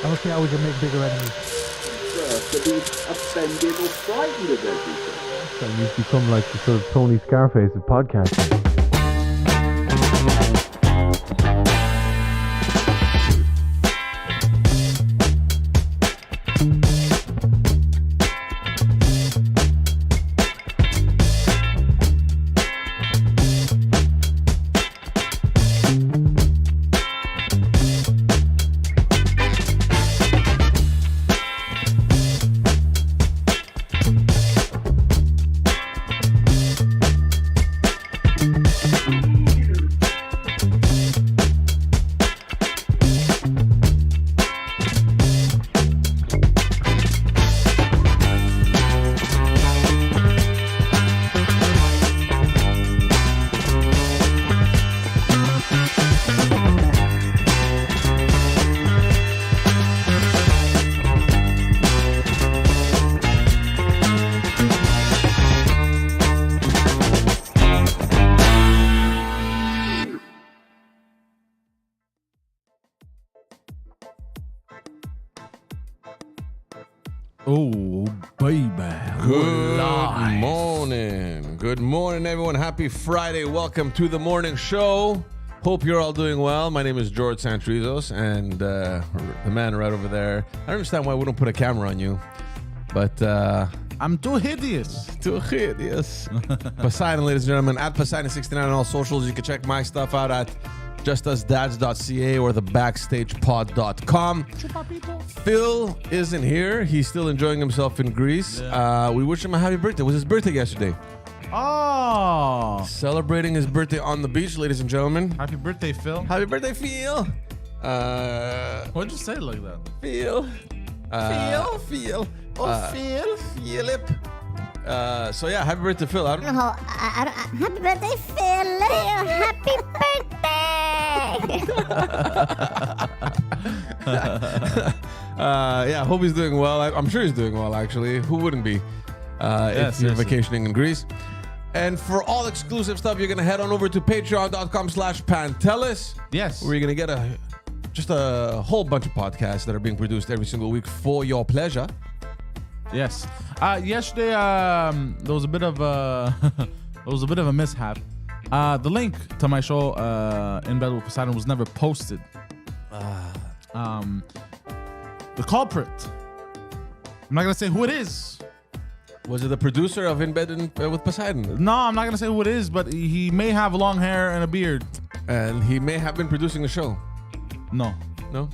I don't see how we can make bigger enemies. To be offended or frightened of everything. So you've become like the sort of Tony Scarface of podcasting. Oh, baby. Good morning, everyone. Happy Friday. Welcome to the morning show. Hope you're all doing well. My name is George Santrizos, and the man right over there. I don't understand why we don't put a camera on you, but I'm too hideous. too hideous. Poseidon, ladies and gentlemen, at Poseidon69 on all socials. You can check my stuff out at justusdads.ca or thebackstagepod.com. Phil isn't here. He's still enjoying himself in Greece. Yeah. We wish him a happy birthday. It was his birthday yesterday. Oh. Celebrating his birthday on the beach, ladies and gentlemen. Happy birthday, Phil. Happy birthday, Phil. Why'd you say it like that? Phil. Phil. Phil. Philip. So yeah, happy birthday, Phil. Happy birthday, Phil! Happy birthday! Yeah, hope he's doing well. I'm sure he's doing well, actually. Who wouldn't be if you're vacationing in Greece? And for all exclusive stuff, you're going to head on over to patreon.com/Pantelis. Yes. Where you're going to get just a whole bunch of podcasts that are being produced every single week for your pleasure. Yes. Yesterday, there was a bit of a mishap. The link to my show, In Bed with Poseidon, was never posted. The culprit, I'm not gonna say who it is. Was it the producer of In Bed with Poseidon? No, I'm not gonna say who it is, but he may have long hair and a beard. And he may have been producing the show. No. No?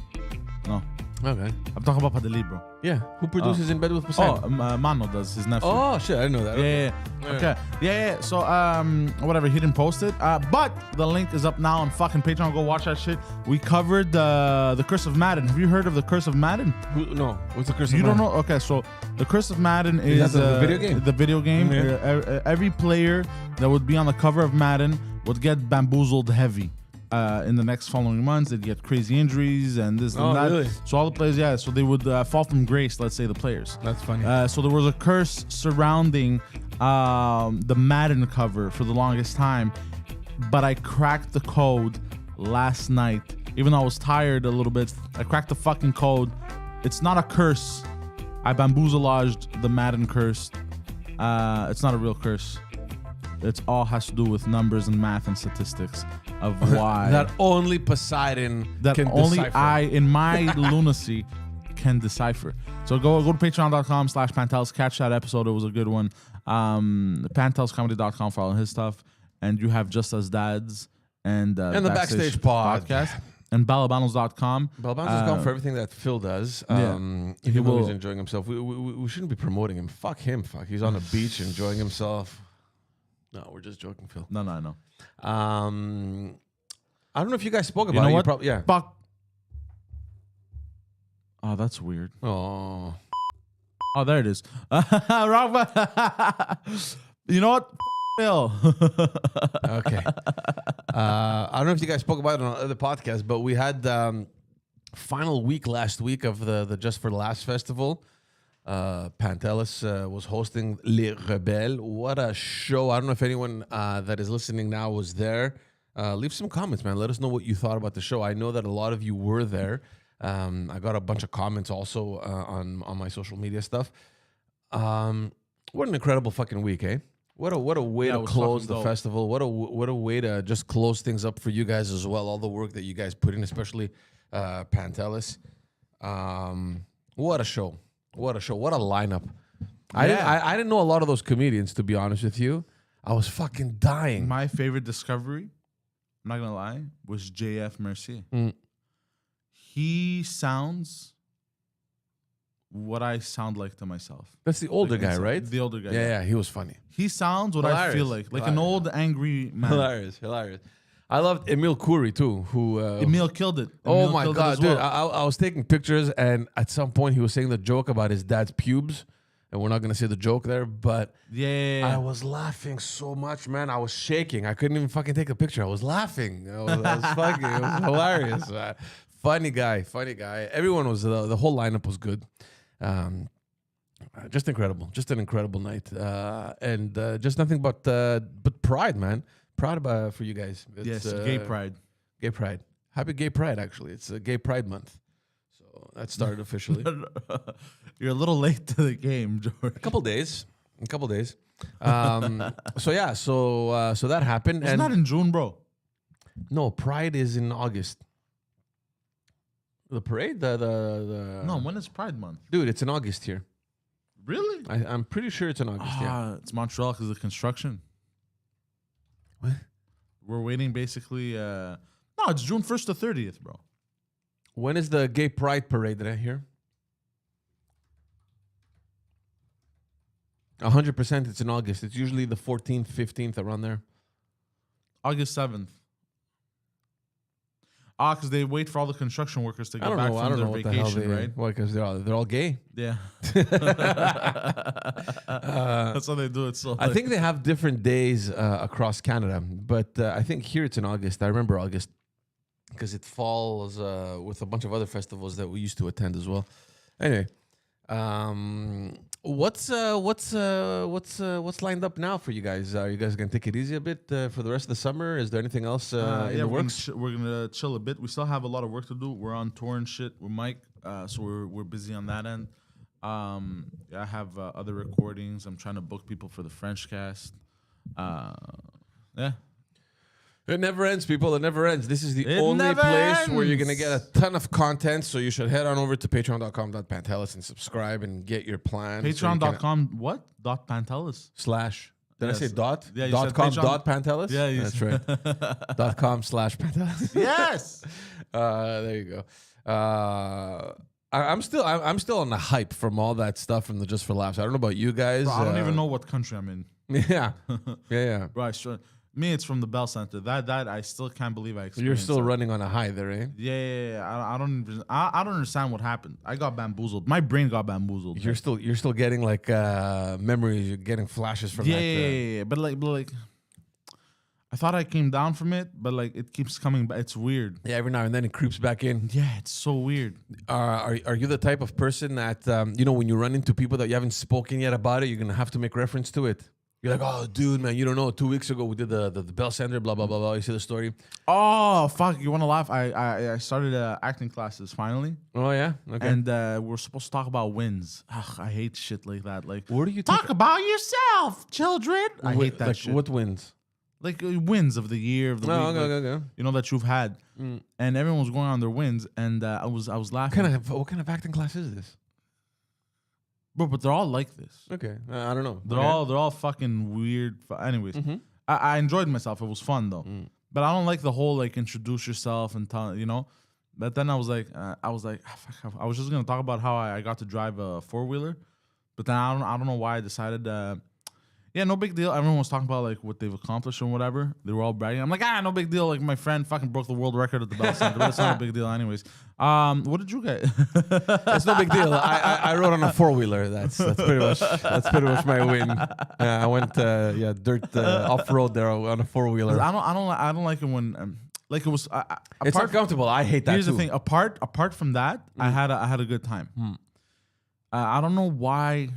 No. Okay. I'm talking about Pantelis, bro. Yeah. Who produces In Bed with Poseidon? Mano does, his nephew. Oh, shit. I didn't know that. Yeah. Okay. Yeah. So, whatever. He didn't post it. But the link is up now on fucking Patreon. Go watch that shit. We covered the Curse of Madden. Have you heard of the Curse of Madden? No. What's the Curse of You Madden? don't know? Okay. So the Curse of Madden is that the video game? The video game. Yeah. Every player that would be on the cover of Madden would get bamboozled heavy. In the next following months, they'd get crazy injuries and this and that. Really? So all the players, so they would fall from grace, let's say, the players. That's funny. So there was a curse surrounding the Madden cover for the longest time, but I cracked the code last night. Even though I was tired a little bit, I cracked the fucking code. It's not a curse. I bamboozled the Madden curse. It's not a real curse. It all has to do with numbers and math and statistics of why that only Poseidon can only decipher. I, in my lunacy, can decipher. So go to patreon.com/Pantelis. Catch that episode. It was a good one. PantelisComedy.com for all his stuff. And you have Just Us Dads and the Backstage Podcast. And balabanos.com. Balabanos.com for everything that Phil does. Even though he's enjoying himself. We shouldn't be promoting him. Fuck him. Fuck. He's on the beach enjoying himself. No, we're just joking, Phil. No, I know. I don't know if you guys spoke about You know it. what? Probably, yeah. Fuck. Oh, that's weird. Oh. Oh, there it is. Wrong button. You know what? Phil. Okay. I don't know if you guys spoke about it on other podcasts, but we had final week last week of the Just for Laughs festival. Pantelis was hosting Les Rebelles. What a show. I don't know if anyone that is listening now was there. Leave some comments, man. Let us know what you thought about the show. I know that a lot of you were there. I got a bunch of comments also on my social media stuff. What an incredible fucking week, eh? What a way Yeah, it to was close fucking the dope. festival. What a way to just close things up for you guys as well. All the work that you guys put in, especially Pantelis. What a show! What a show! What a lineup! I didn't know a lot of those comedians, to be honest with you. I was fucking dying. My favorite discovery, I'm not gonna lie, was JF Mercier. He sounds what I sound like to myself. That's the older Like, guy, inside- right? The older guy. Yeah, he was funny. He sounds what I feel Hilarious. like an old angry man. Hilarious. I loved Emil Khoury too, who Emil killed it. oh Emil my killed it god, as dude! well. I was taking pictures, and at some point he was saying the joke about his dad's pubes, and we're not gonna say the joke there, but Yeah. I was laughing so much, man. I was shaking. I couldn't even fucking take a picture. I was laughing. I was fucking. It was hilarious. Funny guy. Everyone was the whole lineup was good. Just incredible. Just an incredible night, and just nothing but pride, man. Proud about for you guys. It's, Yes, gay pride. Gay Pride. Happy Gay Pride, actually. It's a Gay Pride month. So that started officially. You're a little late to the game, George. A couple days. So yeah, so that happened. It's not in June, bro. No, Pride is in August. The parade? The No, when is Pride Month? Dude, it's in August here. Really? I'm pretty sure it's in August, yeah. It's Montreal because of construction. What? We're waiting basically. No, it's June 1st to 30th, bro. When is the Gay Pride parade? Did I hear? 100% it's in August. It's usually the 14th, 15th, around there. August 7th. Because they wait for all the construction workers to I get don't back know. I from don't their know what the hell vacation, they, right? Why? Because they're all gay. Yeah. That's how they do it. So I think they have different days across Canada, but I think here it's in August. I remember August because it falls with a bunch of other festivals that we used to attend as well. Anyway, what's lined up now for you guys? Are you guys gonna take it easy a bit for the rest of the summer? Is there anything else in the works? We're gonna chill a bit. We still have a lot of work to do. We're on tour and shit with Mike, so we're busy on that end. I have other recordings. I'm trying to book people for the French cast. Yeah. It never ends, people. It never ends. This is the It only never place where you're going to ends. get a ton of content. So you should head on over to patreon.com.pantelis and subscribe and get your plan. Patreon.com. What? .Pantelis. Slash. Did Yes. I say dot? Yeah, you dot said com Patreon. dot Pantelis? Yeah, you That's right. .com/Pantelis. Yes. There you go. I'm still on the hype from all that stuff from the Just for Laughs. I don't know about you guys. Bro, I don't even know what country I'm in. Yeah. Bro, me, it's from the Bell Center. That I still can't believe I experienced. You're still that. running on a high there, eh? Yeah. I don't understand what happened. I got bamboozled. My brain got bamboozled. You're still getting like memories. You're getting flashes from that. Yeah. But like, I thought I came down from it, but like it keeps coming back. It's weird. Yeah, every now and then it creeps back in. Yeah, it's so weird. Are you the type of person that when you run into people that you haven't spoken yet about it, you're gonna have to make reference to it? You're like, oh, dude, man, you don't know. 2 weeks ago we did the Bell Center, blah blah blah blah. You see the story? Oh fuck! You want to laugh? I started acting classes finally, Oh yeah, okay. and we're supposed to talk about wins. Ugh, I hate shit like that. Like, Where do you talk take- about yourself, children? I hate that like, shit. What wins? Like wins of the year of the Oh, week, okay, like, okay. you know, that you've had, and everyone was going on their wins, and I was laughing. What kind of acting class is this? Bro, but they're all like this. Okay, I don't know. They're all fucking weird. Anyways, Mm-hmm. I enjoyed myself. It was fun though, but I don't like the whole like introduce yourself and tell But then I was like, I was just gonna talk about how I got to drive a 4-wheeler, but then I don't know why I decided. Yeah, no big deal. Everyone was talking about like what they've accomplished and whatever. They were all bragging. I'm like, no big deal. Like my friend fucking broke the world record at the Bell Center. But it's not a big deal, anyways. What did you get? It's no big deal. I rode on a 4-wheeler. That's pretty much my win. I went dirt off road there on a 4-wheeler. I don't like it when like it was. It's uncomfortable. I hate that. Here's too. the thing. Apart from that, I had a good time. I don't know why.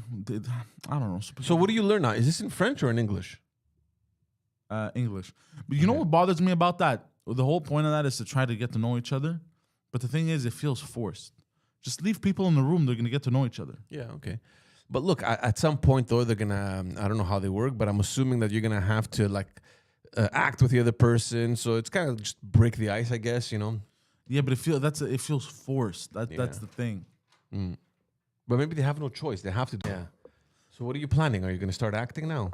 I don't know. So what do you learn now? Is this in French or in English? English. But you know what bothers me about that? The whole point of that is to try to get to know each other. But the thing is, it feels forced. Just leave people in the room. They're going to get to know each other. Yeah, okay. But look, at some point, though, they're going to, I don't know how they work, but I'm assuming that you're going to have to, like, act with the other person. So it's kind of just break the ice, I guess, you know? Yeah, but it feels forced. That's the thing. But maybe they have no choice. They have to do it. So what are you planning? Are you going to start acting now?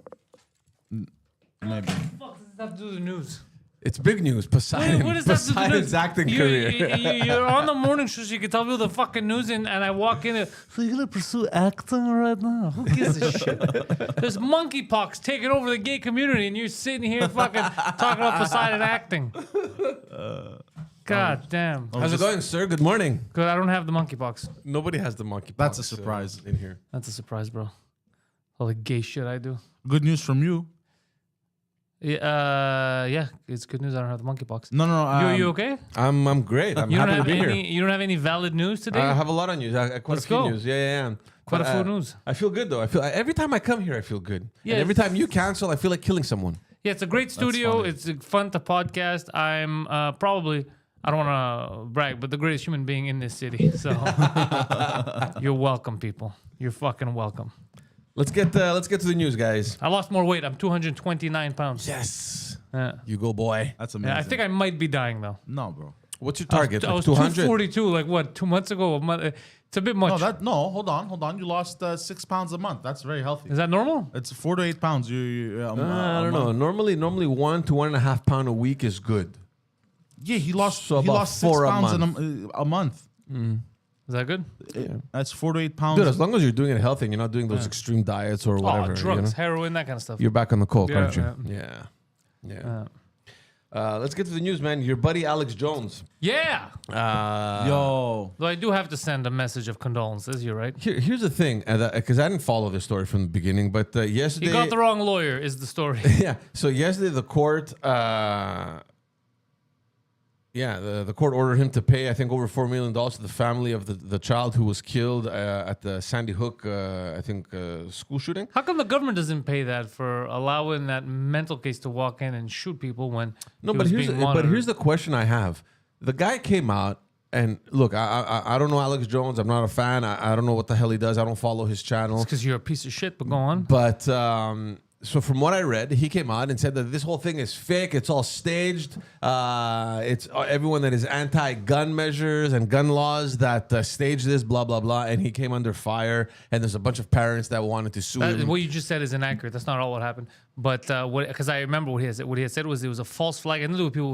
Maybe. What does that have to do with the news? It's big news. Poseidon. What does that do with the Poseidon's news? acting career. You're on the morning show, so you can tell people the fucking news, and I walk in and, so you're going to pursue acting right now? Who gives a shit? There's monkeypox taking over the gay community, and you're sitting here fucking talking about Poseidon acting. God damn. How's it going, sir? Good morning. Good, I don't have the monkeypox. Nobody has the monkey. That's a surprise. In here. That's a surprise, bro. All the gay shit I do. Good news from you. Yeah, it's good news. I don't have the monkeypox. No. You okay? I'm great. I'm You don't happy to have be here. any. You don't have any valid news today. I have a lot of news. Quite Let's a few go. news. Yeah. Quite But, a few news. I feel good though. I feel every time I come here, I feel good. Yeah, And every it's- time you cancel, I feel like killing someone. Yeah, it's a great studio. funny. It's fun to podcast. I'm probably, I don't want to brag, but the greatest human being in this city. So you're welcome, people. You're fucking welcome. Let's get to the news, guys. I lost more weight. I'm 229 pounds. Yes, Yeah. you go, boy. That's amazing. Yeah, I think I might be dying though. No, bro. What's your target? I was 200. 242 like what, 2 months ago? A month. It's a bit much. No, hold on. You lost 6 pounds a month. That's very healthy. Is that normal? It's 4 to 8 pounds. I don't know. Normally 1 to 1.5 pound a week is good. Yeah, he lost. So he about lost 6 4 a pounds month. in a month. Is that good? That's 4 to 8 pounds. Dude, as long as you're doing it healthy and you're not doing those extreme diets or whatever, Oh, drugs, you know? heroin, that kind of stuff. You're back on the coke, Yeah, aren't you? yeah. Yeah. Let's get to the news, man. Your buddy Alex Jones. Yeah. Yo. Though I do have to send a message of condolences. You're right. Here's the thing, because I didn't follow this story from the beginning, but yesterday. You got the wrong lawyer. Is the story? Yeah. So yesterday, the court. The court ordered him to pay, I think, over $4 million to the family of the child who was killed at the Sandy Hook, school shooting. How come the government doesn't pay that for allowing that mental case to walk in and shoot people when No, he but was here's being but monitored? here's the question I have. The guy came out and look, I don't know Alex Jones. I'm not a fan. I don't know what the hell he does. I don't follow his channel. because you're a piece of shit. But go on. But so from what I read, he came out and said that this whole thing is fake. It's all staged. It's everyone that is anti-gun measures and gun laws that staged this, blah, blah, blah. And he came under fire. And there's a bunch of parents that wanted to sue him. What you just said is inaccurate. That's not all what happened. But because I remember what he had said. What he had said was it was a false flag. I knew people.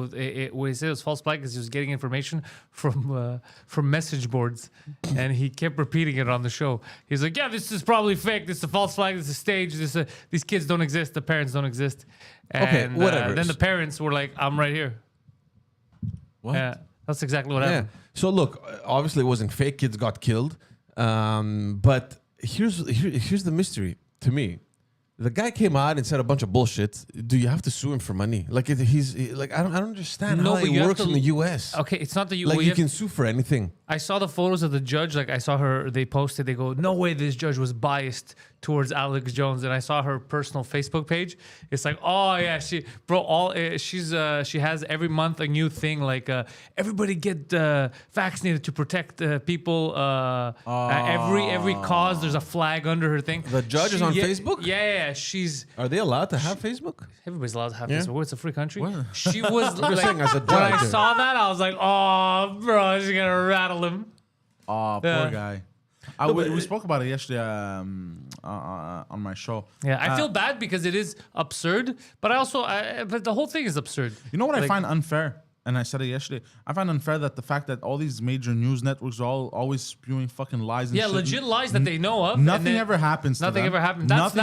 What he said was false flag because he was getting information from message boards, and he kept repeating it on the show. He's like, "Yeah, this is probably fake. This is a false flag. This is staged. These kids don't exist. The parents don't exist." And, Okay, whatever. Then the parents were like, "I'm right here." What? Yeah, that's exactly what Yeah. happened. So look, obviously it wasn't fake. Kids got killed. But here's the mystery to me. The guy came out and said a bunch of bullshit. Do you have to sue him for money? Like he's like I don't understand No, how but you it have works to- in the U.S. Okay, it's not that you. Like well, you have- can sue for anything. I saw the photos of the judge. Like I saw her, they posted. They go, "No way, this judge was biased towards Alex Jones." And I saw her personal Facebook page. It's like, oh yeah, she has every month a new thing. Like everybody get vaccinated to protect people. Every cause, there's a flag under her thing. The judge is on Facebook? Yeah. She's Are they allowed to have Facebook? everybody's allowed to have Yeah. Facebook. It's a free country. What? She was like, saying as a when I judge. saw that, I was like, oh, bro, she's gonna rattle him. Oh, Yeah. poor guy. We spoke about it yesterday on my show. Yeah, I feel bad because it is absurd, but but the whole thing is absurd. You know what I Like- find unfair? And I said it yesterday. I find unfair that the fact that all these major news networks are always spewing fucking lies and Yeah, shit. legit lies that they know of. and Nothing then- ever happens. To Nothing them. ever happened. That's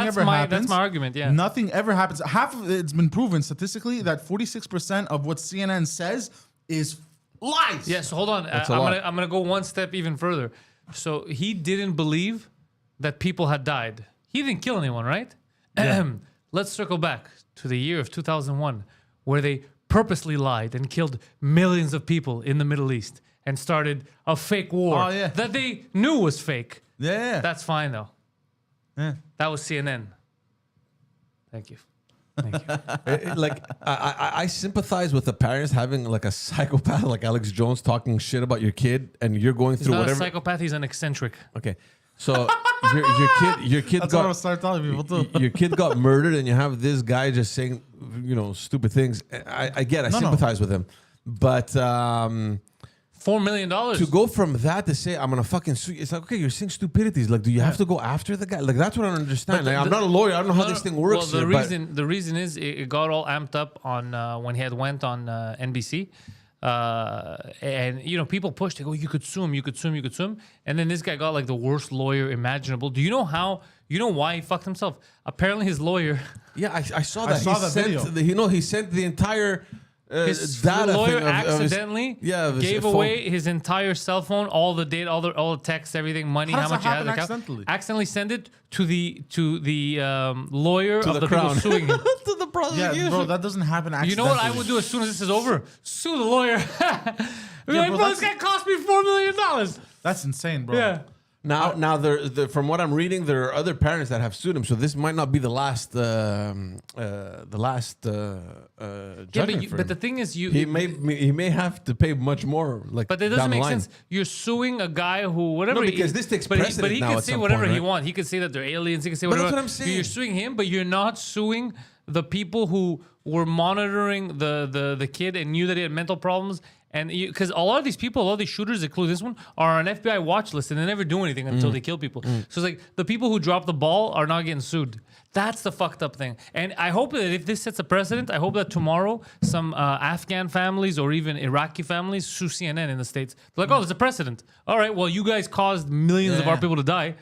my argument. Yeah. Nothing ever happens. Half of it's been proven statistically that 46% of what CNN says is lies. Yeah. So hold on. That's a lot. I'm gonna go one step even further. So he didn't believe that people had died. He didn't kill anyone, right? Let's circle back to the year of 2001, where they purposely lied and killed millions of people in the Middle East and started a fake war Oh, yeah. that they knew was fake. Yeah. That's fine though. Yeah. That was CNN. Thank you. Like I sympathize with the parents having like a psychopath like Alex Jones talking shit about your kid, and you're going He's through not whatever. a psychopath. He's an eccentric. Okay, so your kid That's what I got start telling people too. your kid got murdered, and you have this guy just saying stupid things. I sympathize with him, but $4 million. to go from that to say I'm gonna fucking sue you, it's like, okay, you're saying stupidities. Like, do you have to go after the guy? Like, that's what I don't understand. But Like, I'm not a lawyer. I don't know how this thing works. Well, here, the reason is it got all amped up on when he had went on NBC, and people pushed. They go, you could sue him, you could sue him, you could sue him, and then this guy got like the worst lawyer imaginable. Do you know how? You know why he fucked himself? Apparently, his lawyer. Yeah, I saw that. saw that video. He sent the entire His data lawyer thing of his- accidentally of his gave phone. away his entire cell phone, all the data, all the texts, everything, money, How how does much that he had in the happen account. accidentally? Accidentally send it to the lawyer To of the the crown. people suing him. to the prosecution. Yeah, bro, that doesn't happen accidentally. You know what I would do as soon as this is over? Sue the lawyer. Be like, bro, bro, this guy cost me $4 million. That's insane, bro. Yeah. Now, from what I'm reading, there are other parents that have sued him. So this might not be the last, judgment for But him. the thing is, he may have to pay much more. Like, But that down doesn't the make line. sense. You're suing a guy who whatever. No, because this takes but precedent he now could at say some whatever point, he right? wants. He could say that they're aliens. He could say But that's whatever. what I'm saying. You're suing him, but you're not suing the people who were monitoring the kid and knew that he had mental problems. And because a lot of these people, a lot of these shooters, including this one, are on FBI watch list and they never do anything until they kill people. So it's like the people who drop the ball are not getting sued. That's the fucked up thing. And I hope that if this sets a precedent, I hope that tomorrow some Afghan families or even Iraqi families sue CNN in the States. They're like, oh, there's a precedent. All right, well, you guys caused millions of our people to die.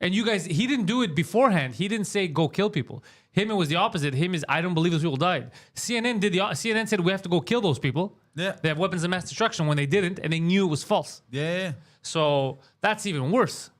And you guys, he didn't do it beforehand. He didn't say go kill people. Him, it was the opposite. Him is I don't believe those people died. CNN said we have to go kill those people. Yeah. They have weapons of mass destruction when they didn't, and they knew it was false. Yeah. So that's even worse.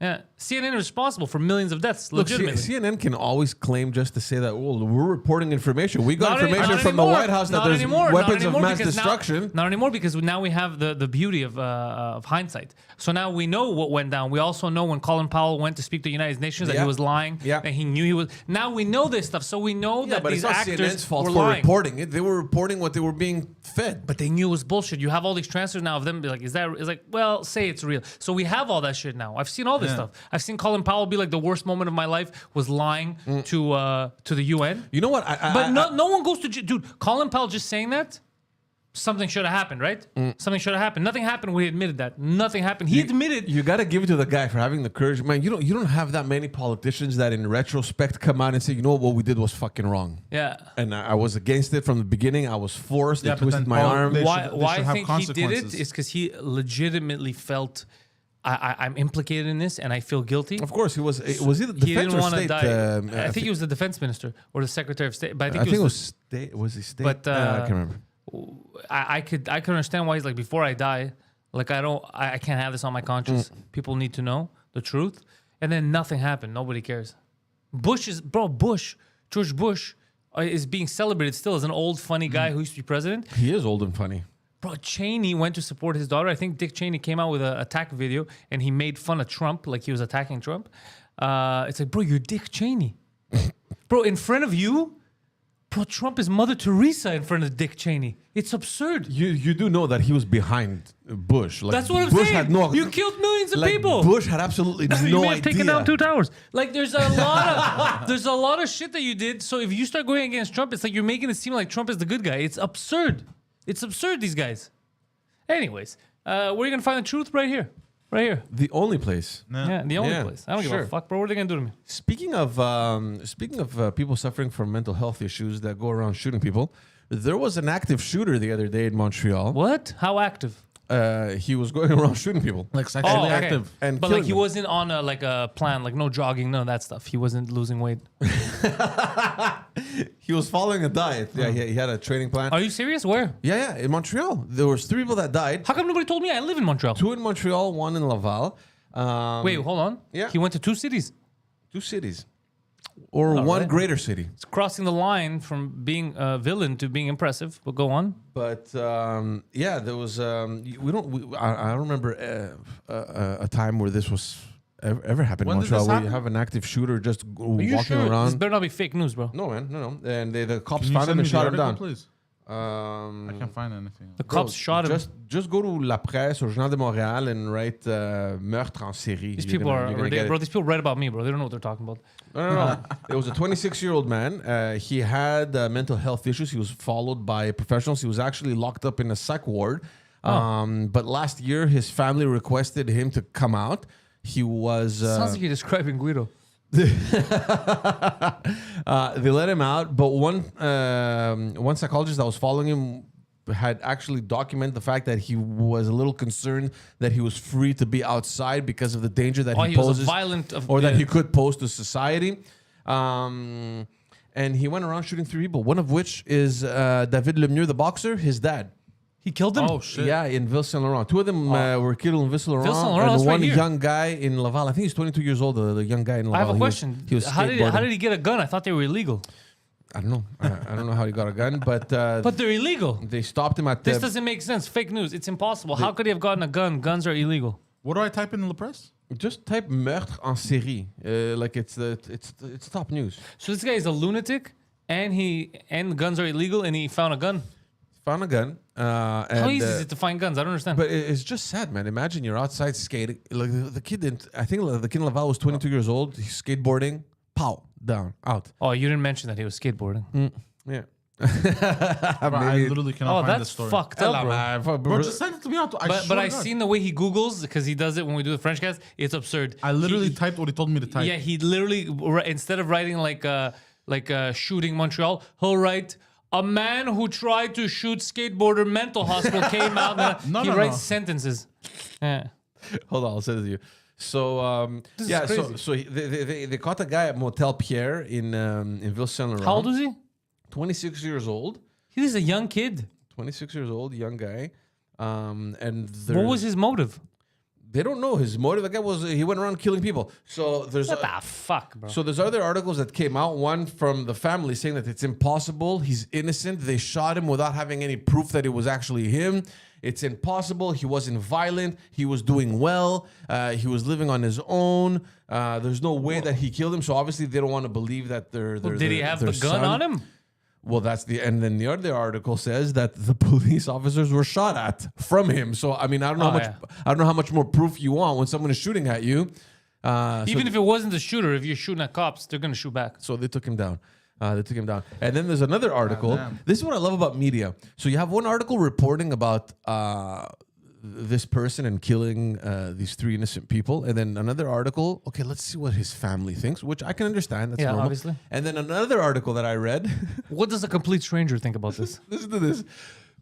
Yeah, CNN is responsible for millions of deaths. Look, Legitimately. CNN can always claim just to say that, well, we're reporting information. We got Not any- information not from the anymore. White House that Not there's anymore. Not weapons of anymore, mass because destruction. Not anymore because now we have the beauty of hindsight. So now we know what went down. We also know when Colin Powell went to speak to the United Nations that Yeah. he was lying. Yeah. And he knew he was. Now we know this stuff. So we know Yeah, that but these it's not actors CNN's fault were for lying. reporting it. They were reporting what they were being fed. But they knew it was bullshit. You have all these transfers now of them be like, is that? It's like, well, say it's real. So we have all that shit now. I've seen all this stuff. I've seen Colin Powell be like, the worst moment of my life was lying to the UN. You know what? But no one goes to dude. Colin Powell just saying that. Something should have happened, right? Something should have happened. Nothing happened when he admitted that. Nothing happened. He admitted. You got to give it to the guy for having the courage, man. You don't have that many politicians that, in retrospect, come out and say, you know what we did was fucking wrong. Yeah. And I was against it from the beginning. I was forced. Yeah, They but twisted then my Paul- arm. they Why should I have think he did it consequences. is because he legitimately felt I'm implicated in this and I feel guilty. Of course, he was the He defense didn't or want to state. die. I think he was the defense minister or the secretary of state. But I think, it was state. Was he state? But, I can't remember. I could understand why he's like, before I die, like I can't have this on my conscience. People need to know the truth. And then nothing happened. Nobody cares. George Bush is being celebrated still as an old funny guy who used to be president. He is old and funny. Bro, Cheney went to support his daughter. I think Dick Cheney came out with an attack video and he made fun of Trump like he was attacking Trump. It's like, bro, you're Dick Cheney. Bro, in front of you, bro, Trump is Mother Teresa in front of Dick Cheney. It's absurd. You do know that he was behind Bush. Like, That's what I'm Bush saying. Had no, You killed millions of like, people. Bush had absolutely you no may have idea. taken down 2 towers. Like there's a lot of shit that you did. So if you start going against Trump, it's like you're making it seem like Trump is the good guy. It's absurd. It's absurd, these guys. Anyways, where are you gonna find the truth? Right here. Right here. The only place. Yeah, the only Yeah, place. I don't give sure. a fuck, bro. What are they gonna do to me? Speaking of people suffering from mental health issues that go around shooting people, there was an active shooter the other day in Montreal. What? How active? He was going around shooting people. Like sexually okay. active. And But killing like he them. wasn't on a plan, like no jogging, none of that stuff. He wasn't losing weight. He was following a diet. Yeah, he had a training plan. Are you serious? Where? Yeah, in Montreal. There was 3 people that died. How come nobody told me? I live in Montreal. 2 in Montreal, 1 in Laval. Wait, hold on. yeah. He went to 2 cities. 2 cities. Or one right. greater city. It's crossing the line from being a villain to being impressive. But go on. But yeah, there was I don't remember a time where this was ever happen in When did Montreal this where you happen? have an active shooter just Are you walking sure? This around. better not be fake news, bro. No, man, no. And the cops Can you found him send me and the shot him article, down. please? I can't find anything. The cops shot him. Just go to La Presse or Journal de Montréal and write meurtre en série. These You're people gonna- are you're gonna ridiculous. get it. Bro, these people write about me, bro. They don't know what they're talking about. No. It was a 26-year-old man. He had mental health issues. He was followed by professionals. He was actually locked up in a psych ward. But last year, his family requested him to come out. He was... Sounds like you're describing Guido. they let him out, but one psychologist that was following him had actually documented the fact that he was a little concerned that he was free to be outside because of the danger that he was a poses, violent or that he could pose to society. And he went around shooting 3 people, one of which is David Lemieux, the boxer, his dad. He killed him? Oh shit! Yeah, in Ville Saint Laurent. 2 of them were killed in Ville Saint Laurent, Ville-Saint-Laurent, that's and right one here. young guy in Laval. I think he's 22 years old. The young guy in Laval. I have a He was- question. He was How did skateboarding. he get a gun? I thought they were illegal. I don't know. I don't know how he got a gun, but But they're illegal. they stopped him at This the. doesn't make sense. Fake news. It's impossible. How could he have gotten a gun? Guns are illegal. What do I type in the press? Just type meurtre en série. Like it's top news. So this guy is a lunatic, and guns are illegal, and he found a gun. Found a gun. And, How easy is it to find guns? I don't understand. But it's just sad, man. Imagine you're outside skating. Like the kid, I think the kid in Laval was 22 years old. He's skateboarding. Pow, down, out. Oh, you didn't mention that he was skateboarding. Yeah. Bro, I literally cannot Oh, find that's the story. fucked up, bro. Bro, just send it to me. But I seen the way he Googles, because he does it when we do the French cast. It's absurd. I literally He- typed what he told me to type. Yeah, he literally instead of writing like shooting Montreal, he'll write a man who tried to shoot skateboarder mental hospital came out. No, He no, writes no. sentences. Yeah. Hold on, I'll send it to you. So This is yeah, crazy. so they caught a guy at Motel Pierre in Ville Saint Laurent. How old is he? 26 years old. He's a young kid. 26 years old, young guy. And What was his motive? They don't know his motive. The guy he went around killing people. So there's What the fuck, bro? so there's other articles that came out. One from the family saying that it's impossible. He's innocent. They shot him without having any proof that it was actually him. It's impossible. He wasn't violent. He was doing well. He was living on his own. There's no way that he killed him. So obviously they don't want to believe that Did he have the gun on him? Well, and then the other article says that the police officers were shot at from him. So I mean, I don't know I don't know how much more proof you want when someone is shooting at you. Even if it wasn't the shooter, if you're shooting at cops, they're gonna shoot back. So they took him down. And then there's another article. This is what I love about media. So you have one article reporting about this person and killing these 3 innocent people. And then another article, okay, let's see what his family thinks, which I can understand. That's Yeah, normal. obviously. And then another article that I read, What does a complete stranger think about this? listen to this.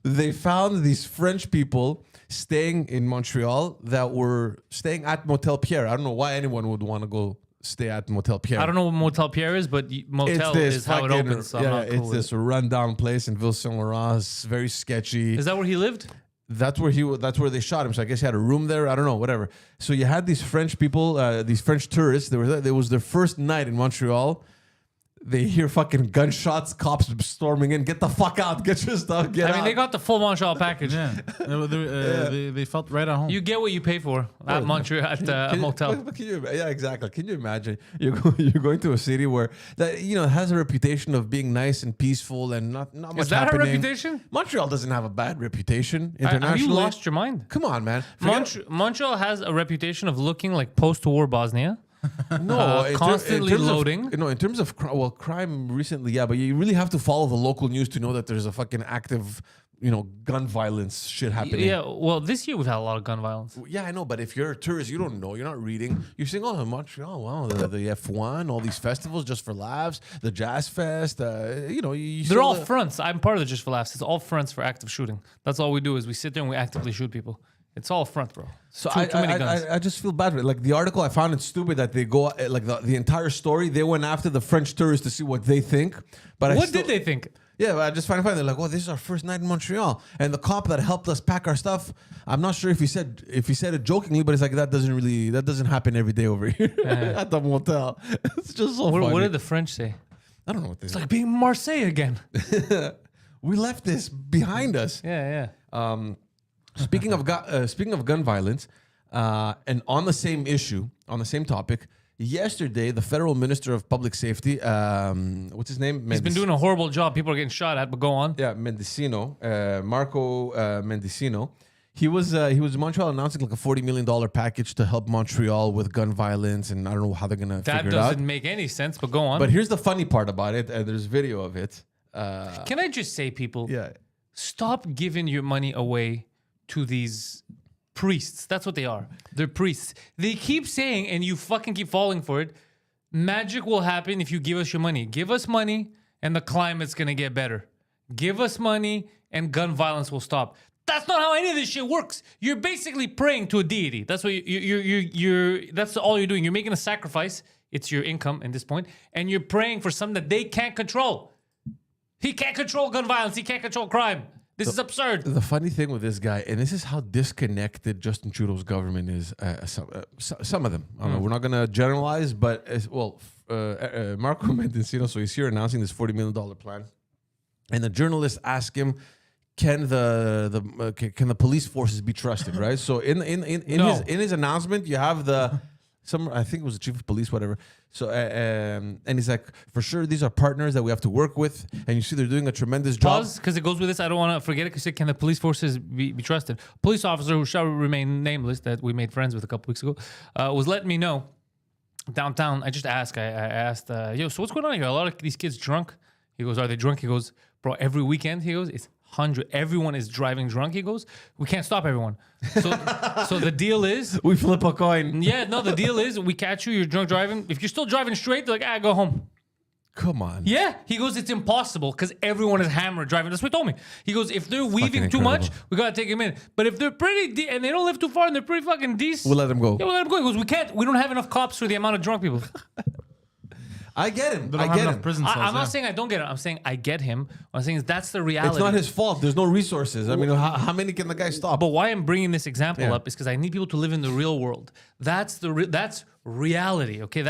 They found these French people staying in Montreal that were staying at Motel Pierre. I don't know why anyone would want to go stay at Motel Pierre. I don't know what Motel Pierre is, but motel is how it opens. So I'm not cool it's with this it. rundown place in Ville Saint Laurent. It's very sketchy. Is that where he lived? That's where they shot him. So I guess he had a room there. I don't know, whatever. So you had these French people, these French tourists. It was their first night in Montreal. They hear fucking gunshots, cops storming in. Get the fuck out! Get your stuff. Get out. I mean, they got the full Montreal package. Yeah, they felt right at home. You get what you pay for at Montreal at a motel. Yeah, exactly. Can you imagine? You're going to a city where that has a reputation of being nice and peaceful and not much Is that happening. her reputation? Montreal doesn't have a bad reputation internationally. Have you lost your mind? Come on, man. Montreal has a reputation of looking like post-war Bosnia. No, Constantly loading. In terms of crime recently, yeah, but you really have to follow the local news to know that there's a fucking active, gun violence shit happening. Yeah, well, this year we've had a lot of gun violence. Yeah, I know, but if you're a tourist, you don't know. You're not reading. You're saying, "Oh, Montreal, wow, the F1, all these festivals just for laughs, the Jazz Fest." They're all fronts. I'm part of the Just for Laughs. It's all fronts for active shooting. That's all we do is we sit there and we actively shoot people. It's all front, bro. So too many guns. I just feel bad. Like the article, I found it stupid that they go like the entire story. They went after the French tourists to see what they think. But What did they think? Yeah, but I just find it funny. They're like, "Oh, this is our first night in Montreal," and the cop that helped us pack our stuff. I'm not sure if he said it jokingly, but it's like that doesn't happen every day over here at the motel. It's just so funny. What did the French say? I don't know what they It's like being Marseille again. We left this behind us. Yeah. Speaking of gun violence, And on the same issue, on the same topic, yesterday, the federal minister of public safety, what's his name? He's been doing a horrible job. People are getting shot at, but go on. Yeah, Mendicino, Marco Mendicino. He was in Montreal announcing like a $40 million package to help Montreal with gun violence, and I don't know how they're gonna That figure it out. doesn't make any sense, but go on. But here's the funny part about it. There's video of it. Can I just say, people, Yeah. stop giving your money away to these priests. That's what they are. They're priests. They keep saying, and you fucking keep falling for it, magic will happen if you give us your money. Give us money, and the climate's gonna get better. Give us money, and gun violence will stop. That's not how any of this shit works. You're basically praying to a deity. That's what you're. That's all you're doing. You're making a sacrifice. It's your income at this point, and you're praying for something that they can't control. He can't control gun violence. He can't control crime. This is absurd. The funny thing with this guy, and this is how disconnected Justin Trudeau's government is. Some of them. I don't know. We're not going to generalize, but Marco Mendicino. So he's here announcing this $40 million plan, and the journalists ask him, can the police forces be trusted, right? So in his announcement, you have I think it was the chief of police, whatever. So and he's like, for sure, these are partners that we have to work with, and you see they're doing a tremendous job. Pause, because it goes with this. I don't want to forget it. Because can the police forces be trusted? Police officer who shall remain nameless, that we made friends with a couple weeks ago, was letting me know downtown. I just asked. I asked, yo, so what's going on here? A lot of these kids drunk. He goes, are they drunk? He goes, bro, every weekend. He goes, it's 100. Everyone is driving drunk. He goes, we can't stop everyone. So the deal is, We flip a coin. yeah, no, the deal is we catch you. You're drunk driving. If you're still driving straight, they're like, go home. Come on. Yeah, he goes, it's impossible because everyone is hammered driving. That's what he told me. He goes, if they're weaving fucking too much, incredible. we gotta take him in. But if they're pretty and they don't live too far and they're pretty fucking decent, We'll let them go. yeah, we'll let them go. He goes, we don't have enough cops for the amount of drunk people. I get him. They don't I have get enough him. prison cells. I'm yeah. not saying I don't get it. I'm saying I get him. What I'm saying is that's the reality. It's not his fault. There's no resources. I mean, how many can the guy stop? But why I'm bringing this example Yeah. up is because I need people to live in the real world. That's reality. Okay,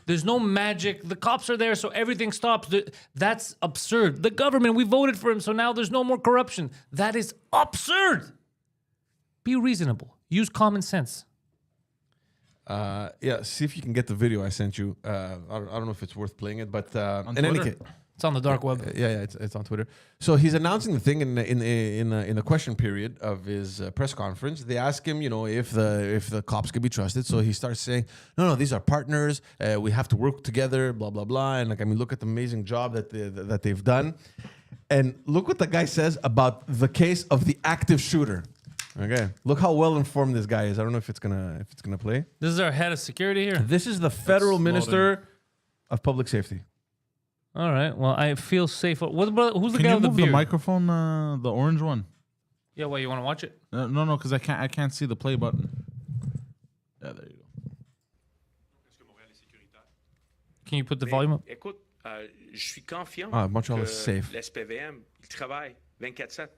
there's no magic. The cops are there, so everything stops. That's absurd. The government, we voted for him, so now there's no more corruption. That is absurd. Be reasonable. Use common sense. Yeah, see if you can get the video I sent you. I don't know if it's worth playing it, but in any Twitter? case, It's on the dark web. yeah, it's on Twitter. So he's announcing the thing in the question period of his press conference. They ask him, if the cops can be trusted. So he starts saying, no, these are partners. We have to work together. Blah blah blah. And look at the amazing job that they've done. And look what the guy says about the case of the active shooter. Okay, look how well informed this guy is. I don't know if it's gonna play. This is our head of security here. This is the federal It's minister of public safety. All right. Well, I feel safe. What about who's the Can guy you with the move the beard? microphone, the orange one? Yeah. Well, you want to watch it? No, because I can't see the play button. Yeah, there you go. Can you put the volume up? Écoute, je suis confiant Ah, Montreal que is safe. l'SPVM, il travaille 24/7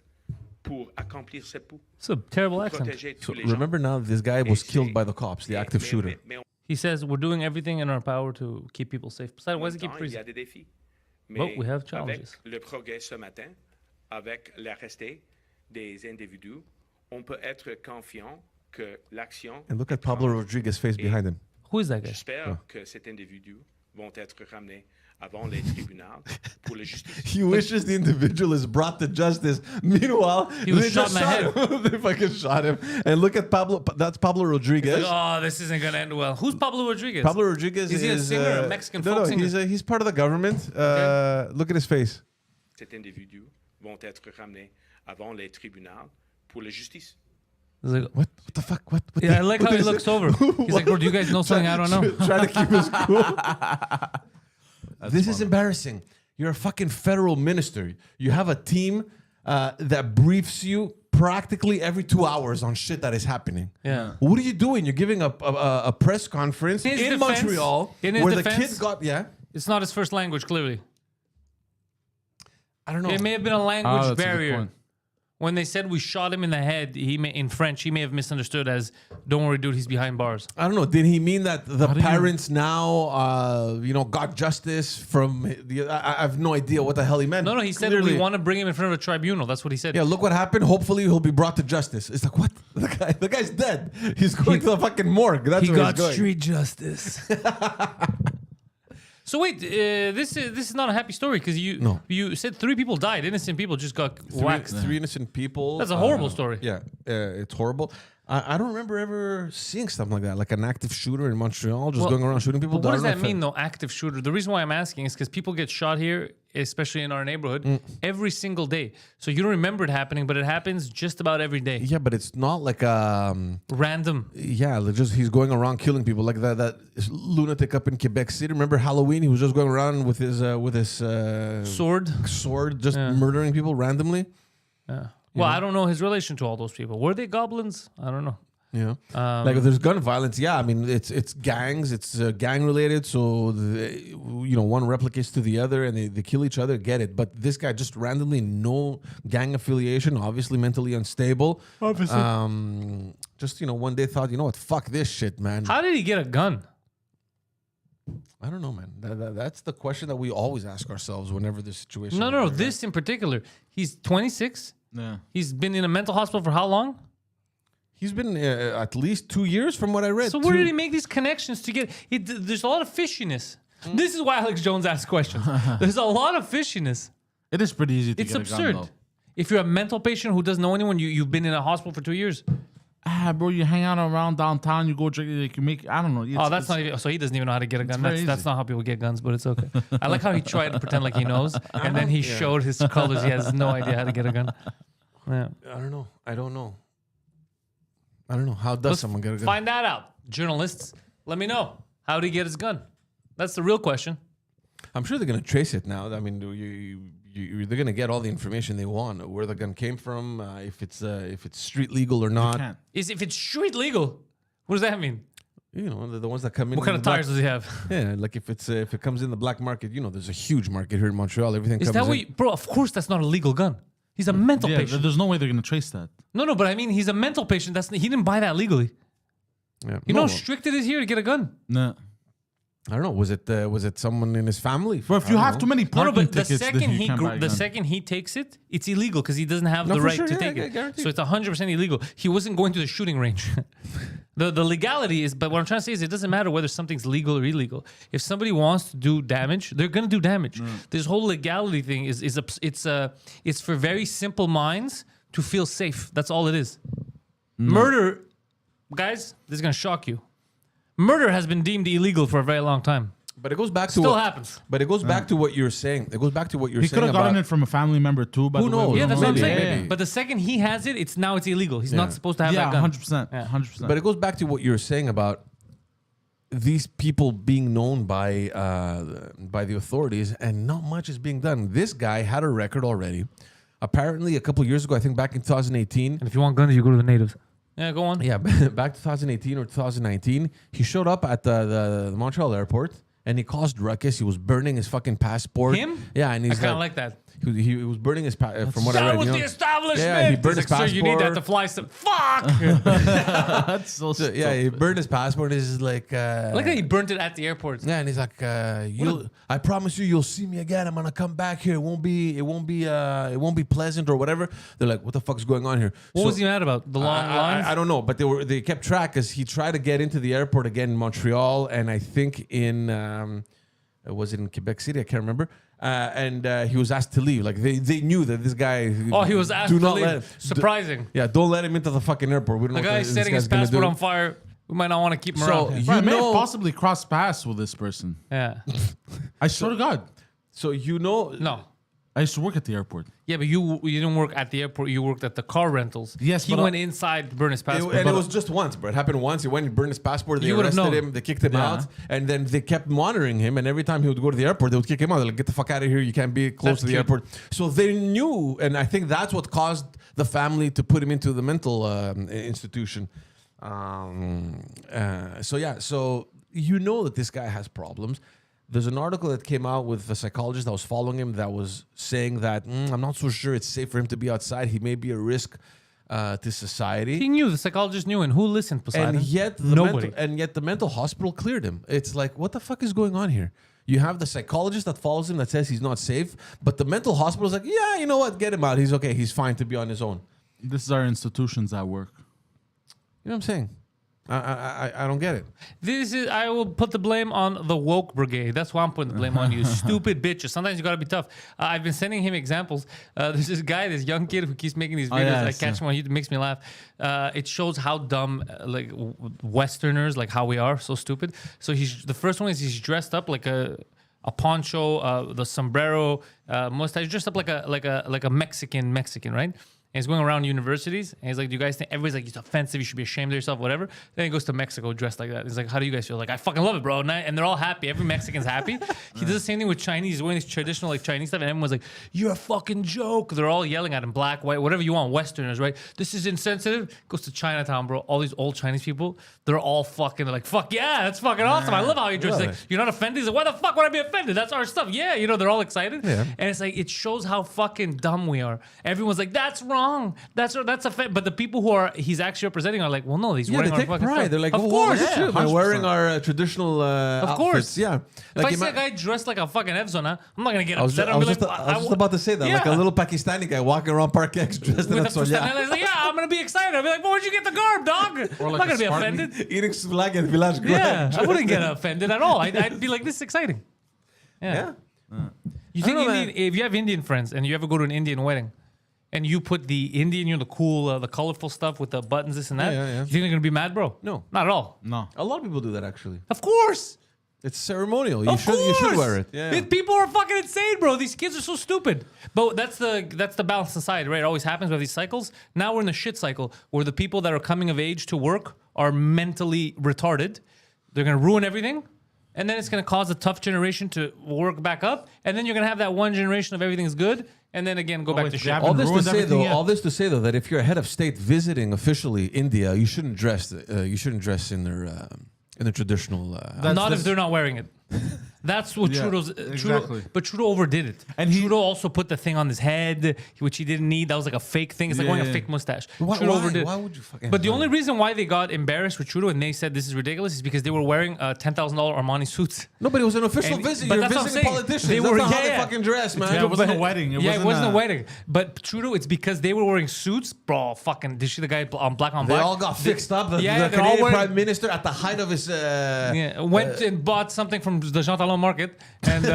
pour accomplir ses poux, It's a terrible accent. protéger So tous les gens. remember now, this guy was Et killed c'est- by the cops, the active shooter. Mais en He says we're doing everything in our power to keep people safe. Poseidon, why does he même keep temps, il y freezing? a des défis. But we have avec challenges. le progrès ce matin, avec l'arresté des individus, on peut être confiant que l'action And look at Pablo Rodriguez's face behind him. Who is that guy? J'espère que cet individu vont être ramenés avant les tribunaux pour la justice. He wishes the individual is brought to justice. Meanwhile, He was they shot just in the shot him. They fucking shot him. And look at Pablo. That's Pablo Rodriguez. Oh, this isn't gonna end well. Who's Pablo Rodriguez? Pablo Rodriguez Is he a singer, a Mexican folk singer? he's part of the government. Look at his face. Cet individu vont être ramenés avant les tribunaux pour la justice. He's like, What the fuck? What yeah, I the- like what how he is looks it? over. He's like, bro, do you guys know something I don't know? Trying to keep his cool. This is embarrassing. You're a fucking federal minister. You have a team that briefs you practically every 2 hours on shit that is happening. Yeah. What are you doing? You're giving a press conference His in defense- Montreal in his where the defense- kid got It's not his first language, clearly. I don't know. It may have been a language That's a good barrier. point. When they said we shot him in the head, in French, he may have misunderstood as, "Don't worry, dude, he's behind bars." I don't know. Did he mean that the parents now, got justice from I have no idea what the hell he meant. No, he said Clearly. we want to bring him in front of a tribunal. That's what he said. Yeah, look what happened. Hopefully, he'll be brought to justice. It's like, what? The guy's dead. He's going to the fucking morgue. That's where he's going. justice. So wait, this is not a happy story because you said 3 people died. Innocent people just got whacked. 3 innocent people. That's a horrible story. Yeah, it's horrible. I don't remember ever seeing something like that, like an active shooter in Montreal just going around shooting people. But what does that mean, though, active shooter? The reason why I'm asking is because people get shot here, especially in our neighborhood, every single day. So you don't remember it happening, but it happens just about every day. Yeah, but it's not like Random. yeah, like just he's going around killing people like that lunatic up in Quebec City. Remember Halloween? He was just going around with his Sword. just murdering people randomly. Yeah. Well, I don't know his relation to all those people. Were they goblins? I don't know. Yeah, like if there's gun violence, yeah, I mean it's gangs, it's gang related, so one replicates to the other and they kill each other. Get it? But this guy just randomly, no gang affiliation, obviously mentally unstable. Obviously, just one day thought, you know what, fuck this shit, man. How did he get a gun? I don't know, man. That's the question that we always ask ourselves whenever this situation. No. This in particular, he's 26. Yeah. He's been in a mental hospital for how long? He's been at least 2 years from what I read. So where did he make these connections to get? There's a lot of fishiness. This is why Alex Jones asks questions. There's a lot of fishiness. It is pretty easy to It's get absurd. a gun, though. If you're a mental patient who doesn't know anyone, you've been in a hospital for 2 years. Bro, you hang out around downtown, you go drink, like you make, I don't know. That's not even, so he doesn't even know how to get a gun. very That's easy. not how people get guns, but it's okay. I like how he tried to pretend like he knows, and then he showed his colors. He has no idea how to get a gun. Yeah. I don't know. I don't know. How does someone get a gun? Find that out. Journalists, let me know. How did he get his gun? That's the real question. I'm sure they're gonna trace it now. I mean, they're gonna get all the information they want, where the gun came from, if it's street legal or not. Can't. If it's street legal, what does that mean? The ones that come in. What kind of tires does he have? Yeah, like if it comes in the black market, there's a huge market here in Montreal. Everything Is comes that in. what bro, of course that's not a legal gun. He's a mental Yeah, patient. there's no way they're going to trace that. No, but I mean, he's a mental patient. He didn't buy that legally. Yeah. You know how strict it is here to get a gun? No. I don't know. Was it someone in his family? Bro, if you have too many No, parking but the tickets, then second you can't buy a gun. second he takes it, it's illegal because he doesn't have No, the for right sure, to yeah, take I it. guarantee. So it's 100% illegal. He wasn't going to the shooting range. The legality is, but what I'm trying to say is, it doesn't matter whether something's legal or illegal. If somebody wants to do damage, they're going to do damage. This whole legality thing it's for very simple minds to feel safe. That's all it is. Murder, guys, this is going to shock you. Murder has been deemed illegal for a very long time. But it goes back to Still happens. But it goes back to what you're saying. It goes back to what you're He saying could have gotten about it from a family member too. By Who the way. knows? We Yeah, don't that's know. what I'm Maybe, saying. maybe. But the second he has it, it's illegal. He's not supposed to have Yeah, that gun. 100%. Yeah. 100%. But it goes back to what you're saying about these people being known by the authorities, and not much is being done. This guy had a record already. Apparently, a couple years ago, I think back in 2018. And if you want guns, you go to the natives. Yeah, go on. Yeah, back 2018 or 2019, he showed up at the Montreal airport and he caused ruckus. He was burning his fucking passport. Him? Yeah, and I he's kind of like that. he was burning his from what I That read. was you know? the establishment. Yeah, he burned It's his like, sir, you need that passport. to fly some. Fuck! That's so So, yeah, he burned his passport. And he's like, I like how he burnt it at the airport. yeah, and he's like, I promise you'll see me again. I'm gonna come back here. It won't be pleasant or whatever. They're like, what the fuck's going on here? What was he mad about? The long lines? I don't know, but they kept track because he tried to get into the airport again in Montreal, and I think in was it in Quebec City? I can't remember. And he was asked to leave. Like they knew that this guy. Oh, he was asked do to not leave. let- Surprising. Yeah, don't let him into the fucking airport. We don't The know what guy's this setting his guy's gonna passport do. on fire. We might not want to keep him So around. you Bro, I may have know, possibly crossed paths with this person. Yeah. I swear to God. so you know, No. I used to work at the airport. Yeah, but you didn't work at the airport. You worked at the car rentals. Yes, he but went inside to burn his passport. and it was just once, bro. It happened once. He went and burned his passport. They You would've arrested known. him. They kicked him Yeah. out, and then they kept monitoring him. And every time he would go to the airport, they would kick him out. They're like, "Get the fuck out of here! You can't be close That's to the cute. airport." So they knew, and I think that's what caused the family to put him into the mental institution. So you know that this guy has problems. There's an article that came out with a psychologist that was following him that was saying that I'm not so sure it's safe for him to be outside. He may be a risk to society. He knew. The psychologist knew, and who listened, Poseidon? And yet, Nobody. the mental hospital cleared him. It's like, what the fuck is going on here? You have the psychologist that follows him that says he's not safe, but the mental hospital is like, yeah, you know what? Get him out. He's okay. He's fine to be on his own. This is our institutions at work. You know what I'm saying? I don't get it. I will put the blame on the woke brigade. That's why I'm putting the blame on you, stupid bitches. Sometimes you gotta be tough. I've been sending him examples. There's this guy, this young kid who keeps making these videos. I catch him on YouTube. It makes me laugh. It shows how dumb Westerners, like how we are, so stupid. So the first one is he's dressed up like a poncho, the sombrero, mustache, dressed up like a Mexican, right? And he's going around universities, and he's like, "Do you guys think?" Everybody's like, "It's offensive. You should be ashamed of yourself, whatever." Then he goes to Mexico dressed like that. He's like, "How do you guys feel?" Like, "I fucking love it, bro." And they're all happy. Every Mexican's happy. He does the same thing with Chinese. He's wearing this traditional Chinese stuff, and everyone's like, "You're a fucking joke." They're all yelling at him, black, white, whatever you want. Westerners, right? This is insensitive. Goes to Chinatown, bro. All these old Chinese people, they're all fucking. They're like, "Fuck yeah, that's fucking awesome. I love how you dress." Like, "You're not offended?" He's like, "Why the fuck would I be offended? That's our stuff." Yeah, they're all excited, and it's like it shows how fucking dumb we are. Everyone's like, "That's wrong. That's a but the people who he's actually representing are like, well, no, he's wearing they our take fucking pride. stuff. They're like, of oh, course, that's true. We're wearing our traditional of course, outfits. Yeah. If Like I see a guy dressed like a fucking Evzona, I'm not gonna get upset. I was just about to say that, like a little Pakistani guy walking around Park X dressed in a soya. Like, yeah, I'm gonna be excited. I'll be like, well, where'd you get the garb, dog? I'm not gonna be offended. Eating slag at Village Grand. Yeah, I wouldn't get offended at all. I'd be like, this is exciting. Yeah. You think if you have Indian friends and you ever go to an Indian wedding, and you put the Indian, the cool, the colorful stuff with the buttons, this and that. Yeah. You think they're gonna be mad, bro? No, not at all. No, a lot of people do that actually. Of course, it's ceremonial. You should wear it. Yeah. People are fucking insane, bro. These kids are so stupid. But that's the balance society, right? It always happens with these cycles. Now we're in the shit cycle where the people that are coming of age to work are mentally retarded. They're gonna ruin everything. And then it's going to cause a tough generation to work back up. And then you're going to have that one generation of everything's good. And then again, go back to shit. All this to say though that if you're a head of state visiting officially India, you shouldn't dress in their traditional. Not if they're not wearing it. That's what Trudeau's. Exactly. But Trudeau overdid it. And Trudeau also put the thing on his head, which he didn't need. That was like a fake thing. It's like wearing a fake mustache. Trudeau overdid. Why would you fucking? But the only reason why they got embarrassed with Trudeau and they said this is ridiculous is because they were wearing $10,000 Armani suits. No, but it was an official visit. You're visiting politicians. That's not how they fucking dress, man. Yeah, it wasn't a wedding. It wasn't a wedding. But Trudeau, it's because they were wearing suits, bro. Fucking, did you see the guy on black on black? They all got fixed up. The they're Canadian all wearing, Prime Minister at the height of his. Went and bought something from the Jean Talon market. And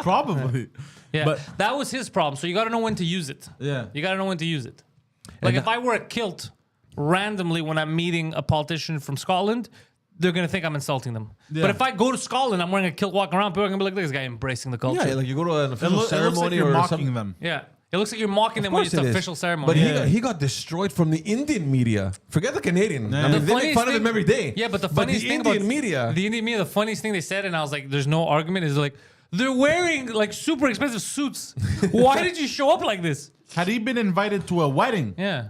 probably. Yeah, but that was his problem. So you got to know when to use it. Yeah. You got to know when to use it. Like if I wear a kilt randomly when I'm meeting a politician from Scotland, they're going to think I'm insulting them. Yeah. But if I go to Scotland, I'm wearing a kilt walking around, people are going to be like, this guy embracing the culture. Yeah, like you go to an official ceremony it looks like you're or mocking them. Yeah. It looks like you're mocking them when it's an official ceremony. But he got destroyed from the Indian media. Forget the Canadian. Yeah. I mean, they make fun of him every day. Yeah, but the funniest thing about the Indian media, the funniest thing they said, and I was like, there's no argument, is like, they're wearing like super expensive suits. Why did you show up like this? Had he been invited to a wedding? Yeah.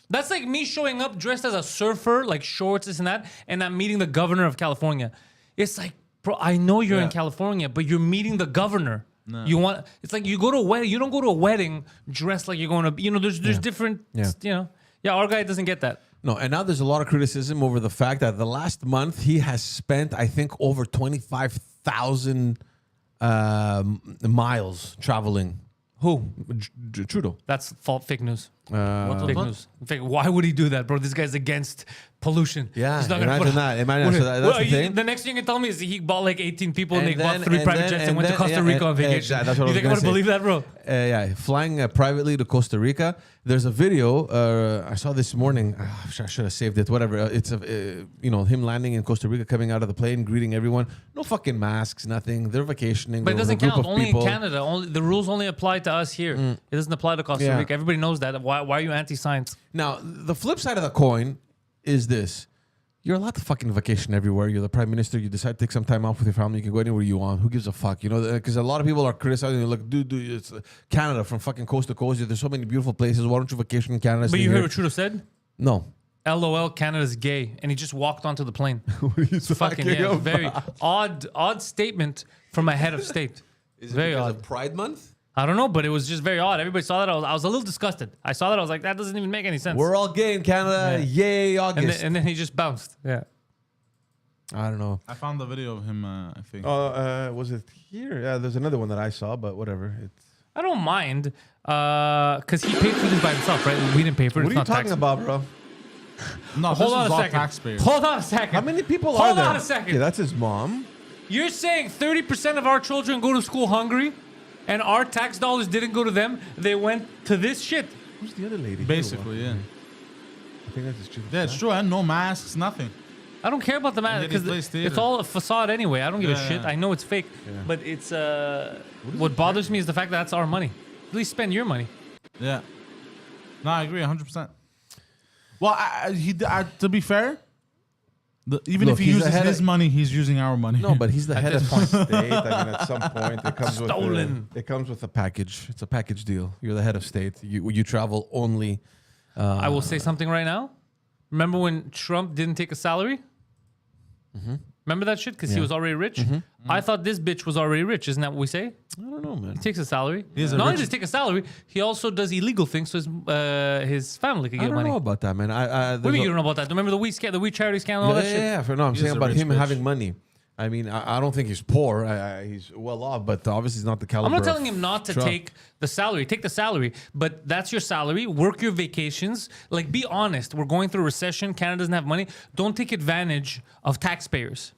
That's like me showing up dressed as a surfer, like shorts, this and that, and I'm meeting the governor of California. It's like, bro, I know you're in California, but you're meeting the governor. No. It's like you go to a wedding. You don't go to a wedding dressed like you're going to. There's different. Our guy doesn't get that. No, and now there's a lot of criticism over the fact that the last month he has spent, I think, over 25,000 miles traveling. Who? Trudeau. That's fake news. Fake news. Why would he do that, bro? This guy's against pollution. Yeah, he's not imagine that. So that's the thing. The next thing you can tell me is he bought like 18 people and they bought 3 private jets and went to Costa Rica on vacation. That's what you think I'm going to believe that, bro? Flying privately to Costa Rica. There's a video I saw this morning. I should have saved it. Whatever. It's him landing in Costa Rica, coming out of the plane, greeting everyone. No fucking masks, nothing. They're vacationing. But it doesn't count. Only in Canada. The rules only apply to us here. It doesn't apply to Costa Rica. Everybody knows that. Why are you anti-science? Now, the flip side of the coin is this. You're allowed to fucking vacation everywhere. You're the prime minister. You decide to take some time off with your family. You can go anywhere you want. Who gives a fuck? Because a lot of people are criticizing. Like, dude, it's Canada from fucking coast to coast. There's so many beautiful places. Why don't you vacation in Canada? But you heard what Trudeau said? No. LOL, Canada's gay, and he just walked onto the plane. What are you Fucking talking yeah, about? very odd statement from a head of state. Is it very because odd. of Pride Month? I don't know, but it was just very odd. Everybody saw that. I was a little disgusted. I saw that. I was like, that doesn't even make any sense. We're all gay in Canada. Yay, August. and then he just bounced. Yeah. I don't know. I found the video of him. I think. Was it here? Yeah, there's another one that I saw, but whatever. It's. I don't mind because he paid for this by himself, right? We didn't pay for it. What are you talking about, bro? No, Hold this on is a all second. taxpayers. Hold on a second. How many people are Hold there? on a second. Yeah, that's his mom. You're saying 30% of our children go to school hungry, and our tax dollars didn't go to them. They went to this shit. Who's the other lady? Basically, yeah. I think that's his chief. Yeah, it's true. And no masks, nothing. I don't care about the matter yet he because plays theater. it's all a facade anyway. I don't give a Yeah, shit. yeah. I know it's fake, but it's what bothers me is the fact that that's our money. At least spend your money. Yeah. No, I agree 100%. Well, to be fair, even Look, if he he's the uses head his of- money, he's using our money. No, but he's the head of this point. state. I mean, at some point, it comes Stolen. with it comes with a package. It's a package deal. You're the head of state. You travel only. I will say something right now. Remember when Trump didn't take a salary? Remember that shit? Because he was already rich? I thought this bitch was already rich. Isn't that what we say? I don't know, man. He takes a salary. He's a Not only rich- does he take a salary, he also does illegal things so his family can I get don't money. know about that, man. What do you mean you don't know about that? Remember the weed charity scandal and all that shit? Yeah. No, I'm He's saying a about rich him bitch. having money. I mean, I don't think he's poor. He's well off, but obviously he's not the caliber. I'm not of telling him not to Trump. take the salary. Take the salary, but that's your salary. Work your vacations. Like, be honest. We're going through a recession. Canada doesn't have money. Don't take advantage of taxpayers.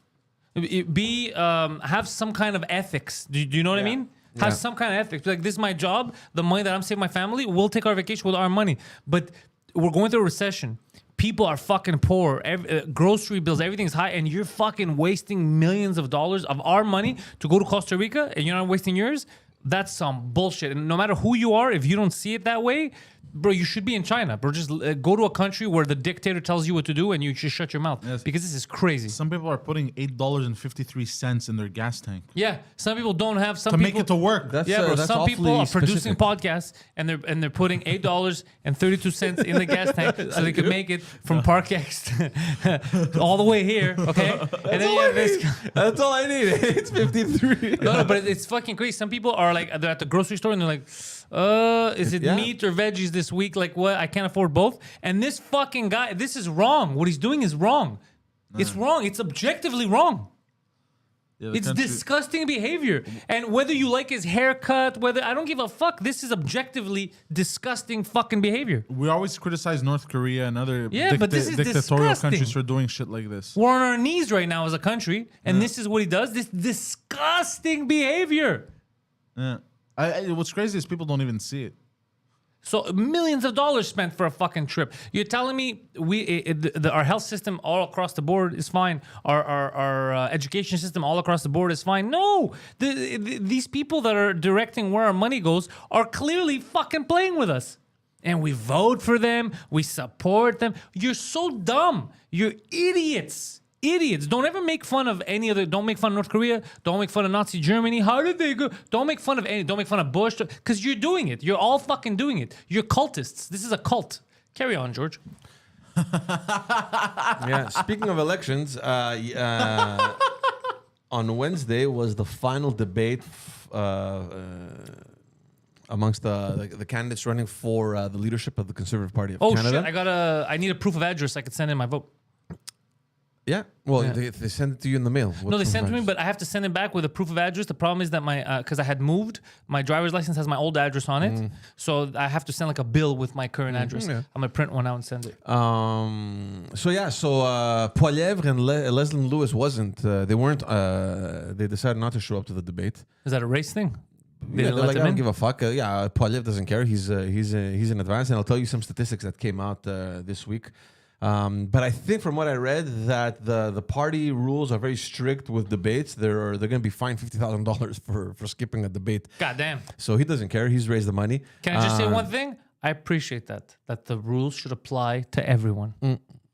Have some kind of ethics. Do you know what I mean? Have Yeah. some kind of ethics. Like, this is my job. The money that I'm saving my family, we'll take our vacation with our money. But we're going through a recession. People are fucking poor. Grocery bills, everything's high, and you're fucking wasting millions of dollars of our money to go to Costa Rica, and you're not wasting yours. That's some bullshit. And no matter who you are, if you don't see it that way, bro, you should be in China. Bro, just go to a country where the dictator tells you what to do, and you just shut your mouth Yes. because this is crazy. Some people are putting $8.53 in their gas tank Yeah, some people don't have. Some to people, make it to work. That's, Yeah, bro. that's Some people awfully are producing specific. podcasts and they're putting $8.32 in the gas tank so they can make it from Park X all the way here. Okay, and then you have this. That's all I need. It's 53. No, but it's fucking crazy. Some people are like they're at the grocery store and they're like, is it Yeah. meat or veggies this week? Like what? I can't afford both. And this fucking guy, this is wrong. What he's doing is wrong. It's wrong. It's objectively wrong. Yeah, the It's country- disgusting behavior. And whether you like his haircut, whether I don't give a fuck, this is objectively disgusting fucking behavior. We always criticize North Korea and other Yeah, but this is dictatorial disgusting. countries for doing shit like this. We're on our knees right now as a country, and this is what he does. This disgusting behavior. Yeah. What's crazy is people don't even see it. So millions of dollars spent for a fucking trip. You're telling me our health system all across the board is fine. Our education system all across the board is fine. No, these people that are directing where our money goes are clearly fucking playing with us. And we vote for them. We support them. You're so dumb. You're idiots. Idiots. Don't ever make fun of any other. Don't make fun of North Korea. Don't make fun of Nazi Germany. How did they go? Don't make fun of any. Don't make fun of Bush. Because you're doing it. You're all fucking doing it. You're cultists. This is a cult. Carry on, George. Yeah. Speaking of elections, on Wednesday was the final debate amongst the candidates running for the leadership of the Conservative Party of Oh Canada. shit! I need a proof of address. I could send in my vote. Yeah. Well, Yeah. they sent it to you in the mail. No, they sent it to me, but I have to send it back with a proof of address. The problem is that because I had moved, my driver's license has my old address on it, so I have to send like a bill with my current address. yeah. I'm gonna print one out and send it. So Poilievre and Leslie Lewis wasn't. They weren't. They decided not to show up to the debate. Is that a race thing? They Yeah, didn't they're let like, I them don't in? give a fuck. Yeah, Poilievre doesn't care. He's in advance, and I'll tell you some statistics that came out this week. But I think from what I read that the party rules are very strict with debates. They're going to be fined $50,000 for skipping a debate. God damn. So he doesn't care. He's raised the money. Can I just say one thing? I appreciate that the rules should apply to everyone.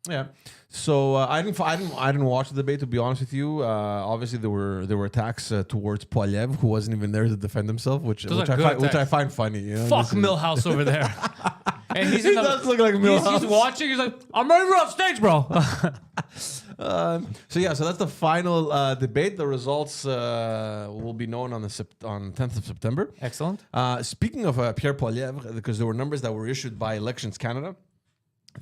Yeah. So I didn't watch the debate, to be honest with you. Obviously there were attacks towards Poilievre, who wasn't even there to defend himself, which Those I are good find attacks. funny. You know? Fuck Listen, Millhouse over there. And he's He does look like he's Milhouse. watching. He's like, I'm ready for off stage, bro. So that's the final debate. The results will be known on 10th of September. Excellent. Speaking of Pierre Poilievre, because there were numbers that were issued by Elections Canada,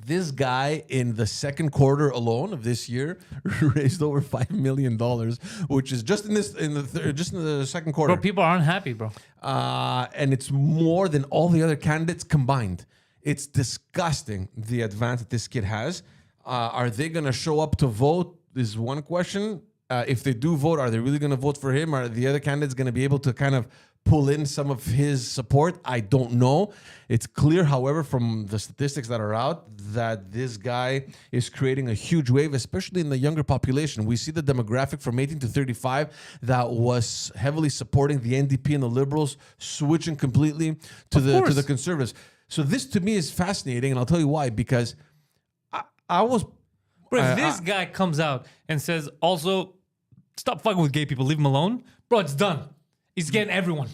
this guy in the second quarter alone of this year raised over $5 million, which is just in the second quarter. Bro, people aren't happy, bro. And it's more than all the other candidates combined. It's disgusting the advance that this kid has. Are they going to show up to vote is one question. If they do vote, are they really going to vote for him? Are the other candidates going to be able to kind of pull in some of his support? I don't know. It's clear, however, from the statistics that are out, that this guy is creating a huge wave, especially in the younger population. We see the demographic from 18 to 35 that was heavily supporting the NDP and the Liberals, switching completely to the Conservatives. So this, to me, is fascinating, and I'll tell you why. Because I was... Bro, if this guy comes out and says, also, stop fucking with gay people, leave them alone, bro, it's done. He's getting everyone.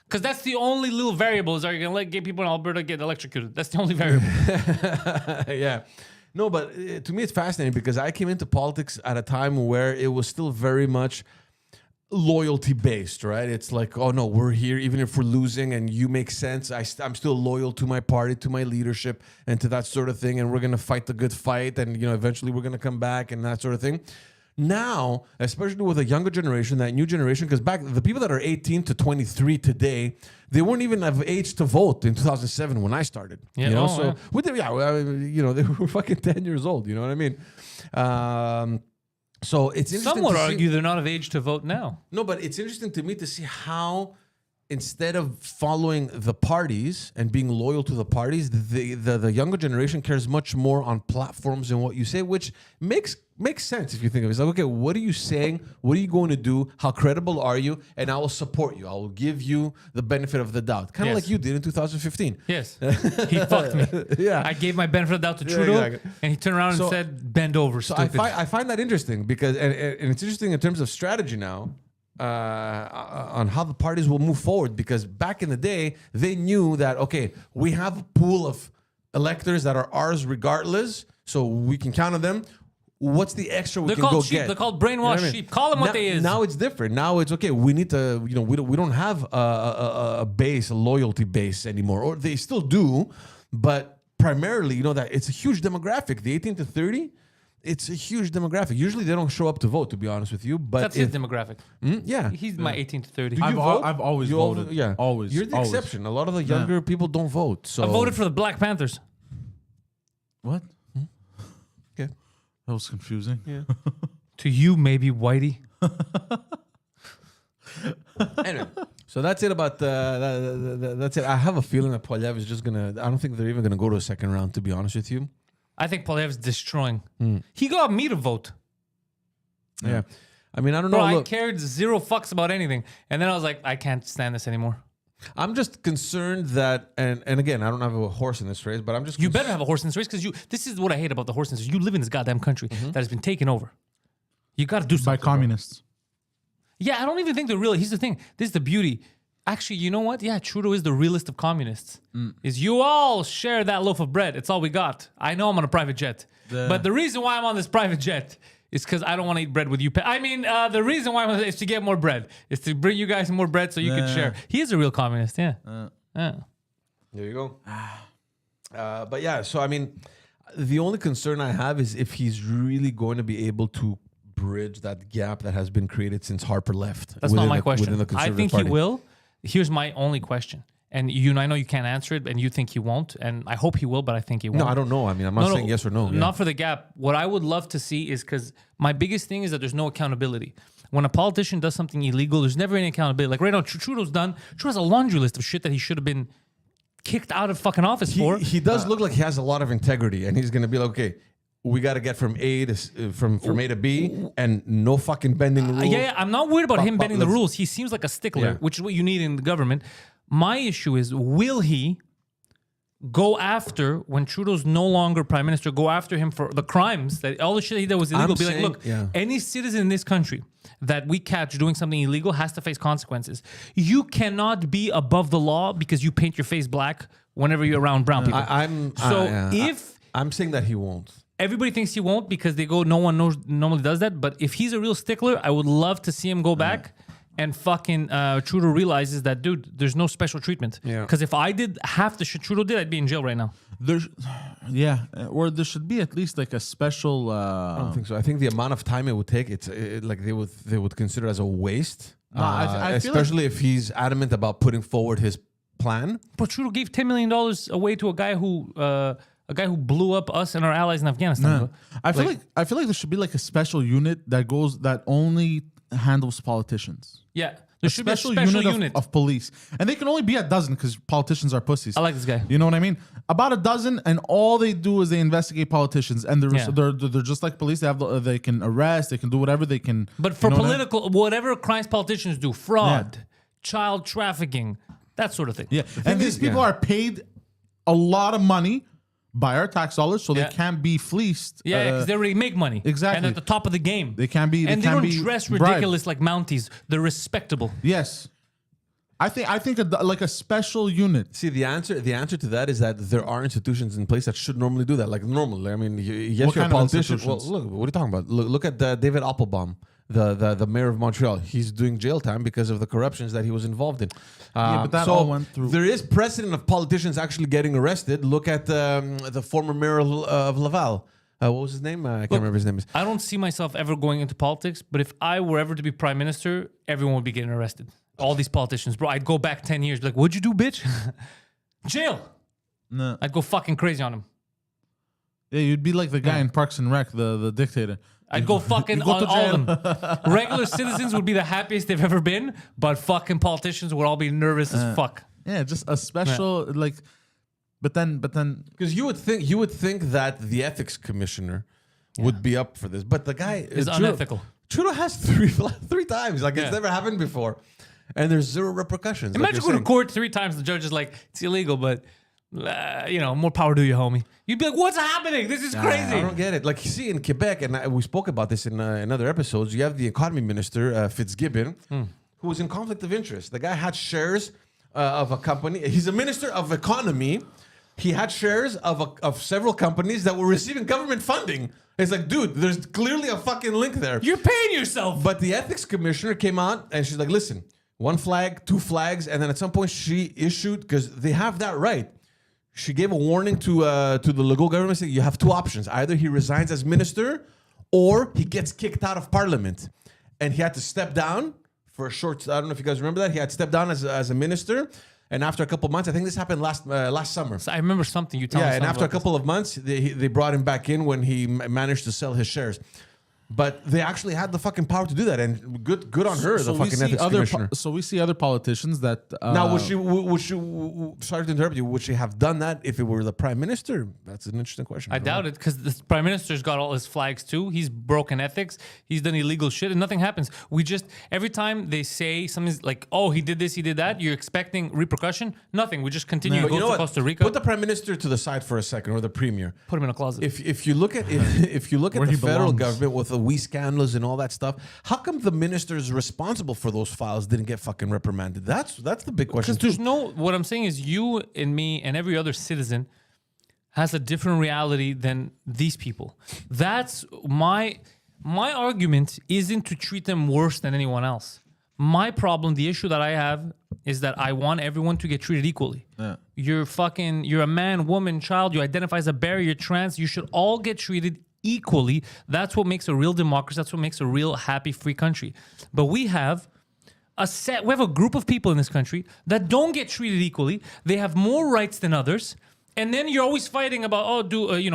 Because that's the only little variable is, are you going to let gay people in Alberta get electrocuted? That's the only variable. Yeah. No, but to me, it's fascinating because I came into politics at a time where it was still very much loyalty based, right? It's like, oh no, we're here even if we're losing and you make sense. I'm still loyal to my party, to my leadership, and to that sort of thing. And we're going to fight the good fight. And, eventually we're going to come back and that sort of thing. Now, especially with a younger generation, that new generation, because back the people that are 18 to 23 today, they weren't even of age to vote in 2007 when I started. Yeah, they were fucking 10 years old. You know what I mean? So it's interesting. Some would argue they're not of age to vote now. No, but it's interesting to me to see how, instead of following the parties and being loyal to the parties, the younger generation cares much more on platforms and what you say, which makes sense if you think of it. It's like, okay, what are you saying? What are you going to do? How credible are you? And I will support you. I will give you the benefit of the doubt. Kind of like you did in 2015. Yes. He fucked me. Yeah. I gave my benefit of the doubt to Trudeau, exactly. and he turned around and said, bend over, So stupid. I find that interesting because, and it's interesting in terms of strategy now, on how the parties will move forward, because back in the day they knew that, okay, we have a pool of electors that are ours regardless, so we can count on them. What's the extra we can go sheep. get? They're called brainwashed sheep. Call them what they is. Now it's different. Now it's okay. We need to, we don't have a base, a loyalty base anymore, or they still do, but primarily, that it's a huge demographic. The 18 to 30. It's a huge demographic. Usually they don't show up to vote, to be honest with you. But That's his demographic. Yeah. He's my 18 to 30. I've vote? always You all- voted. yeah. Always. You're the always. exception. A lot of the younger people don't vote. So I voted for the Black Panthers. What? Okay. That was confusing. Yeah. To you, maybe, Whitey. Anyway, so that's it about that's it. I have a feeling that Poilievre is just gonna. I don't think they're even gonna go to a second round. To be honest with you. I think Poilievre's destroying. He got me to vote. Yeah. I mean, I don't Bro, know. I Look, cared zero fucks about anything. And then I was like, I can't stand this anymore. I'm just concerned that, and again, I don't have a horse in this race, but I'm just. You better have a horse in this race, because this is what I hate about the horse in this race. You live in this goddamn country that has been taken over. You got to do something. By communists. Yeah, I don't even think they're real. Here's the thing. This is the beauty. Actually, you know what? Yeah, Trudeau is the realest of communists. Is you all share that loaf of bread. It's all we got. I know I'm on a private jet. But the reason why I'm on this private jet is because I don't want to eat bread with you. The reason why I'm on is to get more bread. Is to bring you guys more bread so you can share. He is a real communist, yeah. Yeah. There you go. But yeah, so I mean, the only concern I have is if he's really going to be able to bridge that gap that has been created since Harper left. That's not my within question. the I Conservative think Party. he will. Here's my only question. And I know you can't answer it, and you think he won't. And I hope he will, but I think he won't. No, I don't know. I mean, I'm not saying yes or no. Yeah. Not for the gap. What I would love to see is, because my biggest thing is that there's no accountability. When a politician does something illegal, there's never any accountability. Like right now, Trudeau's done. Trudeau has a laundry list of shit that he should have been kicked out of fucking office for. He does look like he has a lot of integrity, and he's going to be like, okay, we got to get from A to from A to B, and no fucking bending the rules. Yeah, I'm not worried about him bending the let's- rules. He seems like a stickler, Yeah. which is what you need in the government. My issue is, will he go after, when Trudeau's no longer prime minister, go after him for the crimes, that all the shit he did was illegal. I'm Be like, saying- look, yeah. any citizen in this country that we catch doing something illegal has to face consequences. You cannot be above the law because you paint your face black whenever you're around brown people. I'm saying that he won't. Everybody thinks he won't because they go, no one normally does that. But if he's a real stickler, I would love to see him go back and fucking Trudeau realizes that, dude, there's no special treatment. Yeah. Because if I did half the shit Trudeau did, I'd be in jail right now. Or there should be at least like a special. I don't think so. I think the amount of time it would take, like they would consider it as a waste. No, I feel like- especially if he's adamant about putting forward his plan. But Trudeau gave $10 million away to a guy who blew up us and our allies in Afghanistan. bro. I feel like there should be like a special unit that only handles politicians. Yeah. There should be a special unit. Of police. And they can only be a dozen because politicians are pussies. I like this guy. You know what I mean? About a dozen, and all they do is they investigate politicians, and they're just like police. They can arrest, they can do whatever they can. But for you know what I mean? whatever crimes politicians do, fraud, child trafficking, that sort of thing. Yeah, and these people are paid a lot of money by our tax dollars, so Yeah. they can't be fleeced. Yeah, because they already make money. Exactly. And at the top of the game. They can't be. And they can't don't be dress bribed. ridiculous like Mounties. They're respectable. Yes, I think like a special unit. See, the answer to that is that there are institutions in place that should normally do that. Like normal. I mean, yes, What you're kind a of politician. Well, institutions? look, what are you talking about? Look at David Applebaum, the mayor of Montreal. He's doing jail time because of the corruptions that he was involved in. but that all went through. There is precedent of politicians actually getting arrested. Look at the former mayor of Laval. What was his name? I can't remember his name. I don't see myself ever going into politics, but if I were ever to be prime minister, everyone would be getting arrested. All these politicians, bro. I'd go back 10 years, be like, what'd you do, bitch? Jail. No. I'd go fucking crazy on him. Yeah, you'd be like the guy in Parks and Rec, the dictator. I'd go fucking You go on to all of them. Regular citizens would be the happiest they've ever been, but fucking politicians would all be nervous as fuck. Yeah, just a special like. But then, Because you would think that the ethics commissioner would be up for this, but the guy It's unethical. Trudeau has three times. Like it's never happened before, and there's zero repercussions. like Imagine you're going to saying. court 3 times. The judge is like, it's illegal, but more power to you, homie. You'd be like, what's happening? This is crazy. I don't get it. Like, you see, in Quebec, and we spoke about this in other episodes, you have the economy minister, Fitzgibbon, who was in conflict of interest. The guy had shares of a company. He's a minister of economy. He had shares of several companies that were receiving government funding. It's like, dude, there's clearly a fucking link there. You're paying yourself. But the ethics commissioner came out and she's like, listen, 1 flag, 2 flags. And then at some point she issued, because they have that right. She gave a warning to the Legault government saying you have 2 options. Either he resigns as minister or he gets kicked out of parliament. And he had to step down for a short, I don't know if you guys remember that. He had stepped down as a minister. And after a couple of months, I think this happened last summer. So I remember something you told me. Yeah, and after a couple of months, they brought him back in when he managed to sell his shares. But they actually had the fucking power to do that, and good on her, the fucking ethics commissioner. So we see other politicians that Now, would she? Sorry to interrupt you. Would she have done that if it were the prime minister? That's an interesting question. I doubt it, because the prime minister's got all his flags too. He's broken ethics. He's done illegal shit, and nothing happens. We just, every time they say something's like, oh, he did this, he did that, you're expecting repercussion. Nothing. We just continue. But Go you know to what? Costa Rica. Put the prime minister to the side for a second, or the premier. Put him in a closet. If you look at if you look at Where the he federal belongs. government with the scandals and all that stuff, how come the ministers responsible for those files didn't get fucking reprimanded? That's the big question. Because there's no, what I'm saying is you and me and every other citizen has a different reality than these people. That's my argument isn't to treat them worse than anyone else. My problem, the issue that I have is that I want everyone to get treated equally. Yeah. You're a man, woman, child, you identify as a barrier, you're trans, you should all get treated equally. That's what makes a real democracy. That's what makes a real happy, free country. But we have a group of people in this country that don't get treated equally. They have more rights than others. And then you're always fighting about,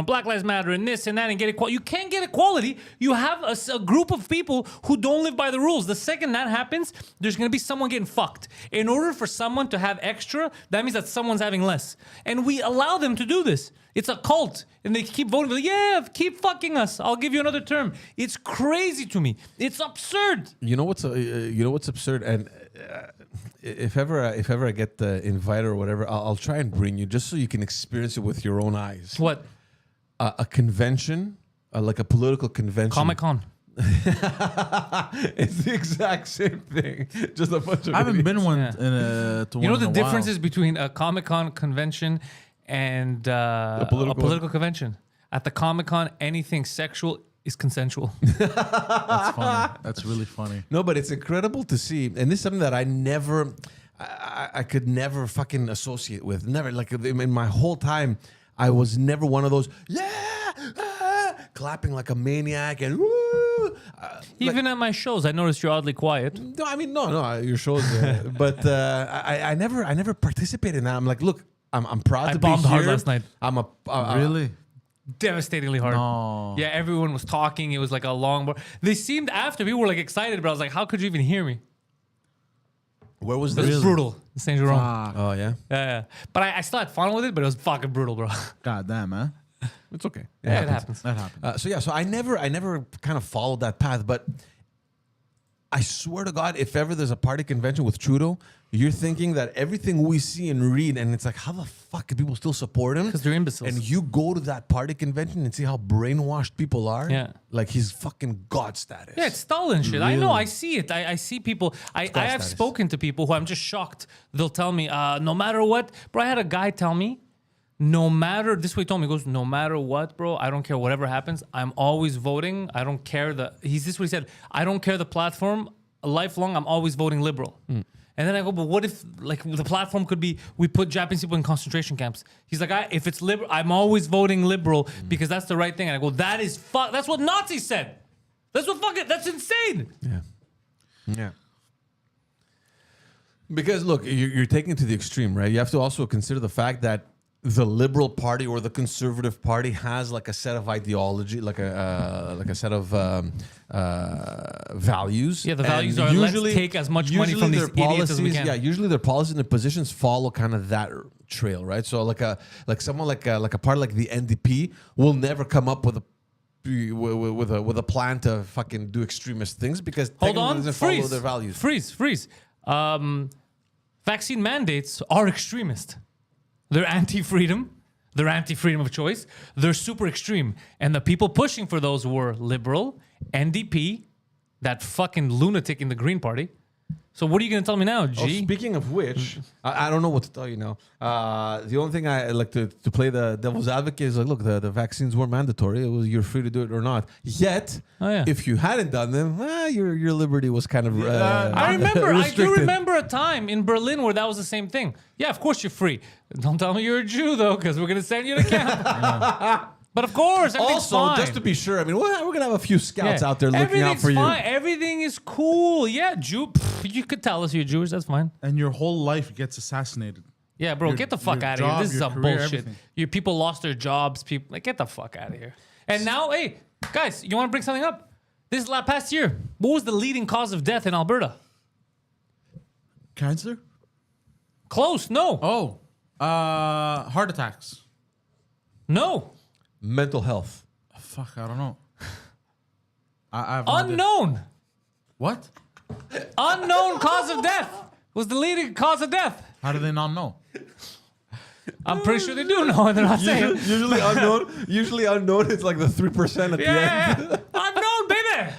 Black Lives Matter and this and that and get equality. You can't get equality. You have a group of people who don't live by the rules. The second that happens, there's going to be someone getting fucked. In order for someone to have extra, that means that someone's having less. And we allow them to do this. It's a cult. And they keep voting. Like, yeah, keep fucking us. I'll give you another term. It's crazy to me. It's absurd. You know what's absurd, and if ever I get invited or whatever, I'll try and bring you just so you can experience it with your own eyes. What? A convention, like a political convention. Comic-Con. It's the exact same thing. Just a bunch of. I haven't been one Yeah. to one. You know in the a differences while. between a Comic-Con convention and a political convention? At the Comic-Con, anything sexual is consensual. That's funny. That's really funny. No, but it's incredible to see, and this is something that I could never fucking associate with. Never, like in my whole time, I was never one of those clapping like a maniac and woo. Even at my shows, I noticed you're oddly quiet. No, I mean no, your shows, but I never participated in that. I'm like, look, I'm proud I to bombed be here. hard last night. I'm a Really? Devastatingly hard. No. Yeah, everyone was talking. It was like a long. They seemed after people were like excited, but I was like, how could you even hear me? Where was It was this? brutal. Saint Jerome. Fuck. Oh yeah, Yeah. But I still had fun with it, but it was fucking brutal, bro. God damn, man. it's okay. Yeah, it happens. That happened. So I never kind of followed that path, but I swear to God, if ever there's a party convention with Trudeau, you're thinking that everything we see and read, and it's like, how the fuck can people still support him? Because they're imbeciles. And you go to that party convention and see how brainwashed people are. Yeah. Like he's fucking God status. Yeah, it's Stalin shit. I know. I see it. I see people. I have status. spoken to people who I'm just shocked. They'll tell me, no matter what, bro. I had a guy tell me, no matter this way. He told me, he goes, no matter what, bro. I don't care whatever happens. I'm always voting. I don't care This is what he said. I don't care the platform. Lifelong, I'm always voting liberal. And then I go, but what if like the platform could be we put Japanese people in concentration camps? He's like, if it's liberal, I'm always voting liberal because that's the right thing. And I go, that is fuck. That's what Nazis said. That's what fucking. That's insane. Yeah. Because look, you're taking it to the extreme, right? You have to also consider the fact that the Liberal Party or the Conservative Party has like a set of ideology, like a set of values. Yeah, the values And are let's take as much money from these their idiots as we can. Yeah, usually their policies and their positions follow kind of that trail, right? So like someone like a party like the NDP will never come up with a plan to fucking do extremist things because Hold technically on, it doesn't follow freeze, their values. freeze. Vaccine mandates are extremist. They're anti-freedom. They're anti-freedom of choice. They're super extreme. And the people pushing for those were liberal, NDP, that fucking lunatic in the Green Party. So what are you going to tell me now, G? Oh, speaking of which, I don't know what to tell you now. The only thing I like to play the devil's advocate is like, look, the vaccines weren't mandatory. It was you're free to do it or not. Yet, if you hadn't done them, your liberty was kind of I do restricted. remember a time in Berlin where that was the same thing. Yeah, of course you're free. Don't tell me you're a Jew, though, because we're going to send you to camp. But of course, everything's Also, fine. just to be sure, I mean, we're going to have a few scouts Yeah. out there looking out for you. Fine. Everything is cool. Yeah, Jew. You could tell us you're Jewish. That's fine. And your whole life gets assassinated. Yeah, bro, Your- get the fuck your out of here. job, This is your some career, bullshit. everything. Your people lost their jobs. People, like, get the fuck out of here. And now, hey, guys, you want to bring something up? This past year, what was the leading cause of death in Alberta? Cancer? Close. No. Oh, heart attacks. No. Mental health. Fuck, I don't know. I have no idea. Unknown. What? Unknown cause of death was the leading cause of death. How do they not know? I'm pretty sure they do know, and they're not saying. Usually unknown. Usually unknown. It's like the 3% at the end. Yeah. Unknown, baby.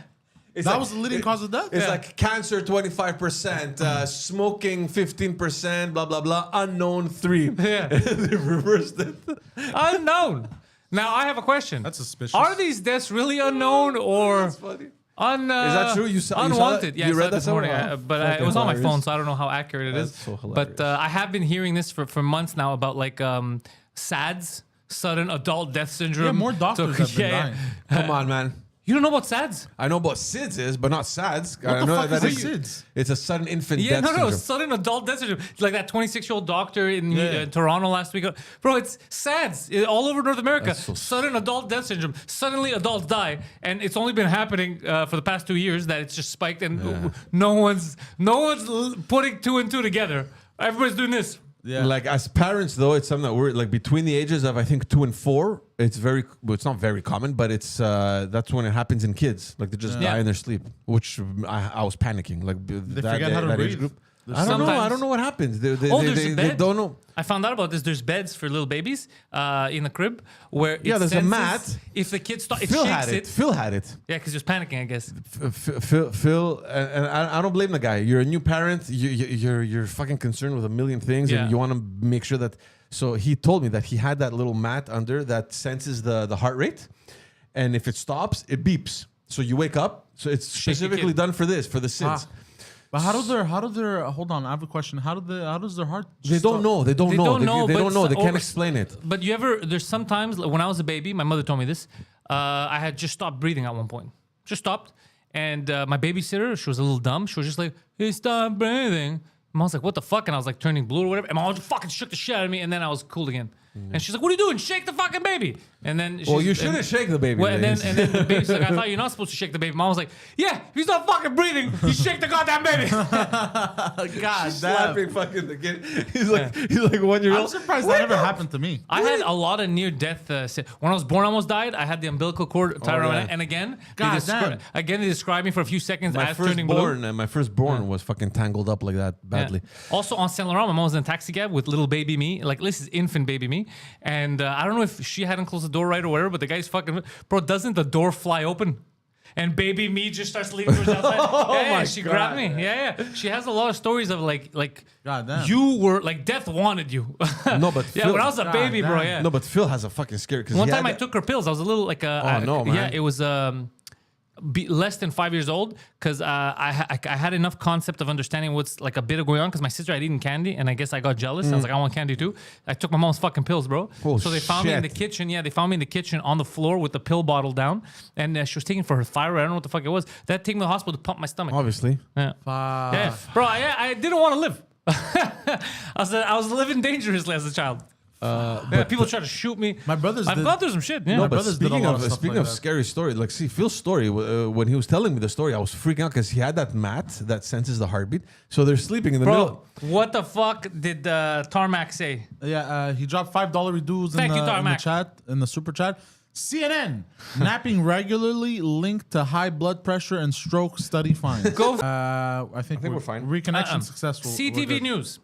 It's That like- was the leading cause of death? It's like cancer 25%, smoking 15%, blah blah blah. Unknown 3. Yeah. They reversed it. Unknown. Now, I have a question. That's suspicious. Are these deaths really unknown or That's funny. Is that true? You saw that? unwanted? Yeah, You I read saw it that this morning, somewhere? but Fucking it was on my hilarious. phone, so I don't know how accurate it is. That's so But I have been hearing this for months now about like SADS, sudden adult death syndrome. Yeah, more doctors have been dying. Come on, man. You don't know about SADS? I know about SIDS, but not SADS. What I the know fuck that is is- SIDS? It's a sudden infant Yeah, death syndrome. sudden adult death syndrome. It's like that 26-year-old doctor in Yeah. Toronto last week. Bro, it's SADS all over North America. That's so Sudden adult death syndrome. Suddenly adults die, and it's only been happening for the past 2 years that it's just spiked, and no one's putting two and two together. Everybody's doing this. Yeah. Like as parents, though, it's something that we're like between the ages of I think 2 and 4. It's it's not very common, but it's that's when it happens in kids. Like they just die in their sleep, which I was panicking. Like They forget how to age breathe. group. There's I don't know. I sometimes- don't know what happens. there's a They bed. don't know. I found out about this. There's beds for little babies in the crib where Yeah, it there's a senses mat. if the kid it Phil shakes had it. Phil had it. Yeah, because he was panicking, I guess. Phil, and I don't blame the guy. You're a new parent. You're fucking concerned with a million things, Yeah. and you want to make sure that. So he told me that he had that little mat under that senses the heart rate, and if it stops, it beeps. So you wake up. So it's specifically kid. done for this, for the SIDS. But how do their hold on, I have a question. How does their heart They don't know. They don't They know. don't They, know, they but don't know. They or- can't explain it. But there's sometimes, like, when I was a baby, my mother told me this, I had just stopped breathing at one point. Just stopped. And my babysitter, she was a little dumb. She was just like, hey, stop breathing. And I was like, what the fuck? And I was like turning blue or whatever. And my mom just fucking shook the shit out of me. And then I was cool again. And she's like, what are you doing? Shake the fucking baby. And then Well, you she's- shouldn't and- shake the baby. Well, and ladies. then the baby's like, I thought you're not supposed to shake the baby. Mom was like, yeah, if he's not fucking breathing, you shake the goddamn baby. God slapping fucking the kid. He's like 1 year I'm old. surprised that never happened to me. I had a lot of near-death. When I was born, I almost died. I had the umbilical cord tied around my yeah. neck. And again, God they described me for a few seconds My as turning blue. firstborn was fucking tangled up like that badly. Yeah. Also on Saint Laurent, my mom was in a taxi cab with little baby me, like this is infant baby me, and I don't know if she hadn't closed the door right or whatever, but the guy's fucking bro. Doesn't the door fly open? And baby me just starts leaving towards outside. She grabbed me. Yeah. She has a lot of stories of like God damn. you were like death wanted you. No, but yeah, Phil- when I was a God baby, bro. damn. Yeah. No, but Phil has a fucking scary. One time I took her pills. I was a little like no, man. Yeah, it was less than 5 years old because I had enough concept of understanding what's like a bit of going on because my sister had eaten candy and I guess I got jealous. I was like, I want candy too. I took my mom's fucking pills, bro. Oh, so they found me in the shit. kitchen. Yeah, they found me in the kitchen on the floor with the pill bottle down, and she was taking for her thyroid. I don't know what the fuck it was. That taking me to the hospital to pump my stomach. Obviously. Yeah. Yeah, bro. I didn't want to live. I was living dangerously as a child. People try to shoot me. My brothers I've did- gone through some shit. Yeah. No, But brothers did a speaking lot of of stuff speaking like of that. scary stories, like see Phil's story when he was telling me the story, I was freaking out because he had that mat that senses the heartbeat. So they're sleeping in the Bro, middle. what the fuck did Tarmac say? Yeah, he dropped $5 dues Thank you, in the Tarmac. chat, in the super chat. CNN, napping regularly linked to high blood pressure and stroke study finds. Go. I think we're fine. Reconnection successful. We're CTV good. News.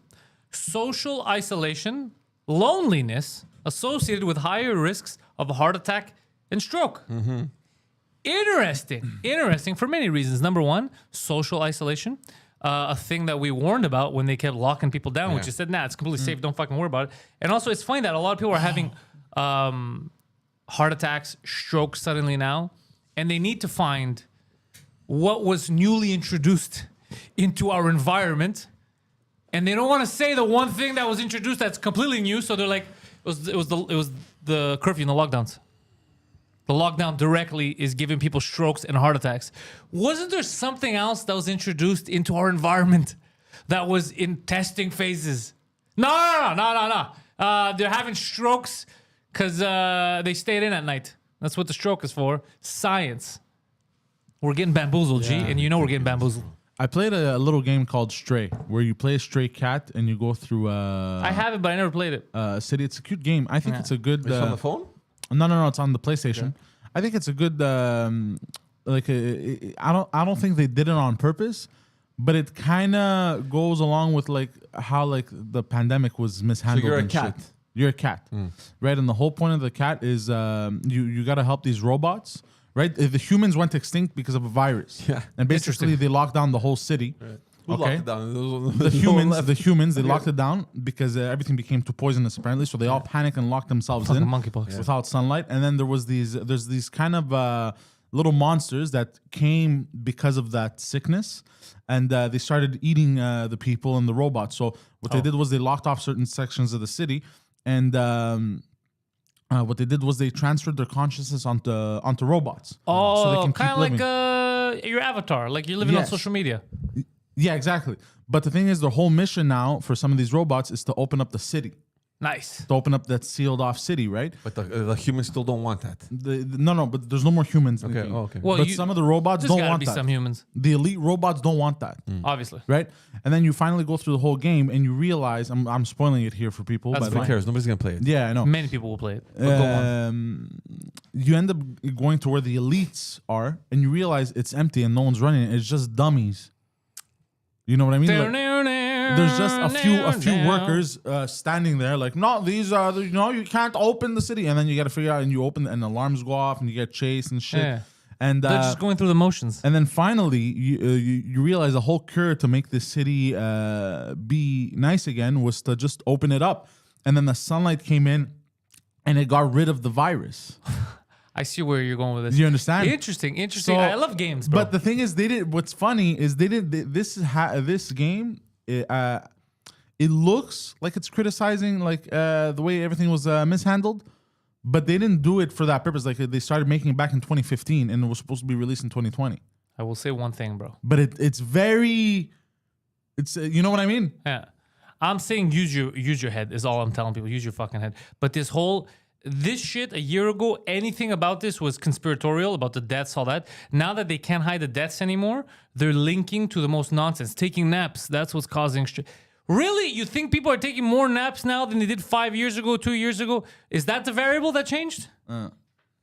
Social isolation, loneliness associated with higher risks of a heart attack and stroke. Interesting for many reasons. Number one, social isolation. A thing that we warned about when they kept locking people down, which is said, nah, it's completely safe. Don't fucking worry about it. And also, it's funny that a lot of people are having heart attacks, strokes suddenly now, and they need to find what was newly introduced into our environment, and they don't want to say the one thing that was introduced that's completely new. So they're like, it was the curfew and the lockdowns. The lockdown directly is giving people strokes and heart attacks. Wasn't there something else that was introduced into our environment that was in testing phases? No. They're having strokes because they stayed in at night. That's what the stroke is for. Science. We're getting bamboozled, G, and you know we're getting bamboozled. I played a little game called Stray, where you play a stray cat and you go through I have it, but I never played it. a city. It's a cute game. I think it's a good. It's on the phone? No, it's on the PlayStation. I think it's a good. I don't think they did it on purpose, but it kind of goes along with like how like the pandemic was mishandled. you're a and cat. shit. You're a cat, right? And the whole point of the cat is you got to help these robots, right? The humans went extinct because of a virus, Yeah. and basically they locked down the whole city. Who Okay. locked it down? The humans, they locked it down because everything became too poisonous apparently. So they all panicked and locked themselves Fucking in monkeypox. without sunlight. And then there's these kind of little monsters that came because of that sickness, and they started eating the people and the robots. So what they did was they locked off certain sections of the city, and what they did was they transferred their consciousness onto robots. So they Oh, can kind keep of like living. your avatar, like you're living on Yes. social media. Yeah, exactly. But the thing is, the whole mission now for some of these robots is to open up the city. Nice. to open up that sealed off city, right? But the humans still don't want that. No, but there's no more humans. Okay. Nikki. Oh, okay. Well, But some of the robots there's don't gotta want be that. some humans, The elite robots don't want that, obviously. right? And then you finally go through the whole game and you realize I'm spoiling it here for people. That's by the fine. Who way. cares? Nobody's gonna play it. Yeah, I know. Many people will play it. But go on. You end up going to where the elites are, and you realize it's empty and no one's running it. It's just dummies. You know what I mean? Like, there's just a few workers standing there, like, no, these are you can't open the city, and then you got to figure out, and you open, and alarms go off, and you get chased and shit. Yeah. And They're just going through the motions. and then finally, you realize the whole cure to make this city be nice again was to just open it up, and then the sunlight came in, and it got rid of the virus. I see where you're going with this. You understand? Interesting. So- I love games, bro. But the thing is, what's funny is this game. It looks like it's criticizing like the way everything was mishandled, but they didn't do it for that purpose. Like they started making it back in 2015, and it was supposed to be released in 2020. I will say one thing, bro. But it's very, you know what I mean? Yeah. I'm saying use your head is all I'm telling people. Use your fucking head. But this shit a year ago, anything about this was conspiratorial about the deaths, all that. Now that they can't hide the deaths anymore, they're linking to the most nonsense. Taking naps, that's what's causing shit. Really? You think people are taking more naps now than they did 5 years ago, 2 years ago? Is that the variable that changed?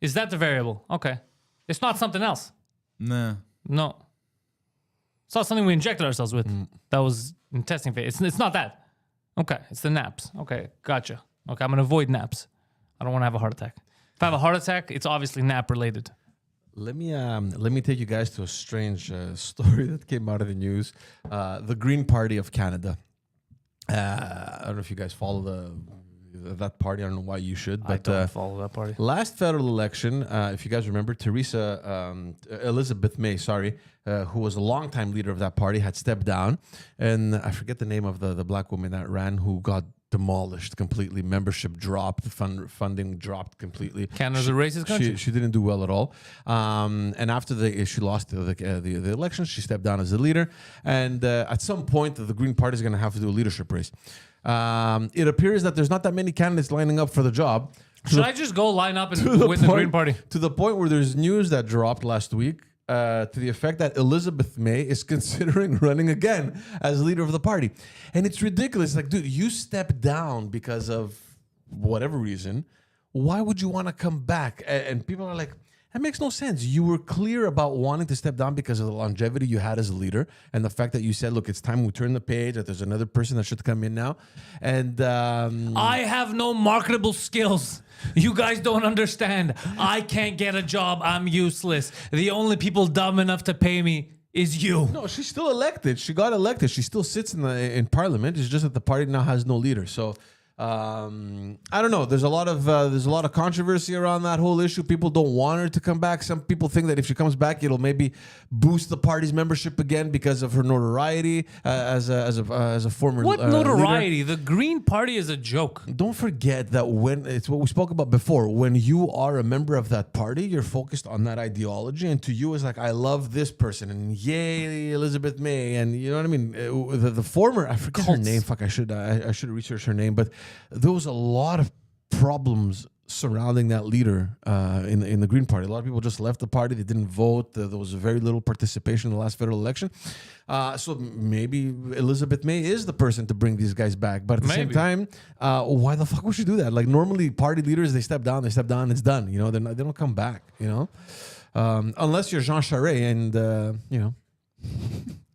Is that the variable? Okay. It's not something else. Nah. No. It's not something we injected ourselves with. That was in testing phase. It's not that. Okay. It's the naps. Okay. Gotcha. Okay. I'm going to avoid naps. I don't want to have a heart attack. If I have a heart attack, it's obviously nap related. Let me take you guys to a strange story that came out of the news. The Green Party of Canada. I don't know if you guys follow that party. I don't know why you should, but I don't follow that party. last federal election, if you guys remember, Elizabeth May, who was a longtime leader of that party, had stepped down, and I forget the name of the black woman that ran, who got demolished completely. Membership dropped, funding dropped completely. Canada's a racist country. She didn't do well at all. And after she lost the election, she stepped down as the leader. And at some point, the Green Party is going to have to do a leadership race. It appears that there's not that many candidates lining up for the job. Should I just go line up and win the Green Party? To the point where there's news that dropped last week to the effect that Elizabeth May is considering running again as leader of the party. And it's ridiculous. Like, dude, you stepped down because of whatever reason. Why would you want to come back? And people are like, that makes no sense. You were clear about wanting to step down because of the longevity you had as a leader and the fact that you said, look, it's time we turn the page, that there's another person that should come in now. And I have no marketable skills. You guys don't understand. I can't get a job. I'm useless. The only people dumb enough to pay me is you. no, she's still elected. She got elected. She still sits in parliament. It's just that the party now has no leader. So I don't know. There's a lot of controversy around that whole issue. People don't want her to come back. Some people think that if she comes back, it'll maybe boost the party's membership again because of her notoriety as a former. What notoriety? leader. The Green Party is a joke. Don't forget that when it's what we spoke about before. When you are a member of that party, you're focused on that ideology, and to you it's like, I love this person, and yay, Elizabeth May, and you know what I mean. The former, I forget her name. Fuck, I should research her name, but there was a lot of problems surrounding that leader in the Green Party. A lot of people just left the party. They didn't vote. There was very little participation in the last federal election. So maybe Elizabeth May is the person to bring these guys back. But at the same time, why the fuck would she do that? Like, normally party leaders, they step down, it's done. You know, they don't come back, you know? Unless you're Jean Charest and, you know...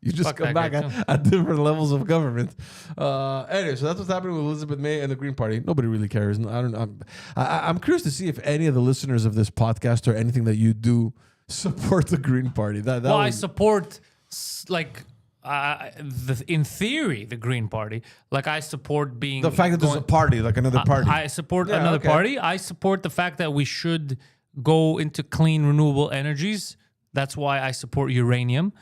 You just Fuck come that back guy at different levels of government. Anyway, so that's what's happening with Elizabeth May and the Green Party. Nobody really cares. I'm curious to see if any of the listeners of this podcast or anything that you do support the Green Party. I support in theory the Green Party. Like, I support being the fact that there's a party, like another party. I support another party. I support the fact that we should go into clean renewable energies. That's why I support uranium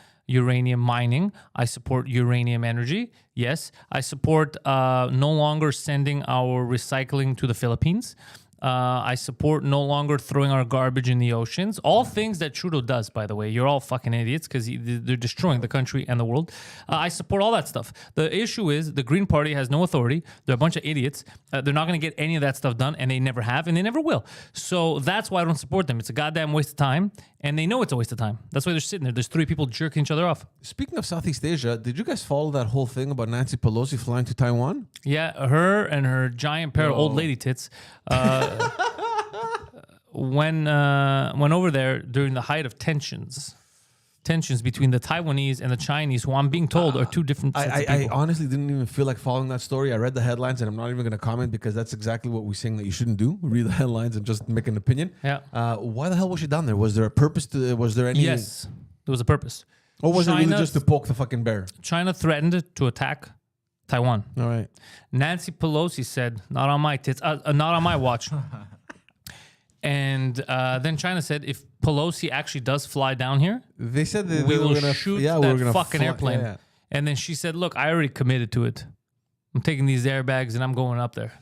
mining. I support uranium energy. Yes. I support no longer sending our recycling to the Philippines. I support no longer throwing our garbage in the oceans. All things that Trudeau does, by the way. You're all fucking idiots because they're destroying the country and the world. I support all that stuff. The issue is the Green Party has no authority. They're a bunch of idiots. They're not going to get any of that stuff done, and they never have, and they never will. So that's why I don't support them. It's a goddamn waste of time, and they know it's a waste of time. That's why they're sitting there. There's 3 people jerking each other off. Speaking of Southeast Asia, did you guys follow that whole thing about Nancy Pelosi flying to Taiwan? Yeah, her and her giant pair of old lady tits went over there during the height of tensions between the Taiwanese and the Chinese, who I'm being told are 2 different sets of I people. honestly didn't even feel like following that story. I read the headlines, and I'm not even going to comment because that's exactly what we're saying that you shouldn't do. Read the headlines and just make an opinion. Yeah. Why the hell was she down there? Was there a purpose to? Was there any? Yes, there was a purpose. Or was it really China- just to poke the fucking bear? China threatened to attack Taiwan. All right. Nancy Pelosi said, "Not on my tits, not on my watch." And then China said, if Pelosi actually does fly down here, They said that we they will were gonna shoot yeah, we were that gonna fucking fly- airplane. yeah. And then she said, look, I already committed to it. I'm taking these airbags and I'm going up there.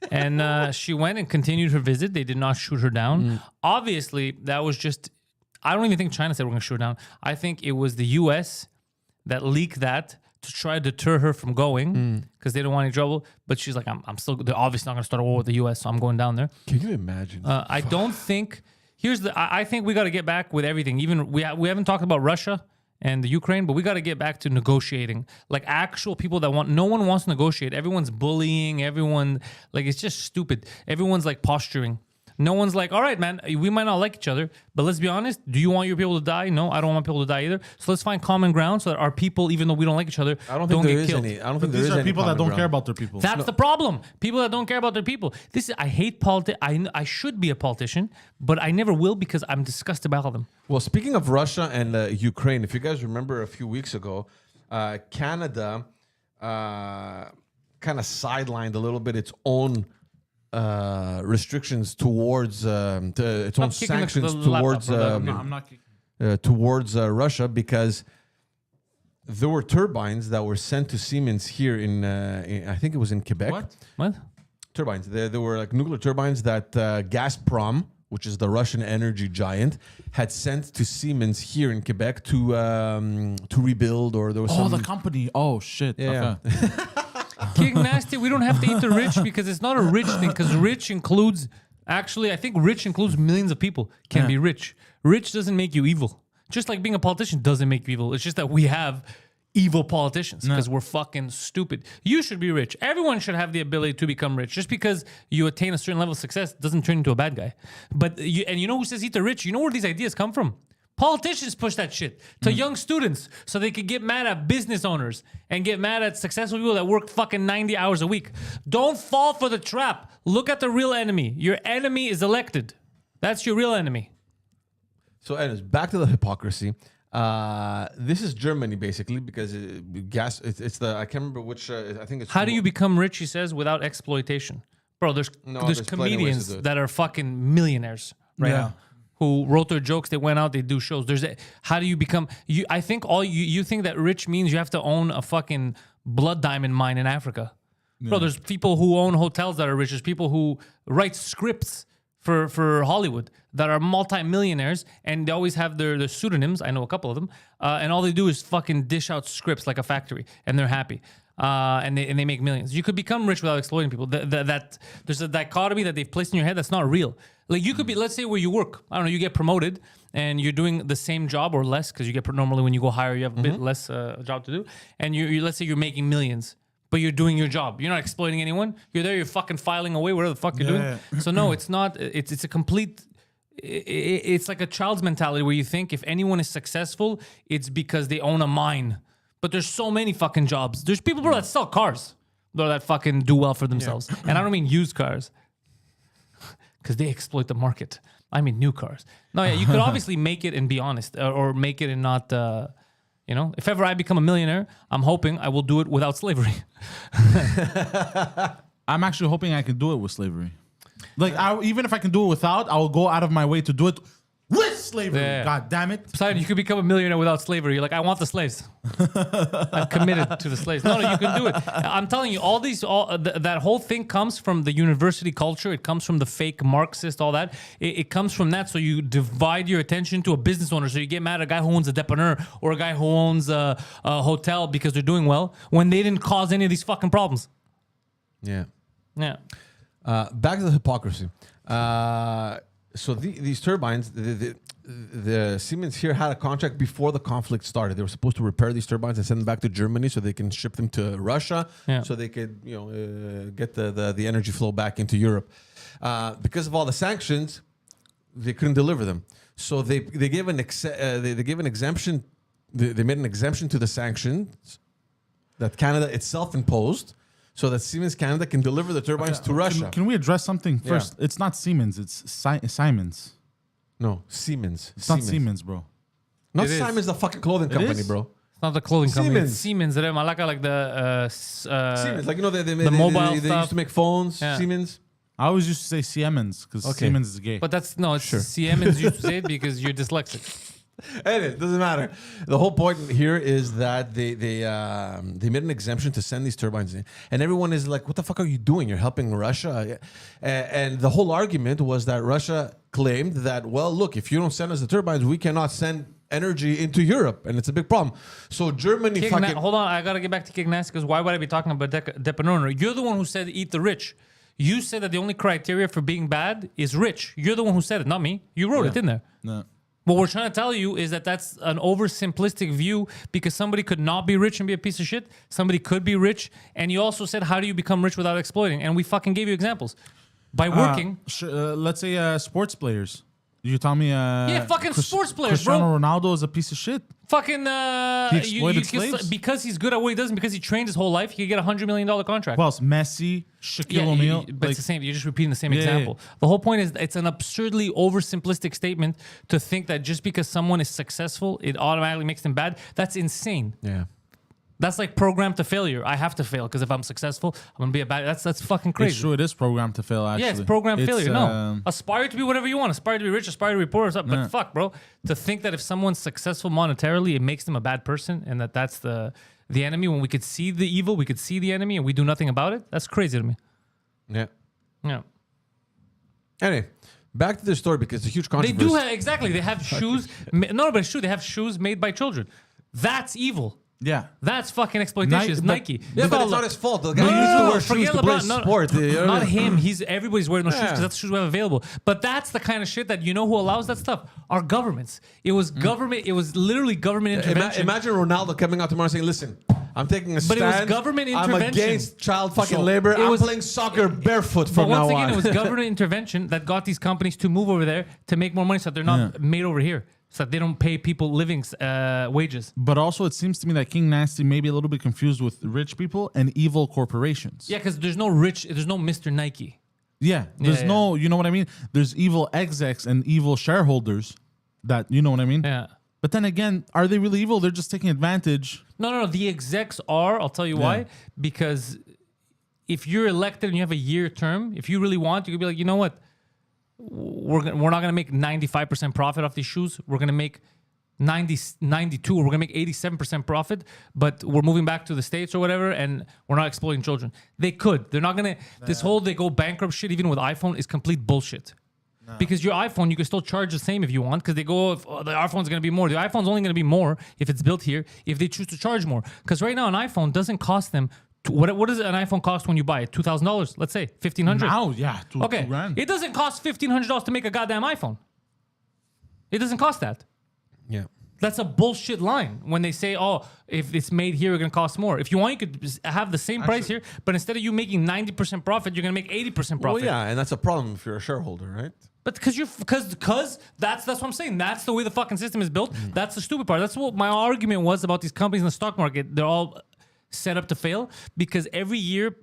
And she went and continued her visit. They did not shoot her down. Obviously, that was just, I don't even think China said we're going to shoot her down. I think it was the U.S. that leaked that to try to deter her from going because they don't want any trouble. But she's like, I'm still, they're obviously not going to start a war with the U.S., so I'm going down there. Can you imagine? I don't think, I think we got to get back with everything. Even we haven't talked about Russia and the Ukraine, but we got to get back to negotiating. Like actual people that no one wants to negotiate. Everyone's bullying, everyone, like it's just stupid. Everyone's like posturing. No one's like, all right, man, we might not like each other, but let's be honest. Do you want your people to die? No, I don't want people to die either. So let's find common ground so that our people, even though we don't like each other, I don't think get there is killed. any. I don't think But there these is are any people that common don't ground. care about their people. That's the problem. People that don't care about their people. I hate politics. I should be a politician, but I never will because I'm disgusted by all of them. Well, speaking of Russia and Ukraine, if you guys remember a few weeks ago, Canada kind of sidelined a little bit its own restrictions towards its own Stop kicking sanctions the laptop, towards brother. No, I'm not kicking. towards Russia because there were turbines that were sent to Siemens here in I think it was in Quebec. What? Turbines. There were like nuclear turbines that Gazprom, which is the Russian energy giant, had sent to Siemens here in Quebec to rebuild, or there was Oh, some. the company. Oh, shit. Yeah. Okay. King Nasty, we don't have to eat the rich because it's not a rich thing because rich includes, actually, I think rich includes millions of people can be rich. Rich doesn't make you evil. Just like being a politician doesn't make you evil. It's just that we have evil politicians because we're fucking stupid. You should be rich. Everyone should have the ability to become rich. Just because you attain a certain level of success doesn't turn you into a bad guy. But you know who says eat the rich? You know where these ideas come from? Politicians push that shit to young students so they could get mad at business owners and get mad at successful people that work fucking 90 hours a week. Don't fall for the trap. Look at the real enemy. Your enemy is elected. That's your real enemy. So, anyways, back to the hypocrisy. This is Germany basically because it's the I can't remember which I think it's. How do you become rich, he says, without exploitation? Bro, there's there's plenty of ways to comedians do it. that are fucking millionaires right Yeah. now who wrote their jokes, they went out, they do shows. How do you become I think you think that rich means you have to own a fucking blood diamond mine in Africa. Bro, there's people who own hotels that are rich. There's people who write scripts for Hollywood that are multi-millionaires and they always have their pseudonyms. I know a couple of them. And all they do is fucking dish out scripts like a factory and they're happy. And they make millions. You could become rich without exploiting people. That there's a dichotomy that they've placed in your head that's not real. Like you could be, let's say where you work, I don't know, you get promoted and you're doing the same job or less because you get normally when you go higher you have a bit less job to do. And you let's say you're making millions, but you're doing your job. You're not exploiting anyone. You're there. You're fucking filing away whatever the fuck you're doing. So no, it's not. It's a complete. It's like a child's mentality where you think if anyone is successful, it's because they own a mine. But there's so many fucking jobs. There's people, bro, that sell cars, bro, that fucking do well for themselves. And I don't mean used cars, because they exploit the market. I mean new cars. No, yeah, you could obviously make it and be honest, or make it and not. You know, if ever I become a millionaire, I'm hoping I will do it without slavery. I'm actually hoping I can do it with slavery. Like, even if I can do it without, I will go out of my way to do it with slavery. Yeah. God damn it. Poseidon, you could become a millionaire without slavery. You're like, I want the slaves. I'm committed to the slaves. No, you can do it. I'm telling you, that whole thing comes from the university culture. It comes from the fake Marxist, all that. It comes from that. So you divide your attention to a business owner. So you get mad at a guy who owns a dépanneur or a guy who owns a hotel because they're doing well when they didn't cause any of these fucking problems. Yeah. Yeah. Back to the hypocrisy. So these turbines, the Siemens here had a contract before the conflict started. They were supposed to repair these turbines and send them back to Germany so they can ship them to Russia, so they could get the energy flow back into Europe. Because of all the sanctions, they couldn't deliver them. So they gave an exemption. They made an exemption to the sanctions that Canada itself imposed, so that Siemens Canada can deliver the turbines to Russia. Can we address something first? It's not Siemens. It's Simons. No, Siemens. It's not Siemens, bro. Not It is. Siemens, the fucking clothing company, is? bro. It's not the clothing company. Siemens. It's Siemens. Malaka, like the Siemens, like they mobile they stuff. used to make phones. Yeah. Siemens. I always used to say Siemens because Siemens is gay. But that's Siemens used to say it because you're dyslexic. Anyway, it doesn't matter. The whole point here is that they made an exemption to send these turbines in, and everyone is like, "What the fuck are you doing? You're helping Russia." And the whole argument was that Russia claimed that, well, look, if you don't send us the turbines, we cannot send energy into Europe, and it's a big problem. So Germany Hold on, I gotta get back to King Nasty because why would I be talking about dépanneur? You're the one who said eat the rich. You said that the only criteria for being bad is rich. You're the one who said it, not me. You wrote it in there. No. What we're trying to tell you is that that's an oversimplistic view because somebody could not be rich and be a piece of shit. Somebody could be rich. And you also said, how do you become rich without exploiting? And we fucking gave you examples. By working. Let's say sports players. You tell me. Fucking sports players, bro. Cristiano Ronaldo is a piece of shit. Fucking. He exploited slaves? Because he's good at what he does and because he trained his whole life, he could get a $100 million contract. Well, it's Messi, Shaquille O'Neal. But it's the same. You're just repeating the same example. The whole point is it's an absurdly oversimplistic statement to think that just because someone is successful, it automatically makes them bad. That's insane. Yeah. That's like programmed to failure. I have to fail because if I'm successful, I'm gonna be a bad. That's fucking crazy. It's true. It is programmed to fail. Actually, Yeah, it's programmed failure. No, aspire to be whatever you want. Aspire to be rich. Aspire to be poor. Or something. But fuck, bro, to think that if someone's successful monetarily, it makes them a bad person, and that's the enemy. When we could see the evil, we could see the enemy, and we do nothing about it. That's crazy to me. Yeah. Yeah. Anyway, back to the story because it's a huge controversy. They do have, exactly. They have shoes. No, but it's true. They have shoes made by children. That's evil. Yeah. That's fucking exploitation. It's Nike. Yeah, but it's not his fault. The guy used to wear shoes forget to play LeBron. sport. Not him. Everybody's wearing those shoes because that's the shoes we have available. But that's the kind of shit that you know who allows that stuff? Our governments. It was government. It was literally government intervention. Imagine Ronaldo coming out tomorrow saying, "Listen, I'm taking a stand. But it was government intervention. I'm against child fucking labor. I'm playing soccer barefoot from now now on." But on." once again, it was government intervention that got these companies to move over there to make more money so that they're not made over here. So that they don't pay people living wages. But also, it seems to me that King Nasty may be a little bit confused with rich people and evil corporations. Yeah, because there's no Mr. Nike. Yeah, there's no, you know what I mean? There's evil execs and evil shareholders that, you know what I mean? Yeah. But then again, are they really evil? They're just taking advantage. No. The execs are. I'll tell you why. Because if you're elected and you have a year term, if you really want, you could be like, you know what? We're not going to make 95% profit off these shoes. We're going to make 92, or we're going to make 87% profit, but we're moving back to the States or whatever, and we're not exploiting children. They could. They're not going to. This whole they go bankrupt shit, even with iPhone, is complete bullshit. No. Because your iPhone, you can still charge the same if you want, because they go, the iPhone's going to be more. The iPhone's only going to be more if it's built here, if they choose to charge more. Because right now, an iPhone doesn't cost them. What does an iPhone cost when you buy it? $2,000, let's say $1,500. Now, yeah, okay. $2,000. It doesn't cost $1,500 to make a goddamn iPhone. It doesn't cost that. Yeah, that's a bullshit line when they say, "Oh, if it's made here, it's gonna cost more." If you want, you could have the same price here, but instead of you making 90% profit, you're gonna make 80% profit. Well, yeah, and that's a problem if you're a shareholder, right? But because that's what I'm saying. That's the way the fucking system is built. That's the stupid part. That's what my argument was about these companies in the stock market. They're all set up to fail because every year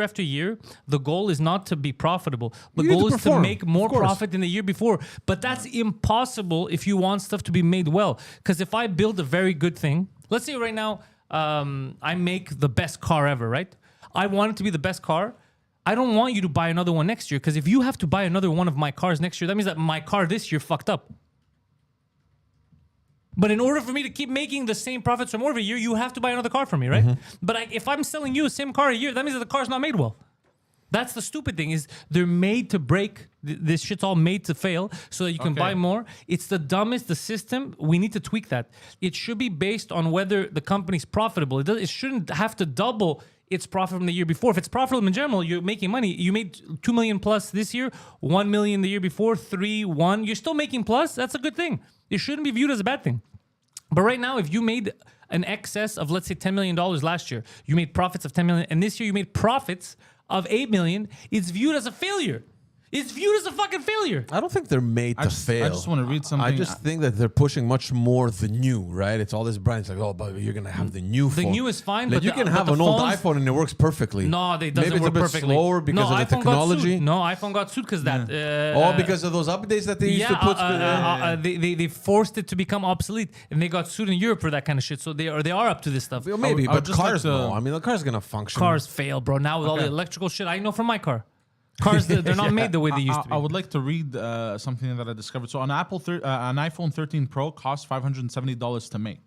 after year, the goal is not to be profitable. The goal is to make more profit than the year before. But that's impossible if you want stuff to be made well. Because if I build a very good thing, let's say right now, I make the best car ever, right? I want it to be the best car. I don't want you to buy another one next year, because if you have to buy another one of my cars next year, that means that my car this year fucked up. But in order for me to keep making the same profits from every year, you have to buy another car from me, right? But if I'm selling you the same car a year, that means that the car's not made well. That's the stupid thing is they're made to break. This shit's all made to fail so that you can buy more. It's the dumbest, the system. We need to tweak that. It should be based on whether the company's profitable. It shouldn't have to double its profit from the year before. If it's profitable in general, you're making money. You made 2 million plus this year, 1 million the year before, 3, 1. You're still making plus. That's a good thing. It shouldn't be viewed as a bad thing. But right now, if you made an excess of, let's say, $10 million last year, you made profits of 10 million, and this year you made profits of 8 million, it's viewed as a failure. It's viewed as a fucking failure. I don't think they're made to fail. I just want to read something. I just think that they're pushing much more the new, right? It's all this brand. It's like, oh, but you're gonna have the new phone. The new is fine, Like but you can have an old iPhone and it works perfectly. No, it doesn't Maybe it's work a bit perfectly. slower because of the iPhone got technology. sued. No, iPhone got sued because that. Because of those updates that they used to put. They forced it to become obsolete, and they got sued in Europe for that kind of shit. So they are up to this stuff. Well, maybe, I would but just like cars, to- no. I mean, the car's gonna function. Cars fail, bro. Now with all the electrical shit, I know from my car. Cars, they're not made the way they used to be. I would like to read something that I discovered. So an iPhone 13 Pro costs $570 to make,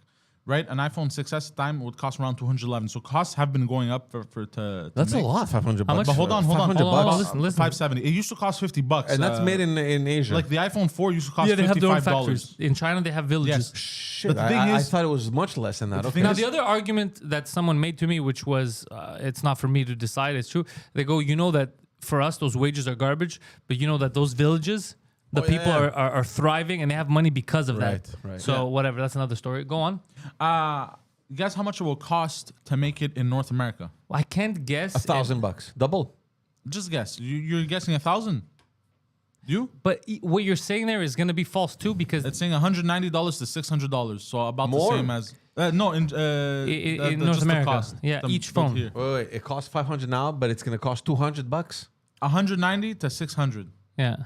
right? An iPhone 6s time would cost around $211. So costs have been going up to That's make. a lot, $500. How much? But hold on. $500. Listen. $570. It used to cost $50. And that's made in Asia. like the iPhone 4 used to cost Yeah, they have their own $55. factories. In China, they have villages. Yes. Shit, But the thing I is- thought it was much less than that. Okay. Now, the other argument that someone made to me, which was, it's not for me to decide, it's true. They go, you know that for us, those wages are garbage, but you know that those villages, the people are thriving and they have money because of that. Right. So whatever, that's another story. Go on. Guess how much it will cost to make it in North America? I can't guess. $1,000, double. Just guess. You're guessing 1,000. You? But what you're saying there is going to be false too, because It's saying $190 to $600. So about More? the same as no in in North just the America. cost. Yeah, The- each the phone. here. Wait, it costs $500 now, but it's gonna cost $200. 190 to 600. Yeah.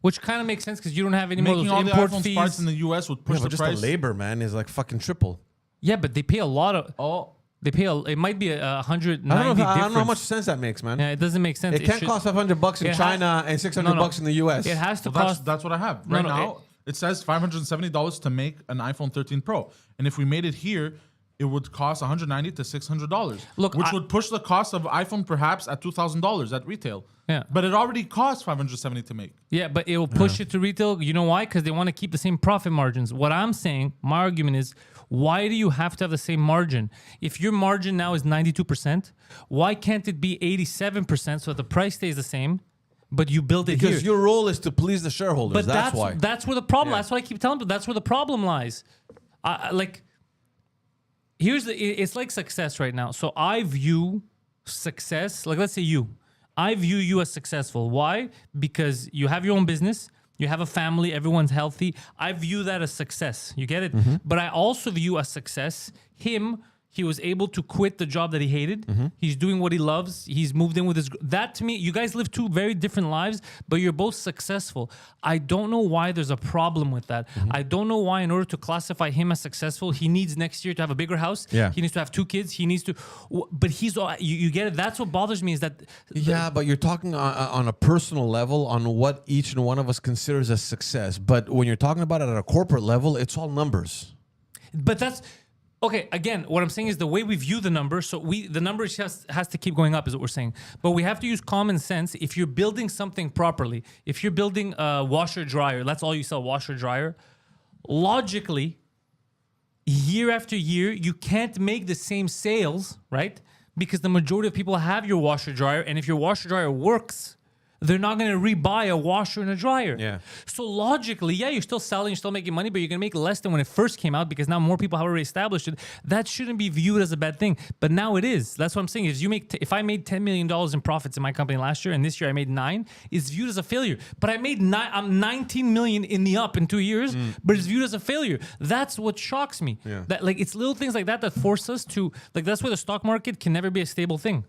Which kind of makes sense because you don't have any more of Making those all the import iPhone parts fees. in the US would push Yeah, but the just price. the labor, man, is like fucking triple. Yeah, but they pay a lot of. Oh, They pay. It might be a 190 I don't know how difference. much sense that makes, man. Yeah, it doesn't make sense. It can't should- cost $500 in it has- China and $600 in the US. It has to well, cost. that's what I have No, right no, now. It says $570 to make an iPhone 13 Pro, and if we made it here, it would cost $190 to $600. Look, which I- would push the cost of iPhone perhaps at $2,000 at retail. Yeah. but it already costs $570 to make. Yeah, but it will push it to retail. You know why? Because they want to keep the same profit margins. What I'm saying, my argument is, why do you have to have the same margin? If your margin now is 92%, why can't it be 87% so that the price stays the same, but you build it Because here? your role is to please the shareholders. But that's why. That's where the problem. Yeah. That's what I keep telling people. That's where the problem lies. It's like success right now. So I view success, like let's say I view you as successful. Why? Because you have your own business, you have a family, everyone's healthy. I view that as success. You get it? Mm-hmm. But I also view as success he was able to quit the job that he hated. Mm-hmm. He's doing what he loves. He's moved in with his... That, to me, you guys live two very different lives, but you're both successful. I don't know why there's a problem with that. Mm-hmm. I don't know why, in order to classify him as successful, he needs next year to have a bigger house. Yeah. He needs to have 2 kids. He needs to... But he's... You get it? That's what bothers me is that... Yeah, but you're talking on a personal level on what each and one of us considers as success. But when you're talking about it at a corporate level, it's all numbers. But that's... Okay, again, what I'm saying is the way we view the number, so the number has to keep going up is what we're saying. But we have to use common sense. If you're building something properly, if you're building a washer-dryer, that's all you sell, washer-dryer, logically, year after year, you can't make the same sales, right? Because the majority of people have your washer-dryer, and if your washer-dryer works, they're not going to rebuy a washer and a dryer. Yeah. So logically, yeah, you're still selling, you're still making money, but you're going to make less than when it first came out because now more people have already established it. That shouldn't be viewed as a bad thing, but now it is. That's what I'm saying. If I made $10 million in profits in my company last year and this year I made 9, it's viewed as a failure. But I'm 19 million in the up in 2 years, but it's viewed as a failure. That's what shocks me. Yeah. That it's little things like that force us to that's why the stock market can never be a stable thing.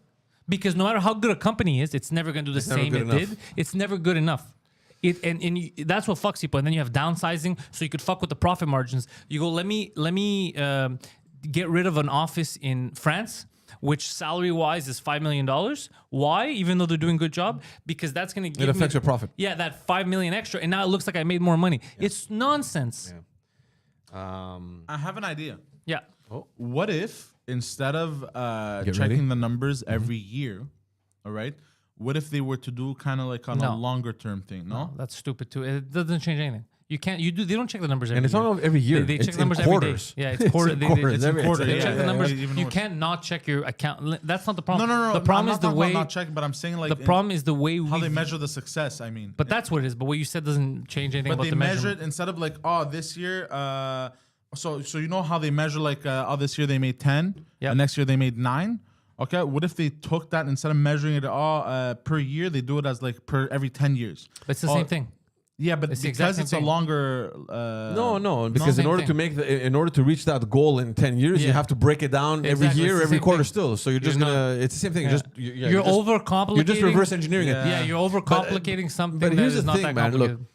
Because no matter how good a company is, it's never going to do the same it did. It's never good enough. That's what fucks people. And then you have downsizing, so you could fuck with the profit margins. You go, let me get rid of an office in France, which salary-wise is $5 million. Why? Even though they're doing a good job? Because that's going to give It affects your profit. Yeah, that $5 million extra, and now it looks like I made more money. It's nonsense. Yeah. I have an idea. Yeah. What if instead of Get checking ready. the numbers every year, all right? What if they were to do kind of like on a No. longer term thing? No, That's stupid too. It doesn't change anything. You can't. You do. They don't check the numbers every And it's year. not every year. They check It's the numbers in every day. quarters. Yeah, it's quarter. in quarters. It's in quarter, They yeah, check the yeah, numbers. even You worse. can't not check your account. That's not the problem. no. The problem I'm is not the talking way. about not checking, but I'm saying like The problem is the way how we they measure the success. I mean, But that's what it is. But what you said doesn't change anything but about they the measure measurement. it instead of like, oh, this year, so you know how they measure like, oh, this year they made 10, Yep. and next year they made 9. Okay, what if they took that instead of measuring it all per year, they do it as like per every 10 years? But it's the Oh, same thing. Yeah, but It's the exact because same it's a thing. longer. No, because in Same order thing. to make in order to reach that goal in 10 years, you Yeah. have to break it down every Exactly, year, it's the every same quarter thing. still. So you're just You're gonna. It's the same thing. Yeah. Just You're just, overcomplicating. You're just reverse engineering it. Yeah, you're overcomplicating something but that here's is the not thing, that man. complicated. Look,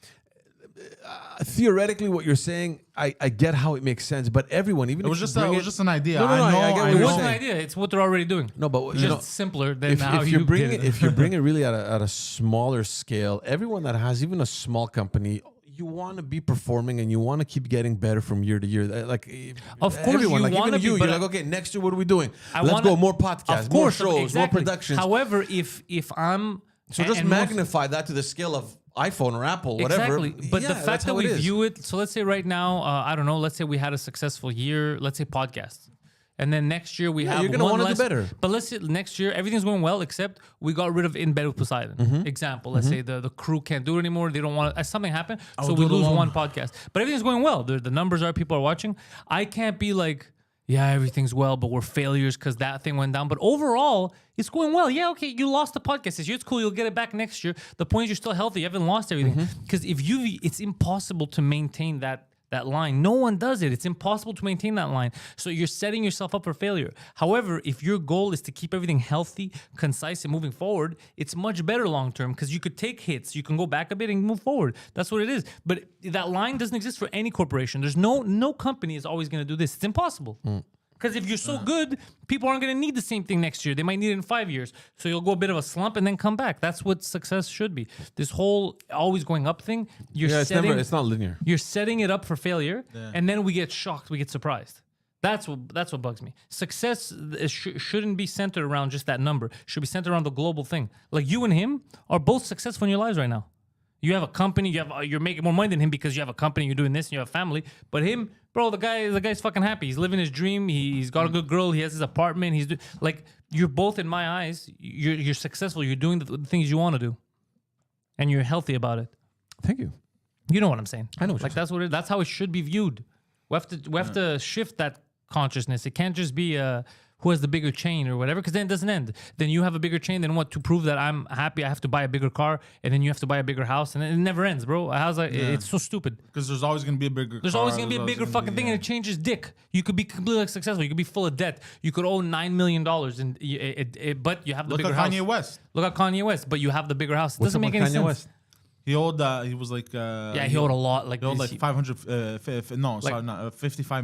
theoretically, what you're saying, I get how it makes sense. But everyone, even It was if you just bring it was just an idea. No, no, no, I know. I get what I It you're know. wasn't an saying. idea. It's what they're already doing. No, but It's you just know, simpler than if, how if you you bring did it, if you bring it really at a smaller scale, everyone that has even a small company, you want to be performing and you want to keep getting better from year to year. Like, Of course everyone, you like wanna even be, you, but you're like, okay, next year what are we doing? I Let's wanna- go more podcasts, Of more course, shows, exactly. more productions. However, if I'm So just and most- magnify that to the scale of iPhone or Apple, whatever. Exactly. But Yeah, the that's fact that how we it is. view it, so let's say right now, I don't know, let's say we had a successful year, let's say podcast. And then next year we have you're gonna one wanna do less, better. But let's say next year everything's going well except we got rid of In Bed with Poseidon. Mm-hmm. Example, let's say the crew can't do it anymore. They don't want to, something happened, so will we do it lose alone. one podcast. But everything's going well. The numbers are, people are watching. I can't be like, yeah, everything's well, but we're failures because that thing went down. But overall, it's going well. Yeah, okay, you lost the podcast this year. It's cool. You'll get it back next year. The point is you're still healthy. You haven't lost everything. Mm-hmm. Because it's impossible to maintain that line. No one does it. It's impossible to maintain that line. So you're setting yourself up for failure. However, if your goal is to keep everything healthy, concise, and moving forward, it's much better long term because you could take hits. You can go back a bit and move forward. That's what it is. But that line doesn't exist for any corporation. There's no company is always going to do this. It's impossible. Because if you're so good, people aren't going to need the same thing next year. They might need it in 5 years. So you'll go a bit of a slump and then come back. That's what success should be. This whole always going up thing, it's not linear. you're setting it up for failure, and then we get shocked, we get surprised. That's what bugs me. Success shouldn't be centered around just that number. It should be centered around the global thing. Like you and him are both successful in your lives right now. You have a company. You're making more money than him because you have a company. You're doing this, and you have a family. But him, bro, the guy's fucking happy. He's living his dream. He's got a good girl. He has his apartment. Like you're both in my eyes. You're successful. You're doing the things you want to do, and you're healthy about it. Thank you. You know what I'm saying? I know what Like that's how it should be viewed. We have to shift that consciousness. It can't just be who has the bigger chain or whatever, because then it doesn't end. Then you have a bigger chain. Then what? To prove that I'm happy, I have to buy a bigger car, and then you have to buy a bigger house, and it never ends, bro. How's that? It's so stupid. Because there's always going to be a bigger. There's always gonna be a bigger fucking thing, and it changes dick. You could be completely successful. You could be full of debt. You could own $9 million, and but you have the Look bigger at house. Kanye West. Look at Kanye West, but you have the bigger house. It What's doesn't up make with any Kanye sense. West? He owed. He was like. He owed a lot. Like He owed like this- 55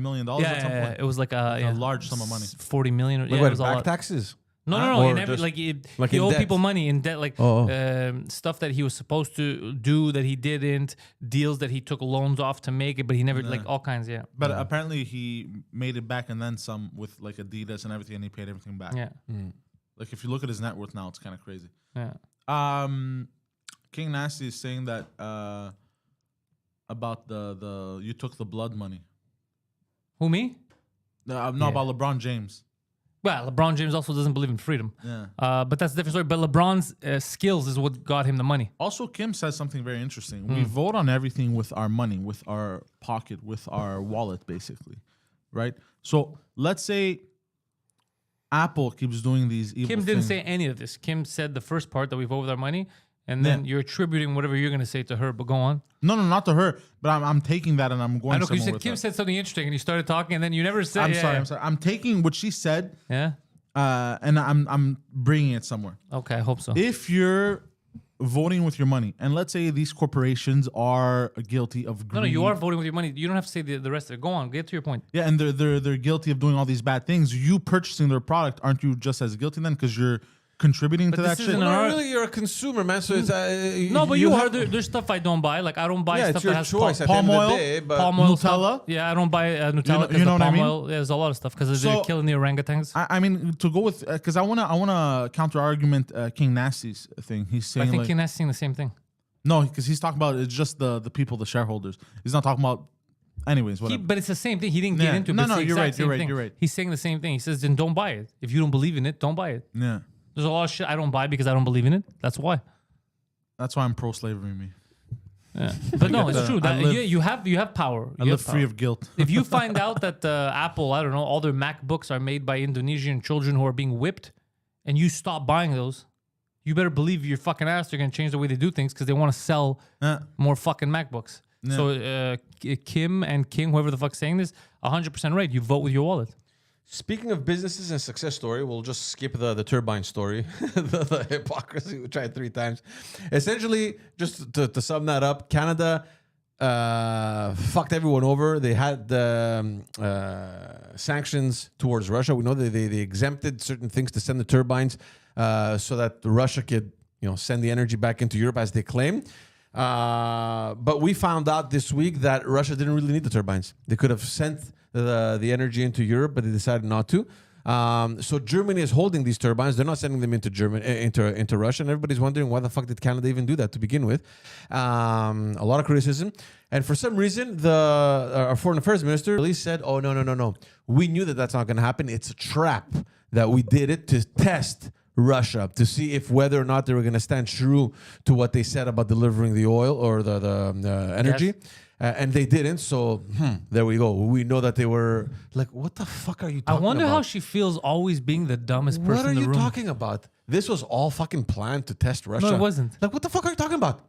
$million yeah, at some yeah, point. it was like a large sum of money. 40 million. Yeah, Like it what, was a back lot. taxes? No. Or In every, just- like he in owed debt? people money in debt, like Oh. stuff that he was supposed to do that he didn't, deals that he took loans off to make it, but he never like all kinds. Yeah, But apparently he made it back and then some with like Adidas and everything, and he paid everything back. yeah, Like if you look at his net worth now, it's kind of crazy. yeah. King Nasty is saying that about the you took the blood money. Who, me? No, Yeah. about LeBron James. Well, LeBron James also doesn't believe in freedom. Yeah. But that's a different story. But LeBron's skills is what got him the money. Also, Kim says something very interesting. We vote on everything with our money, with our pocket, with our wallet, basically, right? So let's say Apple keeps doing these evil Kim didn't things. say any of this. Kim said the first part that we vote with our money, and then you're attributing whatever you're going to say to her. But go on. No, not to her, but I'm taking that and I'm going I know, because you somewhere said with Kim that. said something interesting, and you started talking, and then you never said. I'm yeah, sorry, yeah. I'm sorry. I'm taking what she said Yeah. and I'm bringing it somewhere. Okay, I hope so. If you're voting with your money, and let's say these corporations are guilty of greed. No, you are voting with your money. You don't have to say the rest of it. Go on, get to your point. Yeah, and they're guilty of doing all these bad things. You purchasing their product, aren't you just as guilty then? Because you're contributing to But that this shit. isn't Well, our- not really, you're a consumer, man. So it's No, but you are. have- There's stuff I don't buy. Like I don't buy Yeah, stuff it's your that has choice at the palm end of the oil, day, but palm oil Nutella? stuff. Yeah, I don't buy Nutella because you know of what I palm mean? oil. There's a lot of stuff because they're So- killing the orangutans. I mean, to go with because I wanna counter argument King Nasty's thing. He's I saying think like, King Nasty's saying the same thing. no, because he's talking about it's just the people, the shareholders. He's not talking about. Anyways, whatever. But it's the same thing. He didn't get Yeah. into it. No, but it's no, the you're exact right, same you're right, thing. you're right. He's saying the same thing. He says, then don't buy it. If you don't believe in it, don't buy it. Yeah, There's a lot of shit I don't buy because I don't believe in it. That's why. that's why I'm pro-slavery. Me, Yeah. But no, it's true. I That, live- you have power. I You live have free power. of guilt. If you find out that Apple, I don't know, all their MacBooks are made by Indonesian children who are being whipped, and you stop buying those, you better believe your fucking ass they're gonna change the way they do things because they want to sell more fucking MacBooks. So Kim and King, whoever the fuck's saying this, 100% right. You vote with your wallet. Speaking of businesses and success story, we'll just skip the turbine story, the hypocrisy. We tried 3 times. Essentially, just to sum that up, Canada fucked everyone over. They had sanctions towards Russia. We know that they exempted certain things to send the turbines so that Russia could send the energy back into Europe as they claim. But we found out this week that Russia didn't really need the turbines. They could have sent the energy into Europe, but they decided not to. So Germany is holding these turbines. They're not sending them into Germany, into Russia. And everybody's wondering why the fuck did Canada even do that to begin with? A lot of criticism. And for some reason, our foreign affairs minister really said, "Oh no! We knew that that's not going to happen. It's a trap that we did it to test Russia to see if whether or not they were going to stand true to what they said about delivering the oil or the energy." Yes. And they didn't, so there we go. We know that they were like, "What the fuck are you I talking about?" wonder how she feels always being the dumbest person What are in the you room. talking about? This was all fucking planned to test Russia. it wasn't. Like, what the fuck are you talking about?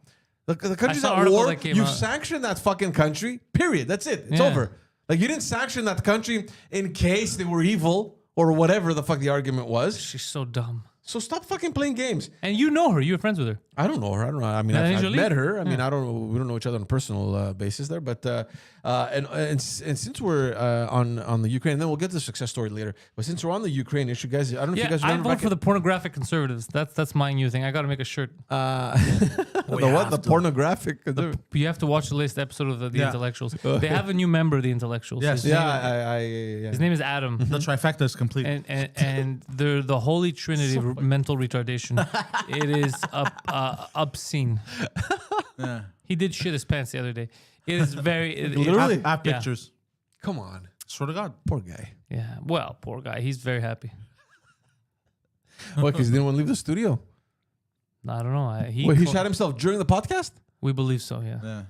The country's saw an at article war. that came You've out. sanctioned that fucking country. Period. That's it. It's Yeah. over. Like, you didn't sanction that country in case they were evil or whatever the fuck the argument was. She's so dumb. So stop fucking playing games. And you know her. You're friends with her. I don't know her. I don't know. I mean, Yeah, I've usually- met her. I mean, yeah. we don't know each other on a personal basis there. But and since we're on the Ukraine, then we'll get to the success story later. But since we're on the Ukraine issue, guys, I don't know if Yeah, you guys I remember. vote for the pornographic conservatives. That's my new thing. I got to make a shirt. The pornographic. You have to watch the latest episode of the Yeah. Intellectuals. They have a new member of the Intellectuals. Yes. His Yeah, name, his name is Adam. The trifecta is complete. and they're the holy trinity of mental retardation. It is obscene. Yeah. He did shit his pants the other day. It is very Literally? I have Yeah. pictures. Come on, Swear to God. poor guy. Yeah. Well, poor guy. He's very happy. What? Because he didn't want to leave the studio. I don't know. Wait, he shot himself during the podcast? We believe so. Yeah. Yeah.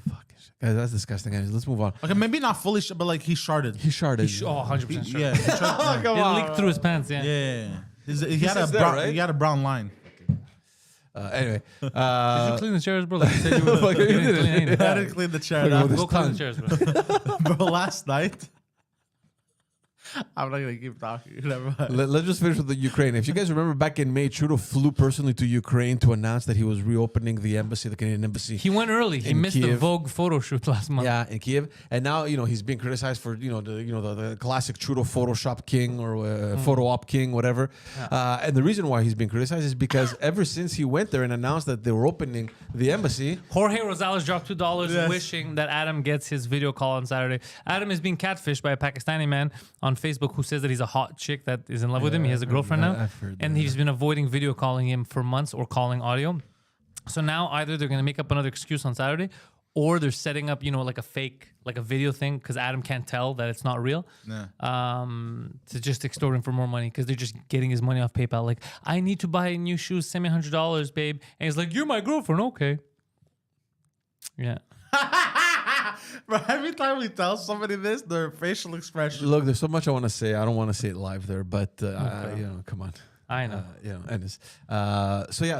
Fuck, guys, that's disgusting. Guys, let's move on. Okay, maybe not fully, but like he sharded. He sharded. Oh, 100% sure. Yeah. He sharded, Come It on. leaked through his pants. Yeah. yeah. He had a sits there, brown, right? he had a brown line. Anyway, Did you clean the chairs, bro? Like you said you were. Fuck, you You didn't did it. clean anything. I didn't clean the chair. Look at Now. this Go clean tongue. the chairs, bro. Bro, last night. I'm not gonna keep talking. Never mind. let's just finish with the Ukraine. If you guys remember back in May, Trudeau flew personally to Ukraine to announce that he was reopening the embassy, the Canadian embassy. He went early. He In missed the Kiev. Vogue photo shoot last month. Yeah, in Kiev, and now he's being criticized for the classic Trudeau Photoshop king or photo op king, whatever. And the reason why he's being criticized is because ever since he went there and announced that they were opening the embassy, Jorge Rosales dropped $2 Yes. wishing that Adam gets his video call on Saturday. Adam is being catfished by a Pakistani man on Facebook who says that he's a hot chick that is in love with him. He has a girlfriend now. I've heard And that. he's been avoiding video calling him for months or calling audio. So now either they're going to make up another excuse on Saturday or they're setting up, like a fake, like a video thing because Adam can't tell that it's not real. To just extort him for more money because they're just getting his money off PayPal. Like, I need to buy new shoes. Send me $100, babe. And he's like, you're my girlfriend. Okay. Yeah. Bro, every time we tell somebody this, their facial expression. look, there's so much I want to say. I don't want to say it live there, but come on. I know.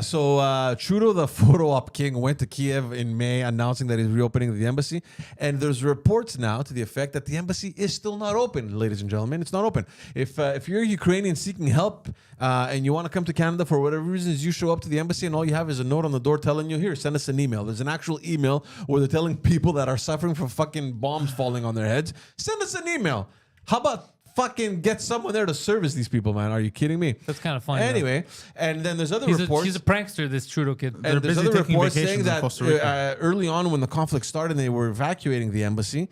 So Trudeau, the photo op king, went to Kiev in May announcing that he's reopening the embassy. And there's reports now to the effect that the embassy is still not open, ladies and gentlemen. It's not open. If you're a Ukrainian seeking help and you want to come to Canada for whatever reasons, you show up to the embassy and all you have is a note on the door telling you, here, send us an email. There's an actual email where they're telling people that are suffering from fucking bombs falling on their heads, send us an email. How about fucking get someone there to service these people, man. Are you kidding me? That's kind of funny. though. Anyway, and then there's other he's reports. a prankster, this Trudeau kid. And there's busy other taking reports saying vacations in that Costa Rica. early on when the conflict started and they were evacuating the embassy,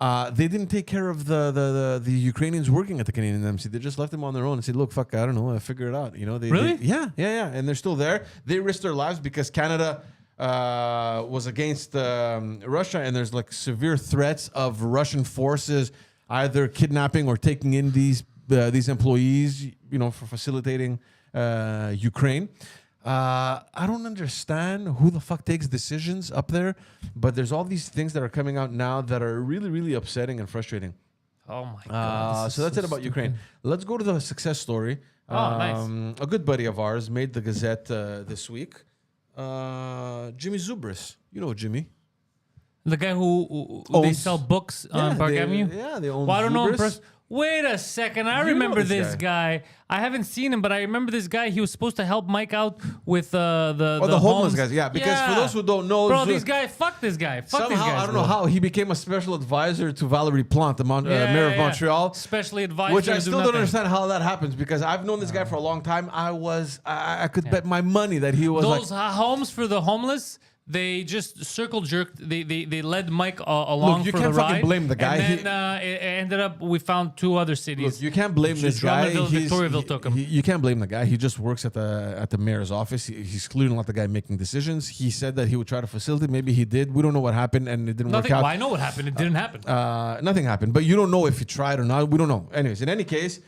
they didn't take care of the Ukrainians working at the Canadian embassy. They just left them on their own and said, look, fuck, I don't know, figure it out. You know, Really? Yeah. And they're still there. They risked their lives because Canada was against Russia, and there's like severe threats of Russian forces either kidnapping or taking in these employees, you know, for facilitating Ukraine. I don't understand who the fuck takes decisions up there, but there's all these things that are coming out now that are really, really upsetting and frustrating. Oh my god. So that's it about Ukraine. Let's go to the success story. Nice. A good buddy of ours made the Gazette this week. Jimmy Zubris. You know Jimmy. The guy who they Owns- sell books on Park Avenue? Yeah, they own Well, I don't know him Zubris. personally. Wait a second. I You know remember this this guy. I haven't seen him, but I remember this guy. He was supposed to help Mike out with the homeless guys. Yeah, because for those who don't know, Bro, these guys, fuck this guy. Fuck these somehow guys. I don't know how he became a special advisor to Valerie Plante, the mayor of Montreal. Specially advised. Which I to still do don't nothing. understand how that happens because I've known this guy for a long time. I could bet my money that he was Those like. homes for the homeless, they just circle jerked. They led Mike along Look, you for can't the fucking ride. blame the guy. And then it ended up we found two other cities. Look, you can't blame this guy. Drummondville, Victoriaville took him. You can't blame the guy. He just works at the mayor's office. He's clearly not the guy making decisions. He said that he would try to facilitate. Maybe he did. We don't know what happened, and it didn't Nothing. work out. Well, I know what happened. It didn't happen. Nothing happened, but you don't know if he tried or not. We don't know. Anyways, in any case,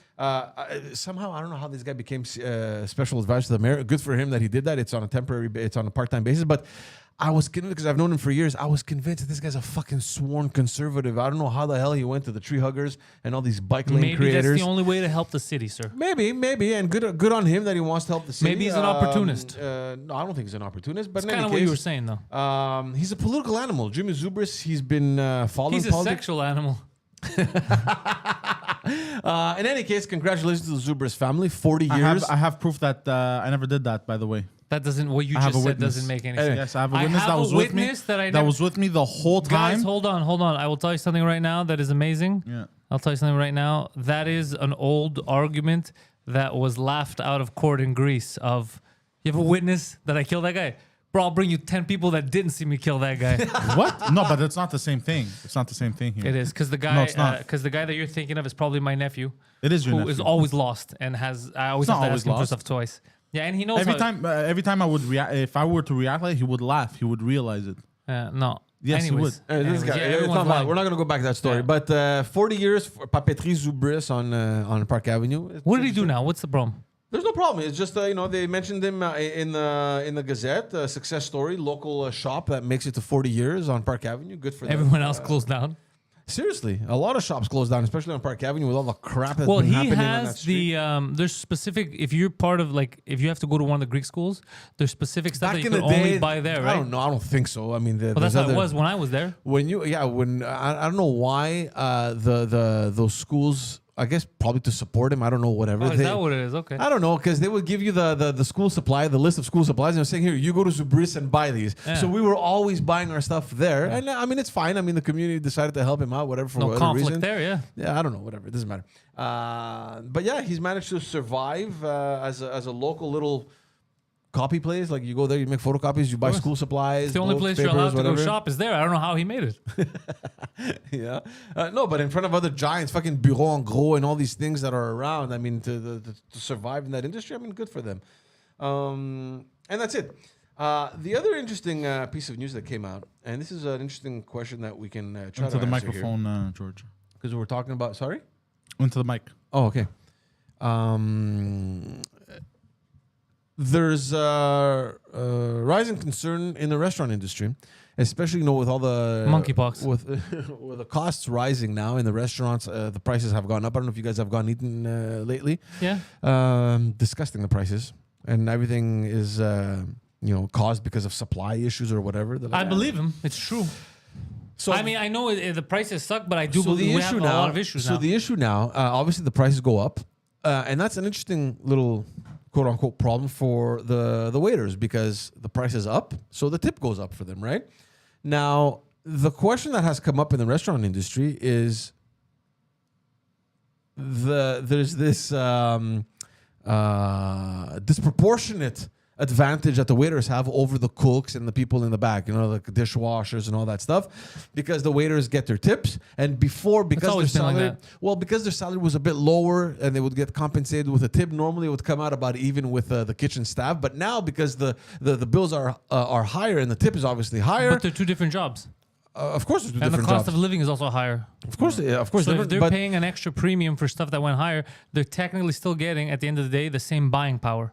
somehow I don't know how this guy became special advisor to the mayor. Good for him that he did that. It's on a part-time basis, but I was convinced because I've known him for years. I was convinced that this guy's a fucking sworn conservative. I don't know how the hell he went to the tree huggers and all these bike lane Maybe creators. that's the only way to help the city, sir. Maybe, and good on him that he wants to help the city. Maybe he's an opportunist. No, I don't think he's an opportunist. But That's in kind any of case, what you were saying, though. he's a political animal. Jimmy Zubris. He's been following He's a politics. sexual animal. In any case, congratulations to the Zubris family. 40 years. I have proof that I never did that, by the way. That doesn't. What you I have just a said witness. doesn't make any Anyway, sense. Yes, I have a witness that was with me. That was with me the whole time. Guys, hold on. I will tell you something right now that is amazing. Yeah. I'll tell you something right now. That is an old argument that was laughed out of court in Greece. Of you have a witness that I killed that guy. Bro, I'll bring you 10 people that didn't see me kill that guy. What? No, but it's not the same thing. It's not the same thing here. It is because the guy, No, it's not. because the guy that you're thinking of is probably my nephew, It is your who nephew. is always lost and has. I always It's have not to always ask him for lost. stuff twice. Yeah, and he knows Every time I would react, if I were to react like, he would laugh. He would realize it. No. Yes, he Anyways, would. This anyways, guy, yeah, it's everyone's not lying. we're not going to go back to that story, Yeah. but 40 years for Papeterie Zubris on Park Avenue. What did he do now? What's the problem? There's no problem. It's just they mentioned him in the Gazette, a success story, local shop that makes it to 40 years on Park Avenue. Good for them. Everyone else closed down. Seriously, a lot of shops closed down, especially on Park Avenue with all the crap that's Well, been he happening on that has street. there's specific, if you're part of if you have to go to one of the Greek schools, there's specific stuff Back that in you the can only day, buy there, I right? don't know. I don't think so. I mean, Well, that's how it was when I was there. When I don't know why those schools. I guess probably to support him. I don't know. Whatever. Oh, is that what it is? Okay. I don't know, because they would give you the school supply, the list of school supplies, and they're saying, here, you go to Zubris and buy these. Yeah. So we were always buying our stuff there. And I mean, it's fine. I mean, the community decided to help him out, whatever, for No whatever conflict reason. there, yeah. Yeah, I don't know, whatever. It doesn't matter. But yeah, he's managed to survive as a local little copy place. Like you go there, you make photocopies, you buy course. school supplies. It's the only books, place you're papers, allowed to whatever. go shop is there. I don't know how he made it. Yeah. No, but in front of other giants, fucking Bureau en Gros and all these things that are around, I mean, to survive in that industry, I mean, good for them. And that's it. The other interesting piece of news that came out, and this is an interesting question that we can try Into to the answer microphone, George. because we're talking about. Sorry. Into the mic. Oh, okay. There's rising concern in the restaurant industry, especially with all the Monkeypox. with with the costs rising now in the restaurants. The prices have gone up. I don't know if you guys have gone eaten lately. Yeah. Disgusting the prices, and everything is caused because of supply issues or whatever. They're like, I believe him. It's true. So I mean, I know the prices suck, but I do so believe the we have issue a now. lot of issues So now. the issue now, obviously, the prices go up, and that's an interesting little quote unquote problem for the waiters because the price is up, so the tip goes up for them, right? Now, the question that has come up in the restaurant industry is, there's this disproportionate advantage that the waiters have over the cooks and the people in the back, you know, like dishwashers and all that stuff, because the waiters get their tips. And before, because their always been like salary, that. well, because their salary was a bit lower and they would get compensated with a tip, normally it would come out about even with the kitchen staff. But now, because the bills are higher and the tip is obviously higher, But they're two different jobs. of course, there's two And the different cost jobs. of living is also higher. Of course, yeah, of course. So if different, they're but paying an extra premium for stuff that went higher, they're technically still getting, at the end of the day, the same buying power.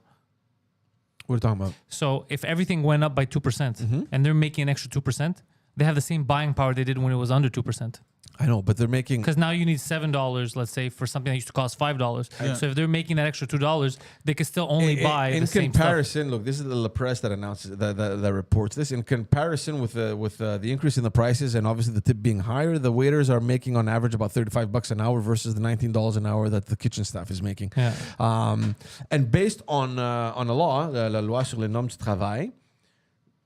what are you talking about? So if everything went up by 2% Mm-hmm. and they're making an extra 2%, they have the same buying power they did when it was under 2%. I know, but they're making. Because now you need $7, let's say, for something that used to cost $5. Yeah. So if they're making that extra $2, they can still only buy in the same stuff. comparison, look, this is the La Presse that announces that reports this. In comparison with the increase in the prices and obviously the tip being higher, the waiters are making on average about $35 an hour versus the $19 an hour that the kitchen staff is making. Yeah. And based on a law, la loi sur les normes du travail,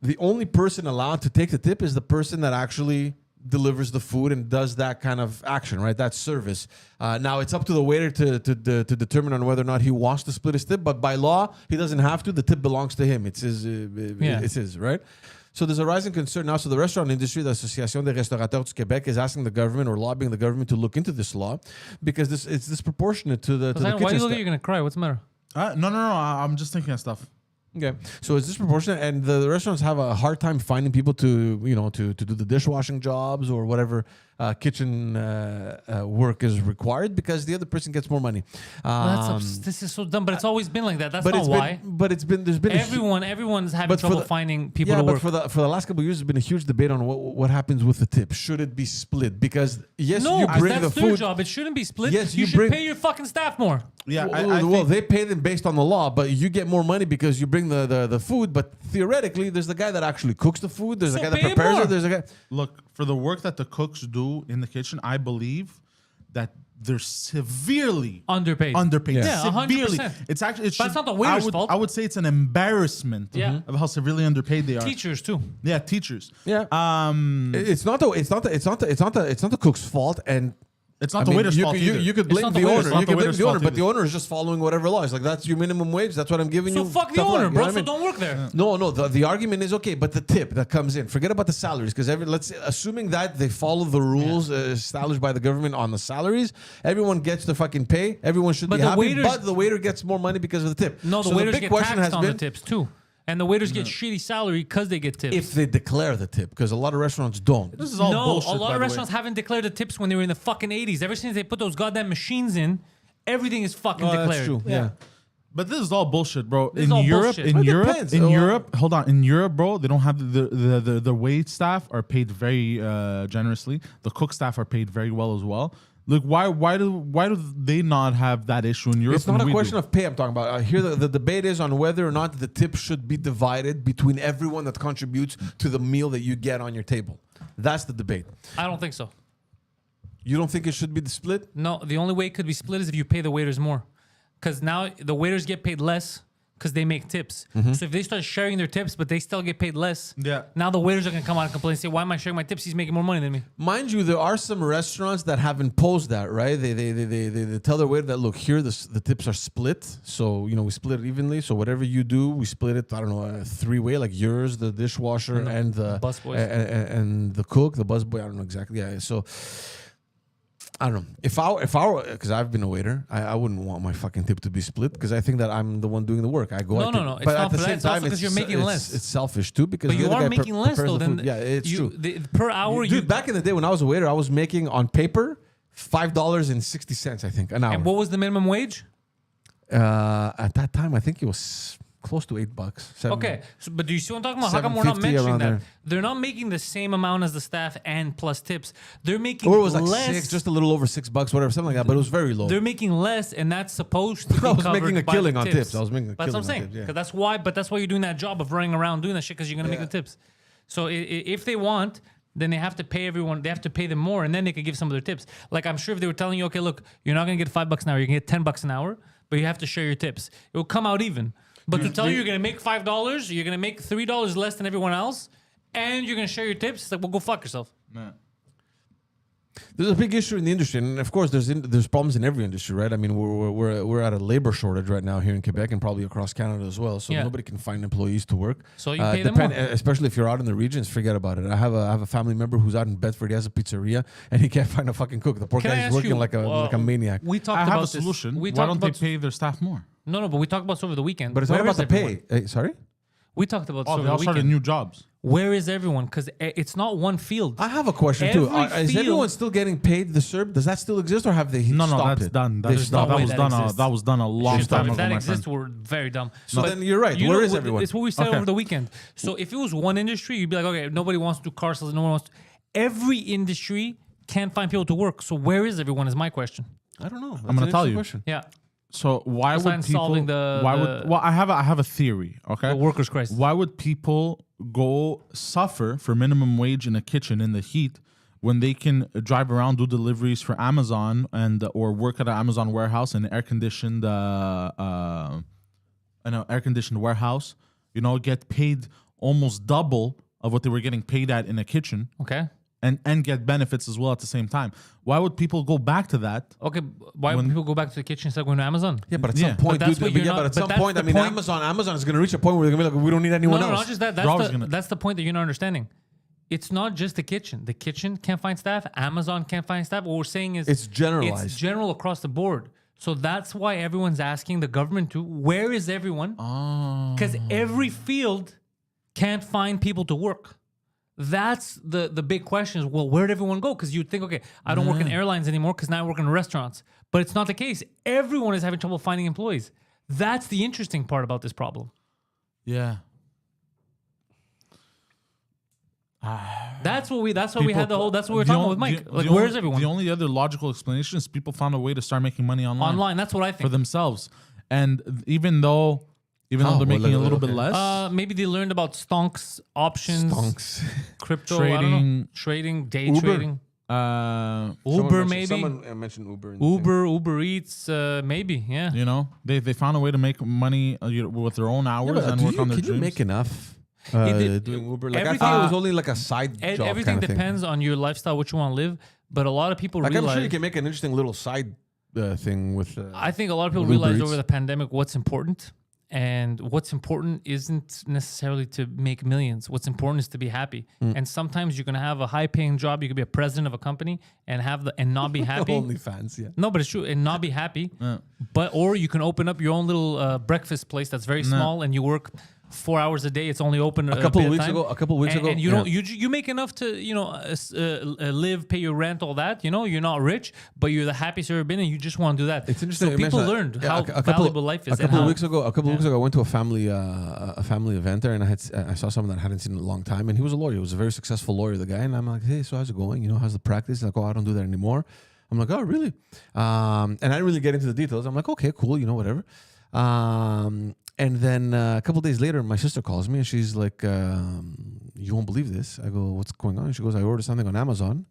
the only person allowed to take the tip is the person that actually delivers the food and does that kind of action, right? That service. Now it's up to the waiter to determine on whether or not he wants to split his tip, but by law he doesn't have to. The tip belongs to him. It's his. It's his, right? So there's a rising concern now. So the restaurant industry, the Association des Restaurateurs du Québec, is asking the government or lobbying the government to look into this law because it's disproportionate to the Poseidon, kitchen why do you look staff. like you're going to cry? What's the matter? No. I'm just thinking of stuff. Okay, so it's disproportionate, and the restaurants have a hard time finding people to do the dishwashing jobs or whatever kitchen work is required because the other person gets more money. This is so dumb, but it's always been like that. That's but not it's why. there's been Everyone's having but for trouble the- finding people yeah, to but work. for the last couple of years, there's been a huge debate on what happens with the tip. Should it be split? Because yes, No, you bring that's the their food. job. It shouldn't be split. Yes, you you should bring- pay your fucking staff more. Yeah, Well, they pay them based on the law, but you get more money because you bring the food. But theoretically, there's the guy that actually cooks the food. There's So a guy that pay him prepares more. it. There's a guy. Look, for the work that the cooks do in the kitchen, I believe that they're severely Underpaid. Yeah, Yeah, 100%. severely. It's actually. But it's not the waiter's fault. I would say it's an embarrassment Yeah. of how severely underpaid they are. Teachers too. Yeah, teachers. Yeah. Um, It's not the cook's fault, and it's not I the mean, waiter's you fault could, either. you could It's blame not the the waiter's owner. fault. You could blame Waiter's the owner, fault but the either. owner is just following whatever law. It's like that's your minimum wage. That's what I'm giving So you. fuck the Tough luck, owner, you know bro. what I So mean? don't work there. No. The argument is okay, but the tip that comes in. Forget about the salaries because assuming that they follow the rules established by the government on the salaries, everyone gets the fucking pay. Everyone should But be the happy. waiters- But the waiter gets more money because of the tip. No, the So waiters big get question taxed has on the been tips too. And the waiters get shitty salary because they get tips. if they declare the tip, because a lot of restaurants don't. This is all No, bullshit. a by lot the of way. restaurants haven't declared the tips when they were in the fucking 80s. Ever since they put those goddamn machines in, everything is fucking declared. That's true. Yeah. But this is all bullshit, bro. This is all bullshit. It depends. In Oh, Europe, hold on. In Europe, bro, they don't have the wait staff are paid very generously. The cook staff are paid very well as well. Look, why do they not have that issue in Europe? It's not a question of pay I'm talking about. Here the debate is on whether or not the tip should be divided between everyone that contributes to the meal that you get on your table. That's the debate. I don't think so. You don't think it should be split? No, the only way it could be split is if you pay the waiters more. Because now the waiters get paid less because they make tips. So if they start sharing their tips, but they still get paid less, Yeah. now the waiters are going to come out and complain and say, why am I sharing my tips? He's making more money than me. Mind you, there are some restaurants that have imposed that, right? They tell their waiter that, look, here the tips are split. So, we split it evenly. So whatever you do, we split it, I don't know, three-way, like yours, the dishwasher, and the busboys. and the cook, the busboy. I don't know exactly. Yeah. So I don't know. If I were, because I've been a waiter, I wouldn't want my fucking tip to be split because I think that I'm the one doing the work. I go. No, I no, take- no. It's But not at the for that. same It's also time, 'cause you're making less. It's selfish too because But the you other are guy making less prepares though. the Then food. Yeah, it's true. Per hour, Dude, back in the day when I was a waiter, I was making on paper $5.60, I think, an hour. And what was the minimum wage? At that time, I think it was close to $8. $7. Okay, but do you see what I'm talking about? How come we're not $7.50 mentioning around that? there. They're not making the same amount as the staff and plus tips. They're making Or it was like less. $6, just a little over $6, whatever, something like that. But it was very low. They're making less, and that's supposed to be I was covered making a by killing the on tips. tips. I was making a That's what I'm killing on saying. tips, yeah. 'Cause that's why you're doing that job of running around doing that shit because you're gonna make the tips. So if they want, then they have to pay everyone. They have to pay them more, and then they could give some of their tips. Like I'm sure if they were telling you, okay, look, you're not gonna get $5 an hour. You're gonna get $10 an hour, but you have to share your tips. It will come out even. But to tell you you're gonna make $5, you're gonna make $3 less than everyone else, and you're gonna share your tips. It's like, well, go fuck yourself. There's a big issue in the industry, and of course, there's problems in every industry, right? I mean, we're at a labor shortage right now here in Quebec and probably across Canada as well. So Yeah. nobody can find employees to work. So you pay them more. especially if you're out in the regions. Forget about it. I have a family member who's out in Bedford. He has a pizzeria, and he can't find a fucking cook. The poor Can I guy is ask working you, like a maniac. We talked I about have a this. solution. We Why talked don't they about pay their staff more? No, but we talked about this over the weekend. But it's not Where about is the everyone? pay. Sorry. We talked about this Oh, over they the all started weekend. new jobs. Where is everyone? Because it's not one field. I have a question too. Every Is field- everyone still getting paid the CERB? Does that still exist, or have they No, stopped that's it? done. That They is stopped that way was that done. exists. That was done a long If time ago, that my exists, friend. we're very dumb. So But then you're right. you Where know is what- everyone? It's what we said Okay. over the weekend. So if it was one industry, you'd be like, okay, nobody wants to do car sales. No one wants to. Every industry can't find people to work. So where is everyone? Is my question. I don't know. I'm gonna tell you. Question. Yeah, So why would Besides people? solving the- why the- would? Well, I have a theory. Okay. the workers' crisis. Why would people go suffer for minimum wage in a kitchen in the heat when they can drive around, do deliveries for Amazon and or work at an Amazon warehouse in an air conditioned warehouse? You know, get paid almost double of what they were getting paid at in a kitchen, Okay. and get benefits as well at the same time. Why would people go back to that? Okay. Why would people go back to the kitchen instead of going to Amazon? Yeah, but at Yeah. some point, But that's dude. what you're Yeah, not- but at but some that's point, I the mean, point- Amazon is going to reach a point where they're going to be like, we don't need anyone No, else. not just that. They're always gonna- That's the point that you're not understanding. It's not just the kitchen. The kitchen can't find staff. Amazon can't find staff. What we're saying is It's generalized. It's general across the board. So that's why everyone's asking the government to, where is everyone? Oh. Because every field can't find people to work. That's the big question is, well, where'd everyone go? Because you'd think, okay, I don't work in airlines anymore because now I work in restaurants. But it's not the case. Everyone is having trouble finding employees. That's the interesting part about this problem. Yeah. That's what we had the whole, that's what we were talking about with Mike. Like, the where's only- everyone? The only other logical explanation is people found a way to start making money Online. That's what I for think. themselves. And even though they're well, making a little okay. bit less, Maybe they learned about stonks, options, Stonks. crypto, I don't know, Trading. trading, day Uber. trading, Uber maybe, Someone mentioned Uber. in the thing. Uber Eats, maybe, yeah. you know, they found a way to make money with their own hours Yeah, but and do work you- on their can dreams. you make enough It- doing Uber? Like I everything- thought it was only like a side job Everything kind of depends on your lifestyle, what you want to live. But a lot of people thing. Like I'm realize. sure you can make an interesting little side thing with. I think a lot of people Uber realized Eats. over the pandemic what's important. And what's important isn't necessarily to make millions. What's important is to be happy. And sometimes you're gonna have a high-paying job. You could be a president of a company and not be happy. OnlyFans, yeah. No, but it's true, and not be happy. Or you can open up your own little breakfast place that's very small, and you work 4 hours a day. It's only open A couple bit of of weeks time. ago, and you yeah. don't you make enough to live, pay your rent, all that. You know, you're not rich, but you're the happiest you've ever been, and you just want to do that. It's interesting. So you people mentioned that. learned Yeah, how valuable life is. A couple and of how- weeks ago, I went to a family event there, and I saw someone that I hadn't seen in a long time, and he was a lawyer. He was a very successful lawyer, the guy. And I'm like, hey, so how's it going? You know, how's the practice? He's like, oh, I don't do that anymore. I'm like, oh, really? And I didn't really get into the details. I'm like, okay, cool, you know, whatever. And then a couple of days later, my sister calls me and she's like, you won't believe this. I go, what's going on? She goes, I ordered something on Amazon.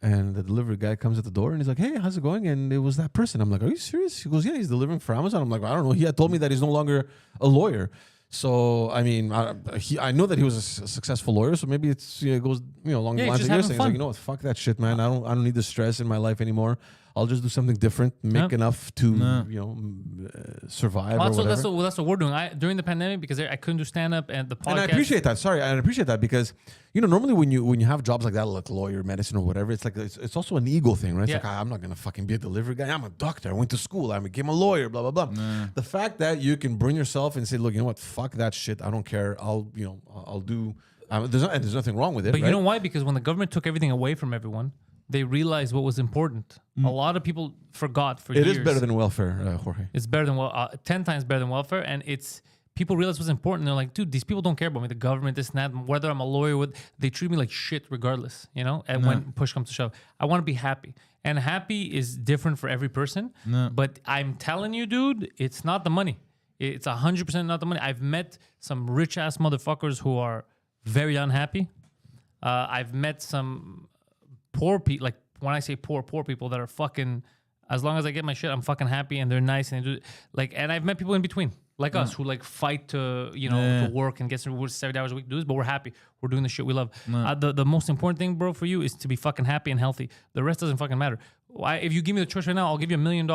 And the delivery guy comes at the door and he's like, hey, how's it going? And it was that person. I'm like, are you serious? He goes, yeah, he's delivering for Amazon. I'm like, I don't know. He had told me that he's no longer a lawyer. So, I mean, I know that he was a successful lawyer. So maybe it goes along the Yeah, lines he's of your just saying. having Like, fun. you know what? Fuck that shit, man. I don't need the stress in my life anymore. I'll just do something different, make enough to survive Well, or whatever. that's what we're doing. During the pandemic, because I couldn't do stand up and the podcast. And I appreciate that. Sorry, I appreciate that because normally when you have jobs like that, like lawyer, medicine, or whatever, it's like it's also an ego thing, right? It's Yeah. like I'm not gonna fucking be a delivery guy. I'm a doctor. I went to school. I became a lawyer. Blah blah blah. The fact that you can bring yourself and say, look, you know what? Fuck that shit. I don't care. I'll do. There's nothing wrong with it. But right? you know why? Because when the government took everything away from everyone, they realized what was important. A lot of people forgot for It years. is better than welfare, Jorge. It's better than 10 times better than welfare, and it's people realize what's important. They're like, dude, these people don't care about me. The government, this and that. Whether I'm a lawyer, they treat me like shit regardless. And when push comes to shove, I want to be happy, and happy is different for every person. But I'm telling you, dude, it's not the money. It's 100% not the money. I've met some rich ass motherfuckers who are very unhappy. I've met some poor people, like when I say poor people that are fucking, as long as I get my shit, I'm fucking happy and they're nice and they do and I've met people in between. like us who like fight to to work and get some 70 hours a week to do this, but we're happy. We're doing the shit we love. The most important thing, bro, for you is to be fucking happy and healthy. The rest doesn't fucking matter. If you give me the choice right now, I'll give you $1 million,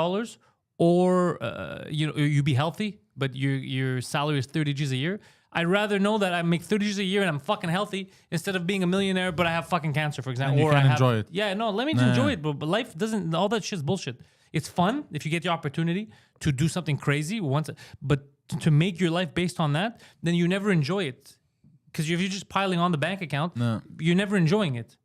or you be healthy, but your salary is 30 G's a year. I'd rather know that I make 30 G's a year and I'm fucking healthy instead of being a millionaire, but I have fucking cancer, for example. And you or can't I have, enjoy it. Yeah, no, let me enjoy it, but life doesn't. All that shit's bullshit. It's fun if you get the opportunity to do something crazy once, but to make your life based on that, then you never enjoy it. Because if you're just piling on the bank account, you're never enjoying it.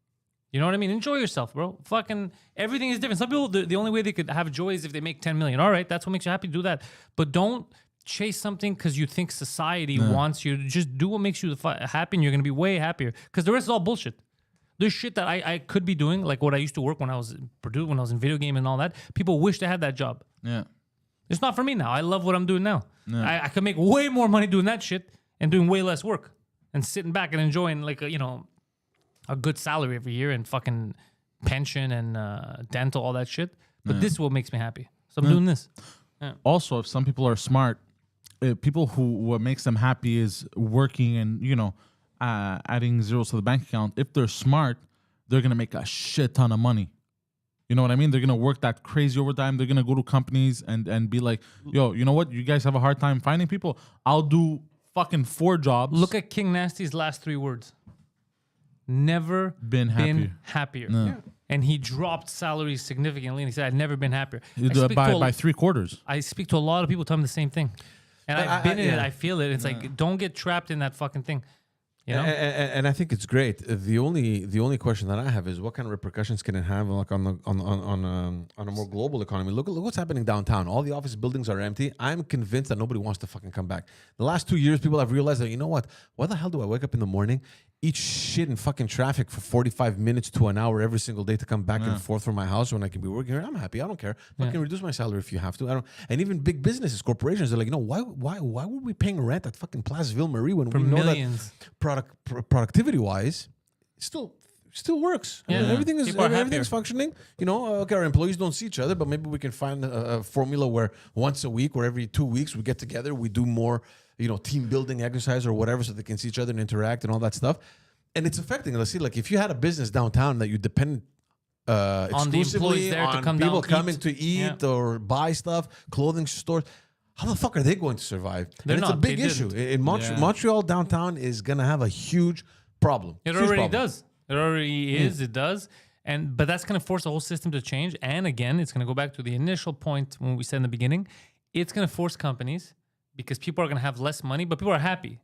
You know what I mean? Enjoy yourself, bro. Fucking everything is different. Some people, the only way they could have joy is if they make 10 million. All right, that's what makes you happy. Do that, but don't chase something because you think society wants you to. Just do what makes you happy, and you're gonna be way happier. Because the rest is all bullshit. There's shit that I could be doing, like what I used to work when I was in video game and all that. People wish they had that job. Yeah. It's not for me now. I love what I'm doing now. I could make way more money doing that shit and doing way less work and sitting back and enjoying like a good salary every year and fucking pension and dental, all that shit. But this is what makes me happy. So I'm doing this. Yeah. Also, if some people are smart, people who what makes them happy is working and adding zeros to the bank account. If they're smart, they're gonna make a shit ton of money. You know what I mean? They're gonna work that crazy overtime. They're gonna go to companies and be like, yo, you know what? You guys have a hard time finding people. I'll do fucking 4 jobs. Look at King Nasty's last 3 words. Never Been happier. No. Yeah. And he dropped salaries significantly, and he said, "I've never been happier." By 3/4. I speak to a lot of people, tell them the same thing, and I've been in it. I feel it. It's like, don't get trapped in that fucking thing. You know? And I think it's great. The only question that I have is what kind of repercussions can it have like on a more global economy? Look what's happening downtown. All the office buildings are empty. I'm convinced that nobody wants to fucking come back. The last 2 years, people have realized that, you know what? Why the hell do I wake up in the morning, eat shit in fucking traffic for 45 minutes to an hour every single day to come back and forth from my house when I can be working here? I'm happy. I don't care. I can reduce my salary if you have to. I don't. And even big businesses, corporations, they're like, why were we paying rent at fucking Place Ville Marie when we know millions. that productivity wise still works. I mean, everything's functioning. Okay, our employees don't see each other, but maybe we can find a formula where once a week or every 2 weeks we get together, we do more team building exercise or whatever, so they can see each other and interact and all that stuff. And it's affecting. Let's see, like if you had a business downtown that you depend exclusively there on to come people down, coming to eat or buy stuff, clothing stores, how the fuck are they going to survive? It's a big issue. In Montreal downtown is going to have a huge problem. It already does. It already is. It does. But that's going to force the whole system to change. And again, it's going to go back to the initial point when we said in the beginning. It's going to force companies, because people are going to have less money, but people are happy.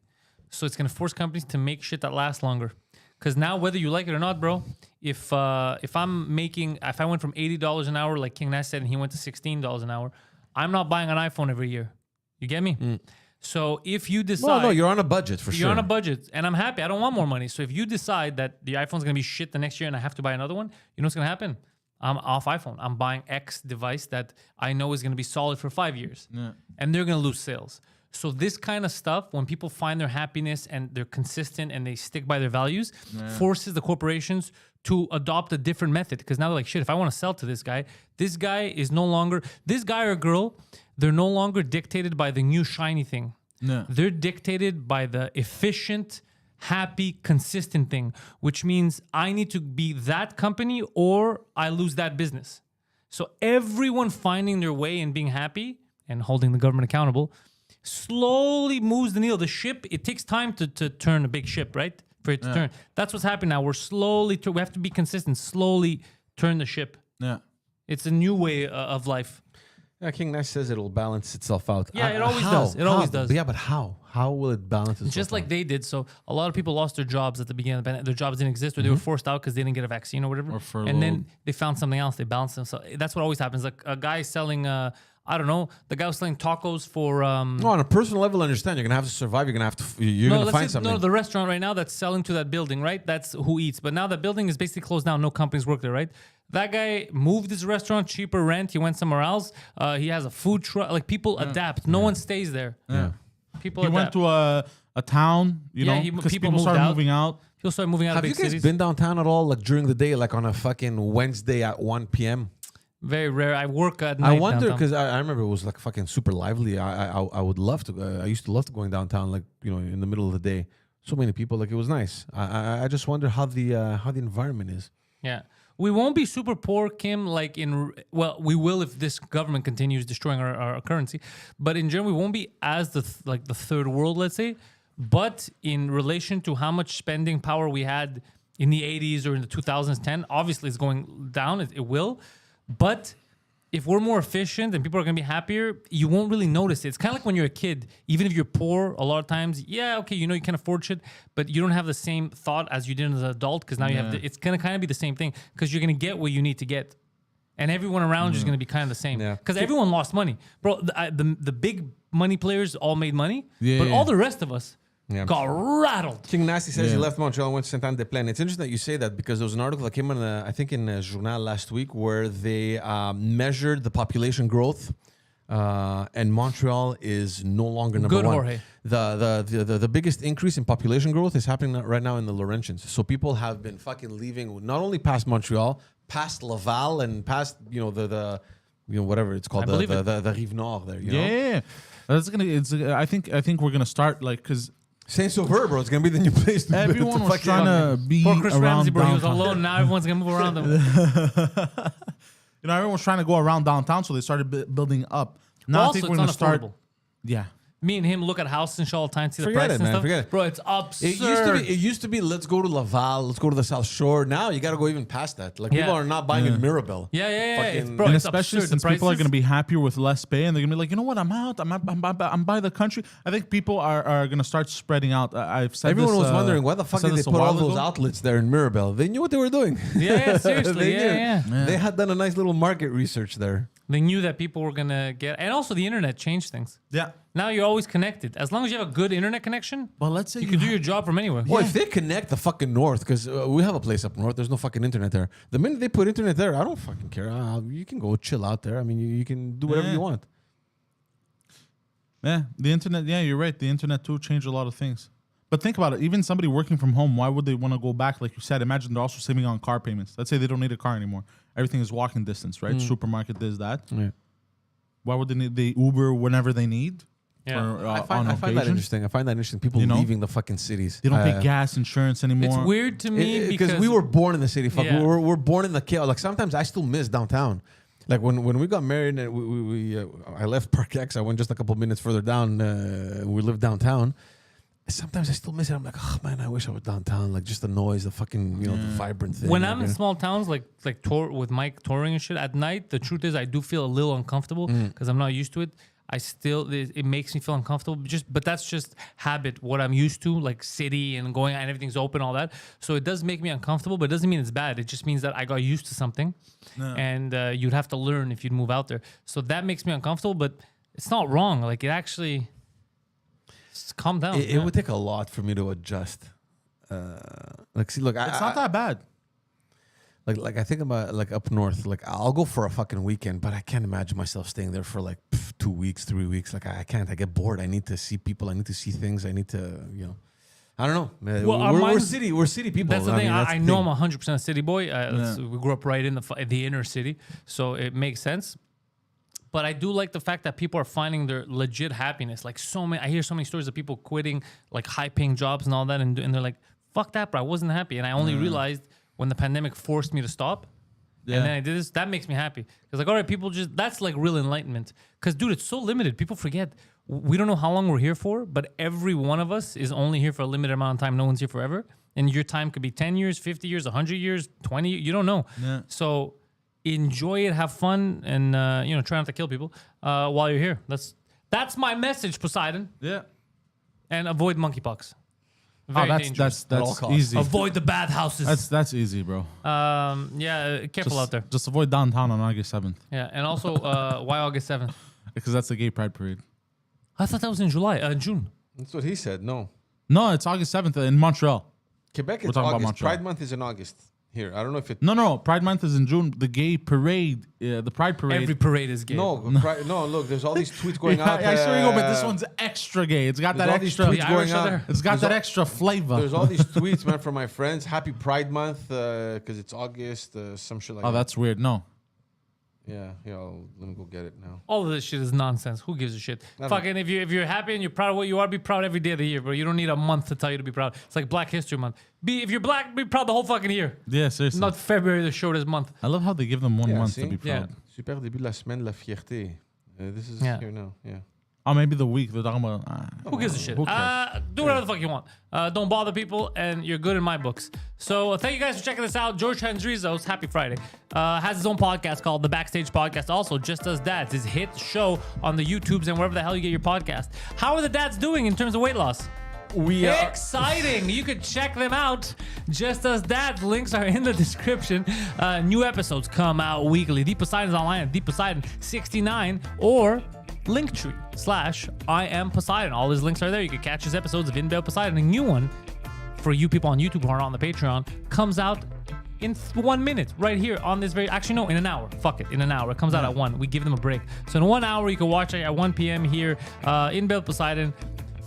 So it's going to force companies to make shit that lasts longer. Because now, whether you like it or not, bro, if I went from $80 an hour, like King Nash said, and he went to $16 an hour, I'm not buying an iPhone every year. You get me? So if you decide... No, you're on a budget for sure. You're on a budget, and I'm happy. I don't want more money. So if you decide that the iPhone's going to be shit the next year and I have to buy another one, you know what's going to happen? I'm off iPhone. I'm buying X device that I know is going to be solid for 5 years. Yeah. And they're going to lose sales. So this kind of stuff, when people find their happiness and they're consistent and they stick by their values, forces the corporations to adopt a different method. Because now they're like, shit, if I want to sell to this guy is no longer... This guy or girl, they're no longer dictated by the new shiny thing. No. They're dictated by the efficient, happy, consistent thing, which means I need to be that company or I lose that business. So everyone finding their way and being happy and holding the government accountable slowly moves the needle. The ship, it takes time to turn a big ship, right? For it to turn. That's what's happening now. We're slowly, we have to be consistent, slowly turn the ship. Yeah. It's a new way of life. Yeah, King Nash says it'll balance itself out. Yeah, it always does. It always does. Yeah, but how? How will it balance itself Just like out? they did. So a lot of people lost their jobs at the beginning of the pandemic. Their jobs didn't exist, or they were forced out because they didn't get a vaccine or whatever. Or and then they found something else. They balanced themselves. That's what always happens. Like a guy selling, I don't know, the guy was selling tacos for... No, on a personal level, I understand. You're going to have to survive. You're going to have to... You're going to find something. No, the restaurant right now that's selling to that building, right? That's who eats. But now that building is basically closed down. No companies work there, right? That guy moved his restaurant, cheaper rent. He went somewhere else. He has a food truck. Like, people adapt. No one stays there. Yeah. People He adapt. went to a town, you know, because people started moving out. People started moving out Have of you big guys cities. been downtown at all, like during the day, like on a fucking Wednesday at 1 p.m.? Very rare. I work at night. I wonder downtown. because I remember it was like fucking super lively. I would love to. I used to love to going downtown, like in the middle of the day. So many people, like it was nice. I just wonder how the environment is. Yeah. We won't be super poor, Kim, like we will if this government continues destroying our currency. But in general, we won't be as the third world, let's say. But in relation to how much spending power we had in the 80s or in the 2010, obviously it's going down. It will. But if we're more efficient and people are going to be happier, you won't really notice it. It's kind of like when you're a kid. Even if you're poor, a lot of times, you can afford shit, but you don't have the same thought as you did as an adult because now you have it's going to kind of be the same thing because you're going to get what you need to get. And everyone around you is going to be kind of the same. Because everyone lost money. Bro, the big money players all made money, but all the rest of us got rattled. King Nasty says he left Montreal and went to Saint-Anne-des-Plaines. It's interesting that you say that because there was an article that came in, I think in Journal last week, where they measured the population growth, and Montreal is no longer number one. Jorge. The biggest increase in population growth is happening right now in the Laurentians. So people have been fucking leaving, not only past Montreal, past Laval, and past the whatever it's called, the Rive Nord there. Yeah. That's gonna. I think we're gonna start because. Saint-Sauveur, bro, it's gonna be the new place. Everyone was trying to be Poor Chris around Ramsey, bro. He was downtown. alone. Now everyone's going to move around him. Everyone was trying to go around downtown, so they started building up. Now I Also, think we're it's gonna start. unaffordable. Yeah. Me and him look at houses and shit all the time, see the Forget prices it, and man, stuff. forget it. Bro, it's absurd. It used to be let's go to Laval, let's go to the South Shore. Now you got to go even past that. Like people are not buying in Mirabel. Yeah. It's, Fucking- bro, And it's especially absurd. since The people are prices- going to be happier with less pay, and they're going to be like, you know what, I'm out. I'm by the country. I think people are going to start spreading out. I've said Everyone this, was wondering why the I fuck said did they this a put all while those ago. outlets there in Mirabel. They knew what they were doing. Yeah, seriously. They knew. Yeah. They had done a nice little market research there. They knew that people were going to get... And also the internet changed things. Yeah. Now you're always connected. As long as you have a good internet connection, Well, let's say you can do your job from anywhere. Well, if they connect the fucking north, because we have a place up north, there's no fucking internet there. The minute they put internet there, I don't fucking care. You can go chill out there. I mean, you can do whatever you want. Yeah, the internet. Yeah, you're right. The internet too changed a lot of things. But think about it. Even somebody working from home, why would they want to go back? Like you said, imagine they're also saving on car payments. Let's say they don't need a car anymore. Everything is walking distance, right? Supermarket, this, that. Yeah. Why would they need the Uber whenever they need? Yeah. Or, I on find that occasion? interesting. I find that interesting. People You know? leaving the fucking cities. They don't pay gas, insurance anymore. It's weird to me because we were born in the city. Fuck, Yeah. we're born in the chaos. Like sometimes I still miss downtown. Like when we got married and I left Park X. I went just a couple minutes further down. We lived downtown. Sometimes I still miss it. I'm like, oh man, I wish I was downtown. Like just the noise, the fucking the vibrant thing. When I'm in small towns like tour with Mike touring and shit at night, the truth is I do feel a little uncomfortable because I'm not used to it. It makes me feel uncomfortable. But that's just habit, what I'm used to, like city and going and everything's open, all that. So it does make me uncomfortable, but it doesn't mean it's bad. It just means that I got used to something, and you'd have to learn if you'd move out there. So that makes me uncomfortable, but it's not wrong. Like it actually, just calm down. it would take a lot for me to adjust. It's not that bad. Like I think about like up north. Like I'll go for a fucking weekend, but I can't imagine myself staying there for like 2 weeks, 3 weeks. Like I can't. I get bored. I need to see people. I need to see things. I need to, I don't know. Well, we're city people. That's the thing. mean, I know I'm 100% a city boy. We grew up right in the inner city, so it makes sense. But I do like the fact that people are finding their legit happiness. Like I hear so many stories of people quitting like high-paying jobs and all that, and they're like, "Fuck that, bro! I wasn't happy." And I only realized when the pandemic forced me to stop. Yeah. And then I did this. That makes me happy. Because like, all right, people that's like real enlightenment. Because dude, it's so limited. People forget. We don't know how long we're here for, but every one of us is only here for a limited amount of time. No one's here forever. And your time could be 10 years, 50 years, 100 years, 20. You don't know. Yeah. So enjoy it, have fun, and try not to kill people while you're here. That's my message, Poseidon. Yeah. And avoid monkeypox. Oh, Very dangerous. that's costs. easy. Avoid the bad houses. That's easy, bro. Careful out there. Just avoid downtown on August 7th Yeah, and also why August 7th? because that's the gay pride parade. I thought that was in June. That's what he said. No, No, it's August 7th in Montreal. Quebec. We're It's talking about August. Montreal. Pride Month is in August. Here, I don't know if it. No, Pride Month is in June. The gay parade, the Pride parade. Every parade is gay. No, no. Look, there's all these tweets going out. I swear you go, but this one's extra gay. It's got there's that all these extra. tweets going Irish are out. there. It's got There's that all- extra flavor. There's all these tweets, man, from my friends. Happy Pride Month because it's August. Some shit like Oh, that. that's weird. No, Yeah. Let me go get it now. All of this shit is nonsense. Who gives a shit? Fucking if you're happy and you're proud of what you are, be proud every day of the year, bro. You don't need a month to tell you to be proud. It's like Black History Month. If you're black, be proud the whole fucking year. Yeah, seriously. Not February, the shortest month. I love how they give them 1 Yeah, month see? to be proud. Yeah. Super début de la semaine de la fierté. This is Yeah. here now. Yeah. Oh, maybe the week they're talking about. Who gives a shit? Who cares? Do whatever the fuck you want. Don't bother people, and you're good in my books. So thank you guys for checking this out. George Transrizos, happy Friday, has his own podcast called The Backstage Podcast. Also, Just Us Dads, his hit show on the YouTubes and wherever the hell you get your podcast. How are the dads doing in terms of weight loss? We are Exciting! You could check them out. Just Us Dads. Links are in the description. New episodes come out weekly. Deep Poseidon is online at Deep Poseidon 69 or Linktree/I am Poseidon. All his links are there. You can catch his episodes of In Bed Poseidon. A new one for you people on YouTube who aren't on the Patreon comes out in 1 minute right here on this very. Actually, no, in an hour. Fuck it, in an hour. It comes out at 1. We give them a break. So in 1 hour, you can watch it at 1 p.m. here. In Bed Poseidon.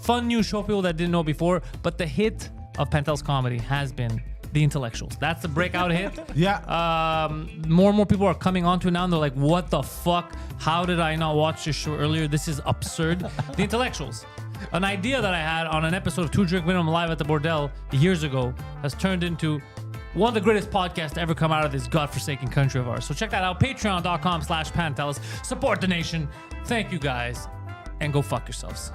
Fun new show for people that didn't know before. But the hit of Pantelis comedy has been The Intellectuals. That's the breakout hit. Yeah. More and more people are coming onto it now, and they're like, what the fuck? How did I not watch this show earlier? This is absurd. The Intellectuals. An idea that I had on an episode of 2 Drink Minimum live at the Bordel years ago has turned into one of the greatest podcasts to ever come out of this godforsaken country of ours. So check that out. Patreon.com/Pantelis. Support the nation. Thank you guys. And go fuck yourselves.